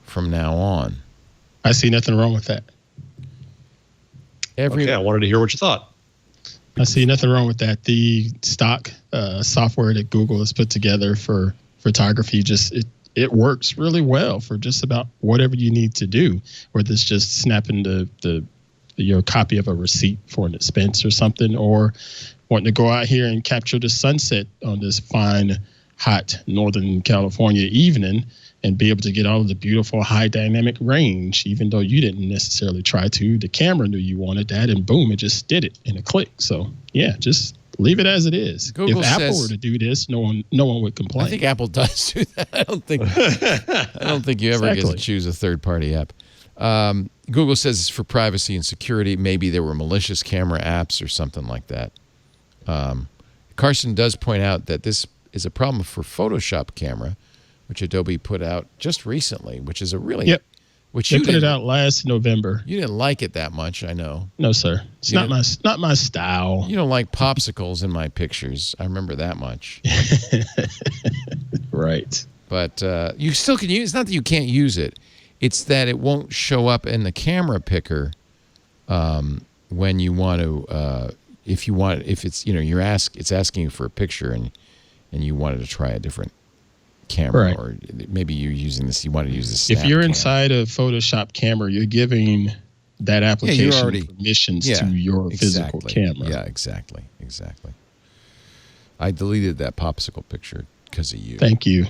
from now on. I see nothing wrong with that. Okay, I wanted to hear what you thought. I see nothing wrong with that. The stock software that Google has put together for photography, it works really well for just about whatever you need to do, whether it's just snapping your copy of a receipt for an expense or something, or wanting to go out here and capture the sunset on this fine, hot Northern California evening and be able to get all of the beautiful high dynamic range, even though you didn't necessarily try to. The camera knew you wanted that, and boom, it just did it in a click. So, yeah, just leave it as it is. Google if Apple were to do this, no one would complain. I think Apple does do that. I don't think you ever get to choose a third-party app. Google says it's for privacy and security. Maybe there were malicious camera apps or something like that. Carson does point out that this is a problem for Photoshop camera, which Adobe put out just recently, which is a really... Yep. Which they put it out last November. You didn't like it that much, I know. No, sir. It's not my style. You don't like popsicles in my pictures. I remember that much. Right. But you still can use. It's not that you can't use it. It's that it won't show up in the camera picker when you want to. If it's it's asking you for a picture and you wanted to try a different camera, Right. or maybe you're using this. You want to use this. If you're inside a Photoshop camera, you're giving that application permissions to your physical camera. Yeah, exactly. I deleted that popsicle picture because of you. Thank you.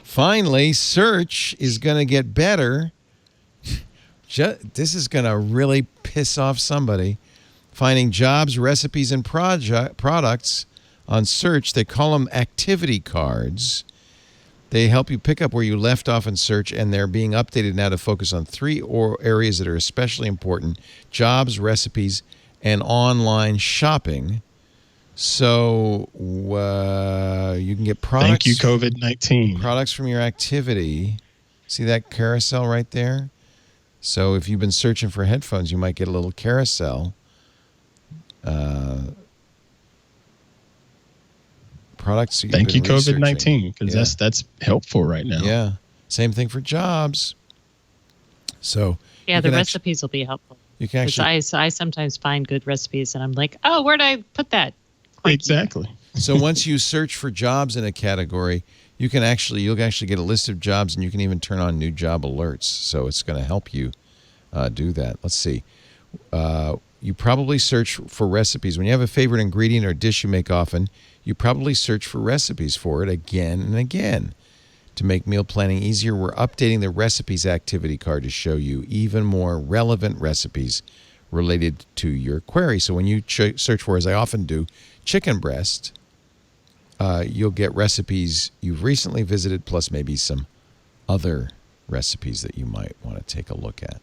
Finally, search is going to get better. This is going to really piss off somebody. Finding jobs, recipes, and products on search. They call them activity cards. They help you pick up where you left off in search, and they're being updated now to focus on 3 areas that are especially important: jobs, recipes, and online shopping. So you can get products. Thank you, COVID-19. Products from your activity. See that carousel right there? So if you've been searching for headphones, you might get a little carousel. Products. Thank you, COVID-19, because that's helpful right now. Yeah. Same thing for jobs. So the recipes will be helpful. You can actually. I sometimes find good recipes, and I'm like, oh, where'd I put that? Exactly. So once you search for jobs in a category, you'll actually get a list of jobs, and you can even turn on new job alerts. So it's going to help you do that. Let's see. You probably search for recipes. When you have a favorite ingredient or dish you make often, you probably search for recipes for it again and again. To make meal planning easier, we're updating the recipes activity card to show you even more relevant recipes related to your query. So when you search for, as I often do, chicken breast, you'll get recipes you've recently visited, plus maybe some other recipes that you might want to take a look at.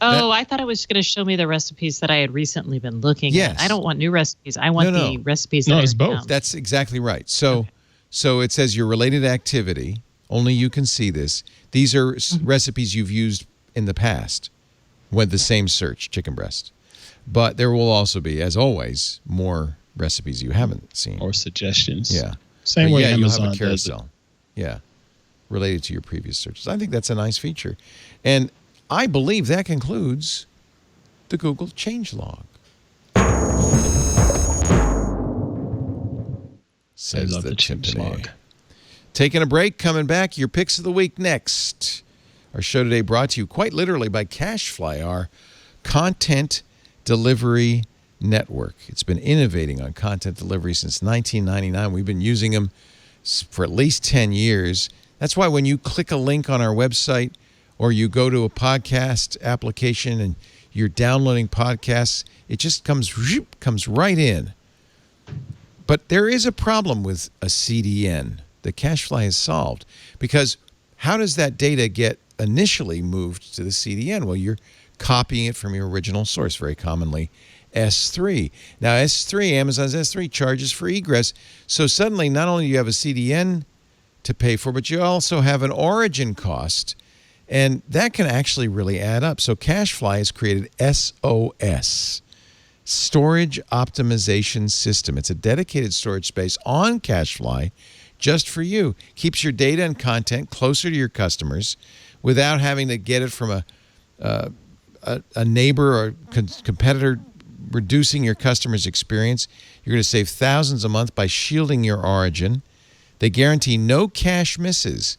Oh, I thought it was going to show me the recipes that I had recently been looking at. I don't want new recipes. I want the recipes that it's both. That's exactly right. So it says your related activity. Only you can see this. These are recipes you've used in the past with the same search, chicken breast. But there will also be, as always, more recipes you haven't seen. Or suggestions. Yeah. Same way Amazon you'll have a does it. carousel. Yeah. Related to your previous searches. I think that's a nice feature. And I believe that concludes the Google Changelog. Says the Changelog. Taking a break, coming back, your picks of the week next. Our show today brought to you quite literally by CacheFly, our content delivery network. It's been innovating on content delivery since 1999. We've been using them for at least 10 years. That's why when you click a link on our website or you go to a podcast application and you're downloading podcasts, it just comes right in. But there is a problem with a CDN that CacheFly has solved, because how does that data get initially moved to the CDN? Well, you're copying it from your original source, very commonly S3. Now, S3, Amazon's S3 charges for egress. So suddenly, not only do you have a CDN to pay for, but you also have an origin cost. And that can actually really add up. So CacheFly has created SOS, Storage Optimization System. It's a dedicated storage space on CacheFly just for you. Keeps your data and content closer to your customers without having to get it from a neighbor or competitor, reducing your customer's experience. You're going to save thousands a month by shielding your origin. They guarantee no cache misses.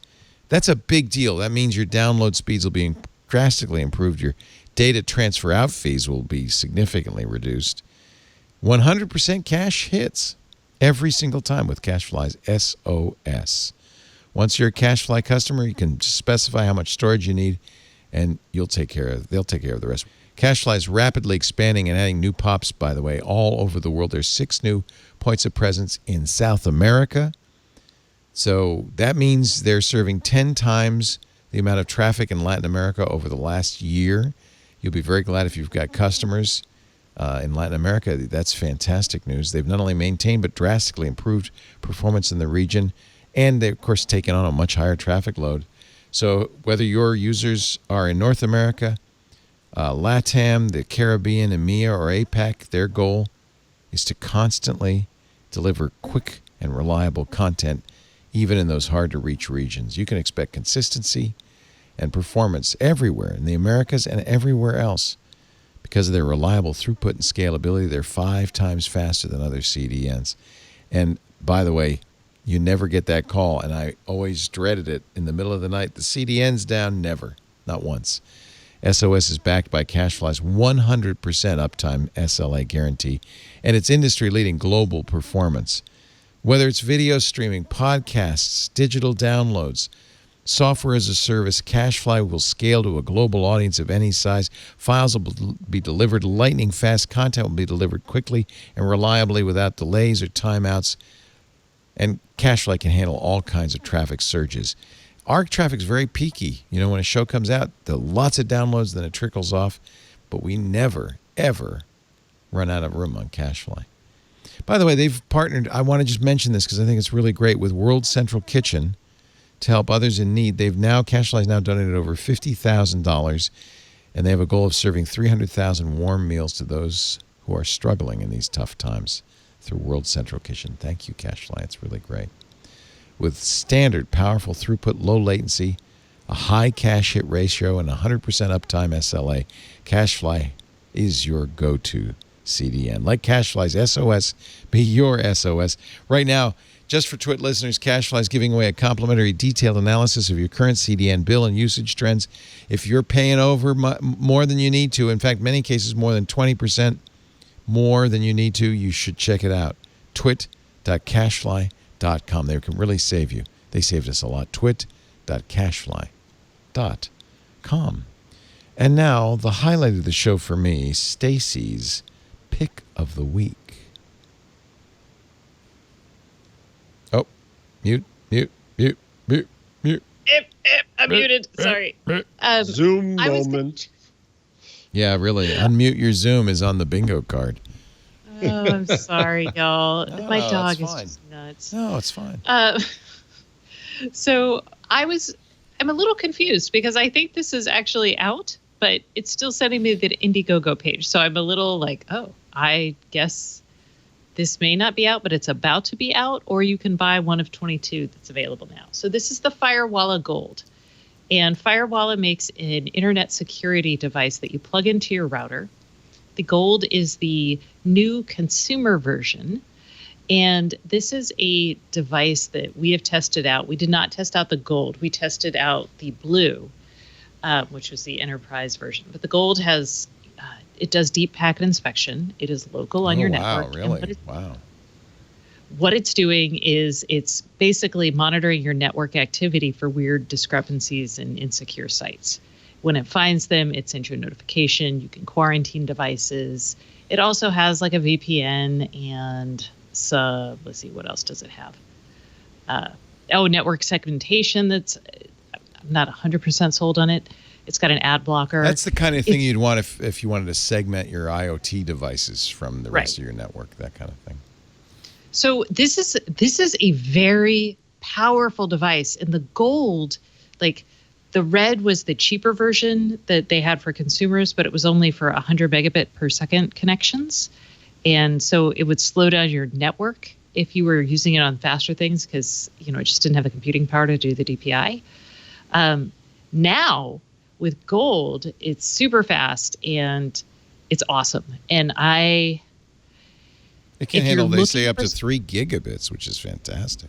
That's a big deal. That means your download speeds will be drastically improved. Your data transfer out fees will be significantly reduced. 100% cache hits every single time with CacheFly's SOS. Once you're a CacheFly customer, you can specify how much storage you need, and they'll take care of the rest. CacheFly is rapidly expanding and adding new pops, by the way, all over the world. There's 6 new points of presence in South America. So that means they're serving 10 times the amount of traffic in Latin America over the last year. You'll be very glad if you've got customers in Latin America. That's fantastic news. They've not only maintained but drastically improved performance in the region, and they've, of course, taken on a much higher traffic load. So whether your users are in North America, LATAM, the Caribbean, EMEA, or APAC, their goal is to constantly deliver quick and reliable content even in those hard-to-reach regions. You can expect consistency and performance everywhere in the Americas and everywhere else. Because of their reliable throughput and scalability, they're 5 times faster than other CDNs. And by the way, you never get that call, and I always dreaded it in the middle of the night. The CDN's down, never, not once. SOS is backed by CacheFly's 100% uptime SLA guarantee and its industry-leading global performance. Whether it's video streaming, podcasts, digital downloads, software as a service, CacheFly will scale to a global audience of any size. Files will be delivered lightning fast. Content will be delivered quickly and reliably without delays or timeouts. And CacheFly can handle all kinds of traffic surges. Our traffic's very peaky. You know, when a show comes out, there are lots of downloads, then it trickles off. But we never, ever run out of room on CacheFly. By the way, they've partnered, I want to just mention this because I think it's really great, with World Central Kitchen to help others in need. CacheFly's now donated over $50,000, and they have a goal of serving 300,000 warm meals to those who are struggling in these tough times through World Central Kitchen. Thank you, CacheFly. It's really great. With standard, powerful throughput, low latency, a high cache hit ratio, and 100% uptime SLA, CacheFly is your go-to CDN. Let CacheFly's SOS be your SOS. Right now, just for Twit listeners, CacheFly is giving away a complimentary detailed analysis of your current CDN bill and usage trends. If you're paying over more than you need to, in fact, many cases more than 20% more than you need to, you should check it out. twit.cachefly.com. They can really save you. They saved us a lot. twit.cachefly.com. And now, the highlight of the show for me, Stacy's Pick of the Week. Oh, mute. I'm muted. Sorry. Zoom moment. Yeah, really. Unmute your Zoom is on the bingo card. Oh, I'm sorry, y'all. My dog is fine. just nuts. No, it's fine. So I'm a little confused because I think this is actually out, but it's still sending me the Indiegogo page. So I'm a little like, oh, I guess this may not be out, but it's about to be out, or you can buy one of 22 that's available now. So this is the Firewalla Gold. And Firewalla makes an internet security device that you plug into your router. The Gold is the new consumer version. And this is a device that we have tested out. We did not test out the Gold. We tested out the Blue, which was the enterprise version. But the Gold has, it does deep packet inspection. It is local on your network. Wow, really? Wow. What it's doing is it's basically monitoring your network activity for weird discrepancies and insecure sites. When it finds them, it sends you a notification. You can quarantine devices. It also has like a VPN and let's see, what else does it have? Network segmentation. I'm not 100% sold on it. It's got an ad blocker. That's the kind of thing you'd want if you wanted to segment your IoT devices from the rest of your network, that kind of thing. So this is a very powerful device. And the Gold, like the Red was the cheaper version that they had for consumers, but it was only for 100 megabit per second connections. And so it would slow down your network if you were using it on faster things because, it just didn't have the computing power to do the DPI. Now with Gold, it's super fast and it's awesome. And it can handle, they say, up to 3 gigabits, which is fantastic.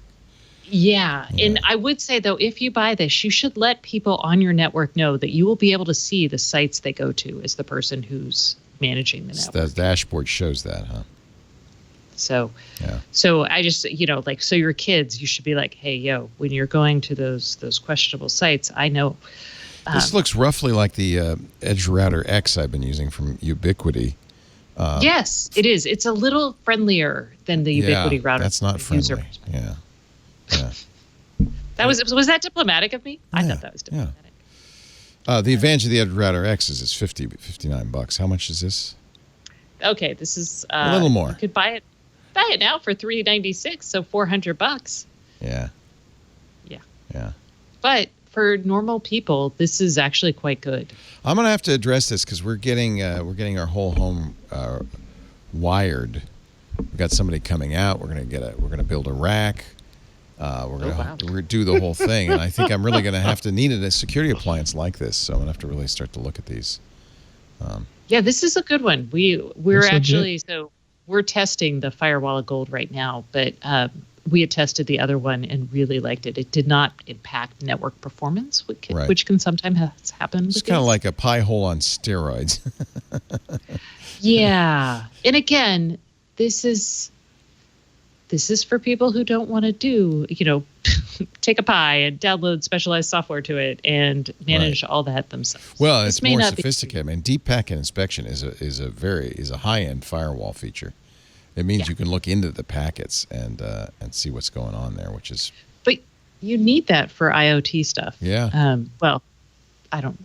Yeah. And I would say, though, if you buy this, you should let people on your network know that you will be able to see the sites they go to as the person who's managing the network. The dashboard shows that, huh? So I just, so your kids, you should be like, hey, when you're going to those questionable sites, I know. This looks roughly like the Edge Router X I've been using from Ubiquity. Yes, it is. It's a little friendlier than the Ubiquity router. That's not friendly. Yeah. Was that diplomatic of me? I thought that was diplomatic. The advantage of the Edge Router X is it's $59. How much is this? Okay, this is a little more. You could buy it now for $396, so $400. Yeah. But for normal people, this is actually quite good. I'm going to have to address this because we're getting our whole home wired We've got somebody coming out. We're gonna build a rack. We're gonna do the whole thing, and I think I'm really gonna have to need a security appliance like this. So I'm gonna have to really start to look at these. Yeah, this is a good one. We're That's actually we're testing the Firewall of Gold right now, but we had tested the other one and really liked it. It did not impact network performance, which can sometimes happen. It's kind of like a pie hole on steroids. Yeah, and again, this is for people who don't want to do, take a pie and download specialized software to it and manage all that themselves. Well, it's more sophisticated. I mean, deep packet inspection is a high-end firewall feature. It means you can look into the packets and see what's going on there, which is. But you need that for IoT stuff. Yeah. Well, I don't.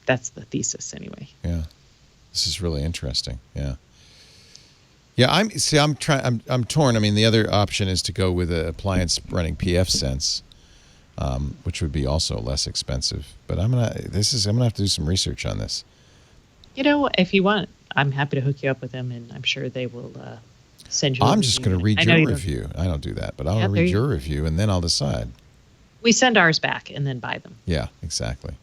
That's the thesis anyway. Yeah, this is really interesting. Yeah. Yeah, I'm torn. I mean, the other option is to go with an appliance running pfSense, which would be also less expensive. But I'm gonna have to do some research on this. If you want, I'm happy to hook you up with them, and I'm sure they will send you. I'm just going to read your review. I don't do that, but I'll read your review, and then I'll decide. We send ours back and then buy them. Yeah, exactly.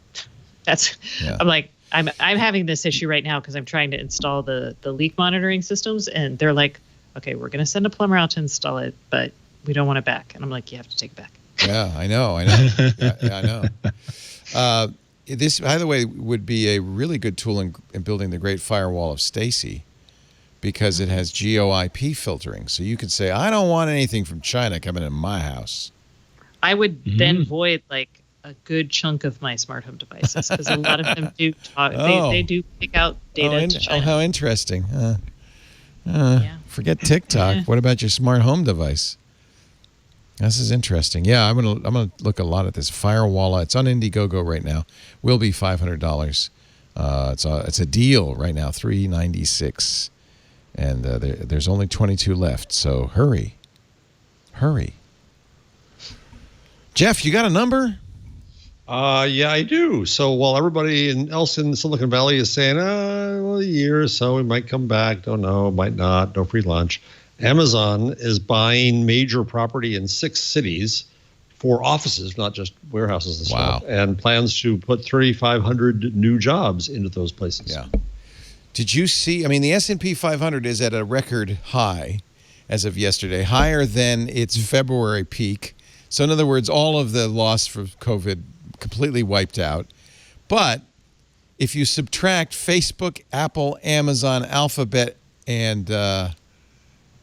I'm like. I'm having this issue right now because I'm trying to install the leak monitoring systems, and they're like, okay, we're going to send a plumber out to install it, but we don't want it back. And I'm like, you have to take it back. Yeah, I know. Yeah, I know. This, by the way, would be a really good tool in building the Great Firewall of Stacy, because it has GeoIP filtering. So you could say, I don't want anything from China coming in my house. I would then void a good chunk of my smart home devices, because a lot of them do talk. They do pick out data to China. Oh, how interesting. Forget TikTok. What about your smart home device? This is interesting. Yeah, I'm gonna look a lot at this Firewall. It's on Indiegogo right now. Will be $500. It's a deal right now, $396, and there's only 22 left. So hurry. Jeff, you got a number? Yeah, I do. So while everybody else in Silicon Valley is saying, a year or so, we might come back. Don't know, might not. No free lunch. Amazon is buying major property in 6 cities for offices, not just warehouses and stuff, and plans to put 3,500 new jobs into those places. Yeah. Did you see? I mean, the S&P 500 is at a record high as of yesterday, higher than its February peak. So in other words, all of the loss from COVID completely wiped out. But if you subtract Facebook, Apple, Amazon, Alphabet, and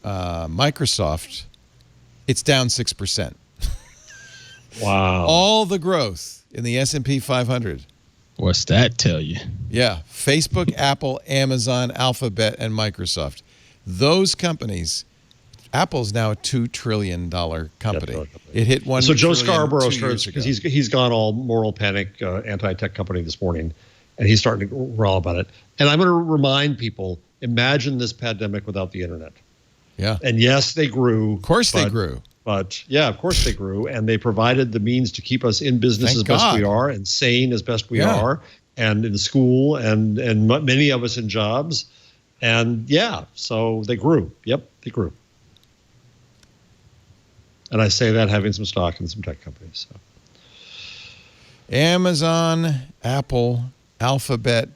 Microsoft, it's down 6%. Wow. All the growth in the S&P 500. What's that tell you? Yeah. Facebook, Apple, Amazon, Alphabet, and Microsoft. Those companies. Apple's now a $2 trillion company. It hit $1 So Joe trillion Scarborough 2 years starts, ago. because he's gone all moral panic, anti-tech company this morning, and he's starting to growl about it. And I'm going to remind people, imagine this pandemic without the internet. Yeah. And yes, they grew. Of course they grew. But yeah, of course they grew, and they provided the means to keep us in business as best we are, and sane as best we are, and in school, and many of us in jobs. And so they grew. Yep, they grew. And I say that having some stock in some tech companies. So. Amazon, Apple, Alphabet,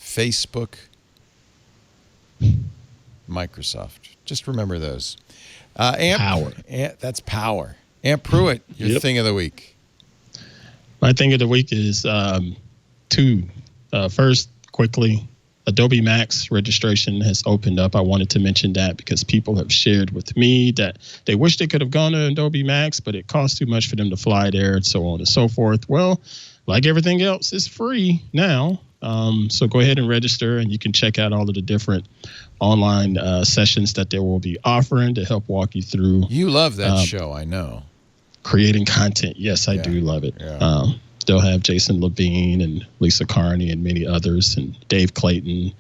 Facebook, Microsoft. Just remember those. Power. That's power. Amp Pruitt, your thing of the week. My thing of the week is 2. First, quickly, Adobe Max registration has opened up. I wanted to mention that because people have shared with me that they wish they could have gone to Adobe Max, but it costs too much for them to fly there and so on and so forth. Well, like everything else, it's free now. So go ahead and register, and you can check out all of the different online sessions that they will be offering to help walk you through. You love that show, I know. Creating content. Yes, I do love it. Yeah. They'll have Jason Levine and Lisa Carney and many others, and Dave Clayton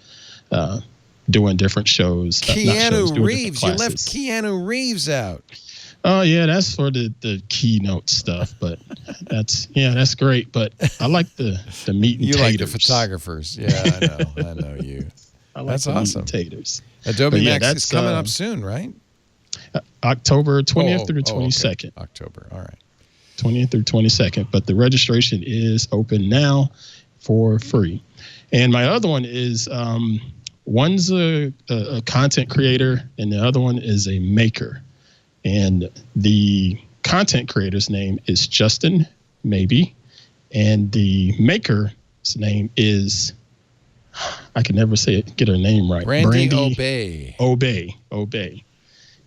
doing different shows. Keanu Reeves. You left Keanu Reeves out. Oh, yeah, that's for the keynote stuff, but that's great. But I like the meat and taters. You like the photographers. Yeah, I know you. I like That's the meat awesome. and taters. Adobe But yeah, Max is that's, coming up soon, right? October 20th through the okay. 22nd. October. All right. 20th through 22nd. But the registration is open now for free. And my other one is one's a content creator and the other one is a maker. And the content creator's name is Justin Maybe. And the maker's name is, I can never get her name right. Brandy Obey. Obey.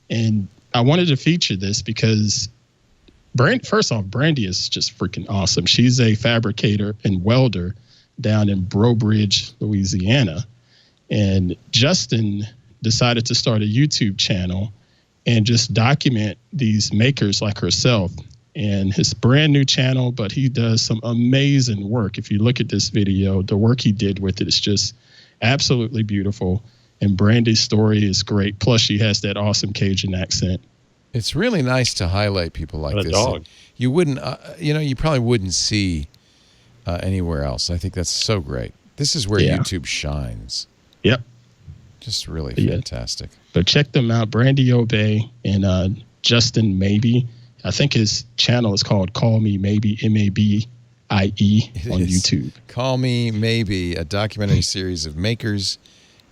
And I wanted to feature this because first off, Brandy is just freaking awesome. She's a fabricator and welder down in Breaux Bridge, Louisiana. And Justin decided to start a YouTube channel and just document these makers like herself. And his brand new channel, but he does some amazing work. If you look at this video, the work he did with it is just absolutely beautiful. And Brandy's story is great. Plus, she has that awesome Cajun accent. It's really nice to highlight people like And a this. dog. You wouldn't, you probably wouldn't see anywhere else. I think that's so great. This is where YouTube shines. Yep. Just really Yeah. fantastic. But check them out, Brandy Obey and Justin Maybe. I think his channel is called Call Me Maybe, MABIE on is. YouTube. Call Me Maybe, a documentary series of makers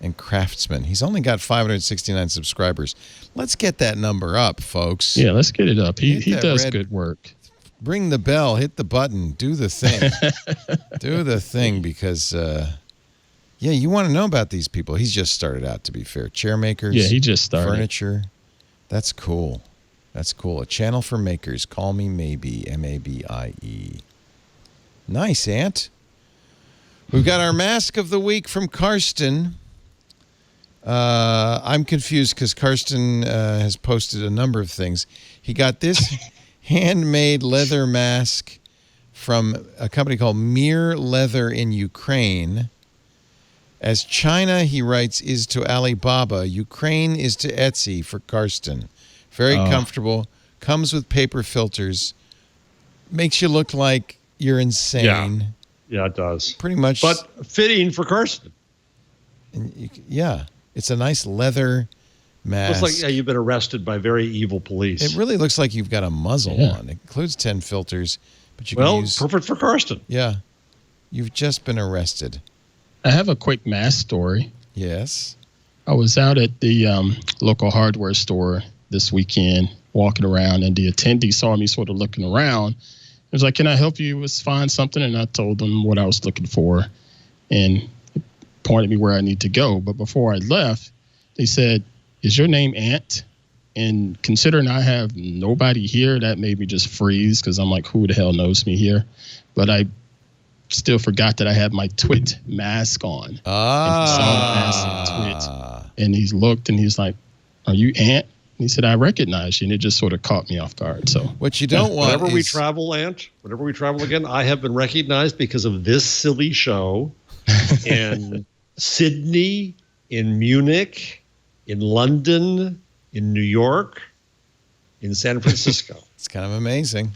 and craftsmen. He's only got 569 subscribers. Let's get that number up, folks. Yeah, let's get it up. He Hit that does red- good work. Bring the bell, hit the button, do the thing. Do the thing because, you want to know about these people. He's just started out, to be fair. Chair makers. Yeah, he just started. Furniture. That's cool. That's cool. A channel for makers. Call Me Maybe, MABIE. Nice, Ant. We've got our mask of the week from Karsten. I'm confused because Karsten has posted a number of things. He got this handmade leather mask from a company called Mir Leather in Ukraine. As China, he writes, is to Alibaba, Ukraine is to Etsy for Karsten. Very comfortable. Comes with paper filters. Makes you look like you're insane. Yeah, it does. Pretty much. But fitting for Karsten. Yeah. It's a nice leather mask. Looks like you've been arrested by very evil police. It really looks like you've got a muzzle on. It includes 10 filters, but you can use... perfect for Karsten. Yeah. You've just been arrested. I have a quick mask story. Yes. I was out at the local hardware store this weekend, walking around, and the attendee saw me sort of looking around. He was like, "Can I help you find something?" And I told them what I was looking for, and he pointed me where I need to go. But before I left, they said, "Is your name Ant?" And considering I have nobody here, that made me just freeze because I'm like, who the hell knows me here? But I still forgot that I had my Twit mask on. And he saw the mask on Twit. And he's looked and he's like, "Are you Ant?" And he said, "I recognize you." And it just sort of caught me off guard. So what you don't want whenever we travel, Ant, whenever we travel again, I have been recognized because of this silly show in Sydney, in Munich, in London, in New York, in San Francisco. It's kind of amazing.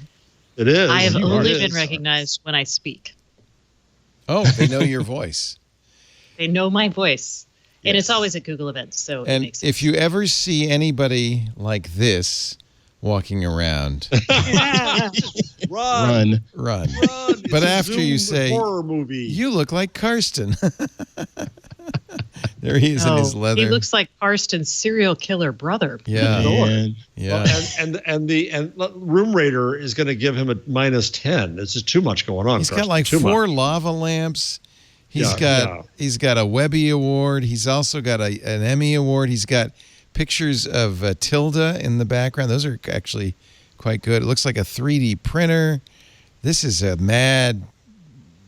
It is. I have It only is. been recognized when I speak. Oh, they know your voice. They know my voice. And Yes. it's always at Google events, so it And makes sense. if you ever see anybody like this walking around, Run. run. It's But a after you Zoom say, horror movie. "You look like Karsten." There he is in his leather. He looks like Karsten's serial killer brother. Yeah. and Yeah. And the Room Raider is going to give him a -10. This is too much going on. He's got Karsten. like Too 4 much. lava lamps. He's Yeah, got a Webby Award. He's also got an Emmy Award. He's got pictures of Tilda in the background. Those are actually quite good. It looks like a 3D printer. This is a mad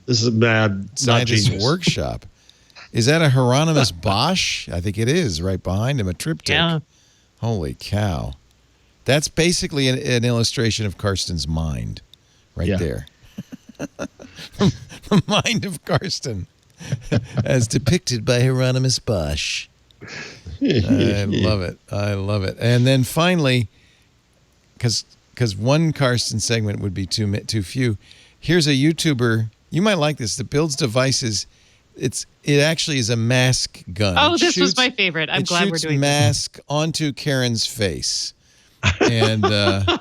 Not scientist genius. workshop. Is that a Hieronymus Bosch? I think it is. Right behind him, a triptych. Yeah. Holy cow! That's basically an illustration of Karsten's mind, right Yeah. there. The mind of Karsten, as depicted by Hieronymus Bosch. I love it. I love it. And then finally, because one Karsten segment would be too few. Here's a YouTuber, you might like this, that builds devices it actually is a mask gun. Oh, It this was shoots- my favorite. I'm it glad we're shoots doing this. mask onto Karen's face, and that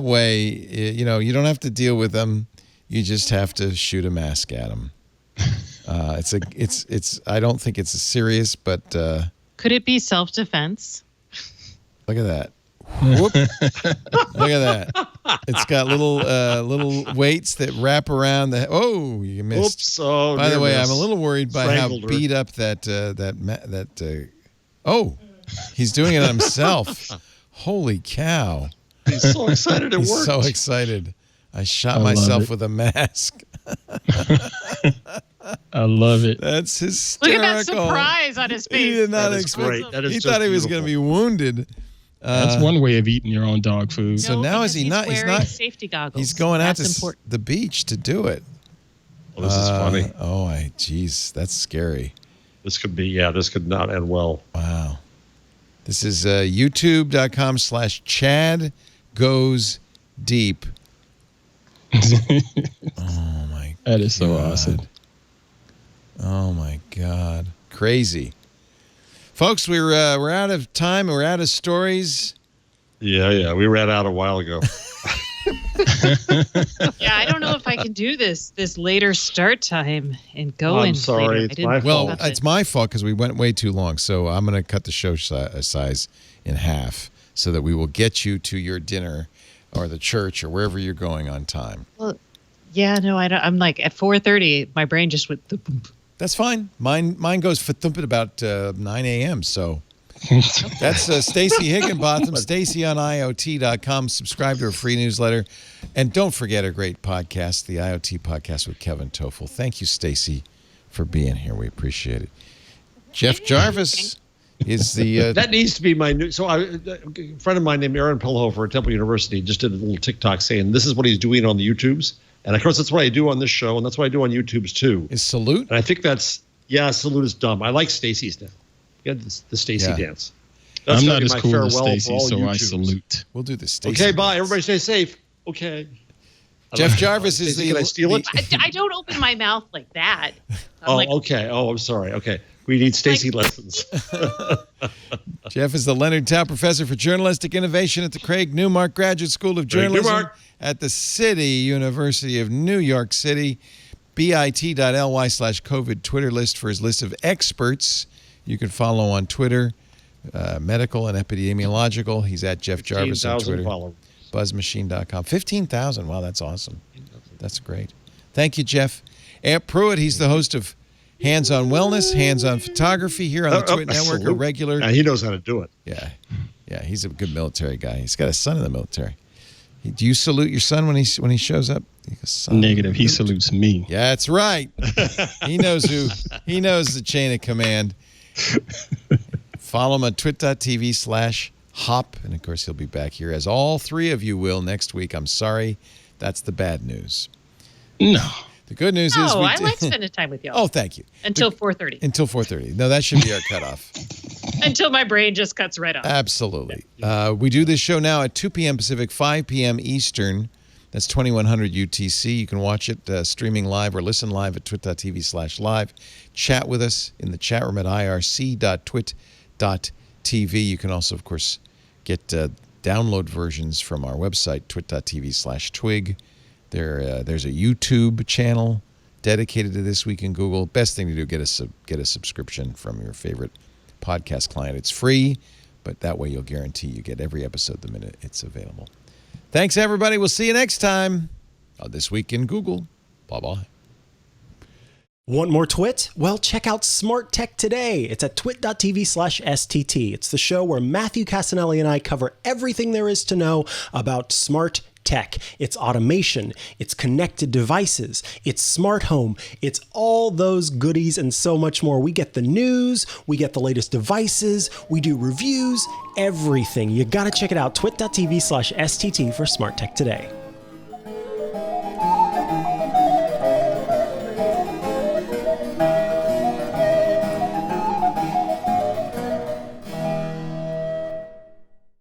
way, you don't have to deal with them. You just have to shoot a mask at them. It's. I don't think it's serious, but Could it be self-defense? look at that. Whoop. Look at that. It's got little weights that wrap around the. Oh, you missed. Oops. Oh, By the way, miss. I'm a little worried by Strangled how her. beat up oh, he's doing it himself. Holy cow. He's so excited it He's worked. so excited. I shot I love myself it. with a mask. I love it. That's Look hysterical. at that surprise on his face. He did not That is expect. great. That is He just thought he was going to be wounded. That's one way of eating your own dog food. So now is because he he's not- he's wearing not- safety goggles. He's going out That's to important. the beach to do it. Well, this is funny. Geez, that's scary. This could not end well. Wow. This is youtube.com/Chad goes deep. Oh my That is so God. awesome. Oh my God. Crazy. Folks, we're out of time. We're out of stories. Yeah. We ran out a while ago. Yeah, I don't know if I can do this later start time and go I'm in sorry, later. it's I didn't my think Well, about it's my fault because we went way too long. So I'm going to cut the show size in half so that we will get you to your dinner or the church or wherever you're going on time. Well, yeah, no, I don't. I'm like at 4:30, my brain just went. That's fine. Mine goes for thump at about 9 a.m. So that's Stacy Higginbotham, Stacy on IoT.com. Subscribe to her free newsletter. And don't forget our great podcast, the IoT Podcast with Kevin Toffel. Thank you, Stacy, for being here. We appreciate it. Jeff Jarvis is the... That needs to be my new. So a friend of mine named Aaron Pillhofer at Temple University just did a little TikTok saying this is what he's doing on the YouTubes. And of course, that's what I do on this show. And that's what I do on YouTube's too. is Salute. And I think Salute is dumb. I like Stacy's now. Yeah, the Stacy Yeah. dance. That's I'm gotta not be as my cool as farewell for Stacy, all so I YouTubers. salute. We'll do the Stacy. Okay, bye. dance. Everybody stay safe. Okay. Jeff Jarvis is Stacy, the... can I steal it? I don't open my mouth like that. I'm like, Okay. Oh, I'm sorry. Okay. We need Stacy lessons. Jeff is the Leonard Tao Professor for Journalistic Innovation at the Craig Newmark Graduate School of Craig Journalism Newmark. at the City University of New York City. bit.ly/COVID Twitter list for his list of experts. You can follow on Twitter, medical and epidemiological. He's at Jeff Jarvis on 15,000 Twitter. followers. Buzzmachine.com. 15,000. Wow, that's awesome. That's great. Thank you, Jeff. Amp Pruitt, he's the host of Hands on Wellness, Hands on Photography here on the Twit Network, a salute. regular. And he knows how to do it. Yeah, he's a good military guy. He's got a son in the military. Do you salute your son when he shows up? He goes, "Son, Negative. He salute." salutes me. Yeah, that's right. He knows he knows the chain of command. Follow him on twit.tv/hop. And of course, he'll be back here, as all three of you will next week. I'm sorry. That's the bad news. No. The good news is no, we I did- like spending time with y'all. Oh, thank you. Until 4:30. Until 4:30. No, that should be our cutoff. Until my brain just cuts right off. Absolutely. We do this show now at 2 p.m. Pacific, 5 p.m. Eastern. That's 2100 UTC. You can watch it streaming live or listen live at twit.tv/live. Chat with us in the chat room at irc.twit.tv. You can also, of course, get download versions from our website, twit.tv/twig. There's a YouTube channel dedicated to This Week in Google. Best thing to do, get a subscription from your favorite podcast client. It's free, but that way you'll guarantee you get every episode the minute it's available. Thanks, everybody. We'll see you next time on This Week in Google. Bye-bye. Want more Twit? Well, check out Smart Tech Today. It's at twit.tv/STT. It's the show where Matthew Casanelli and I cover everything there is to know about smart tech. It's automation, it's connected devices, it's smart home, it's all those goodies and so much more. We get the news, we get the latest devices, we do reviews, everything. You gotta check it out, twit.tv/STT for Smart Tech Today.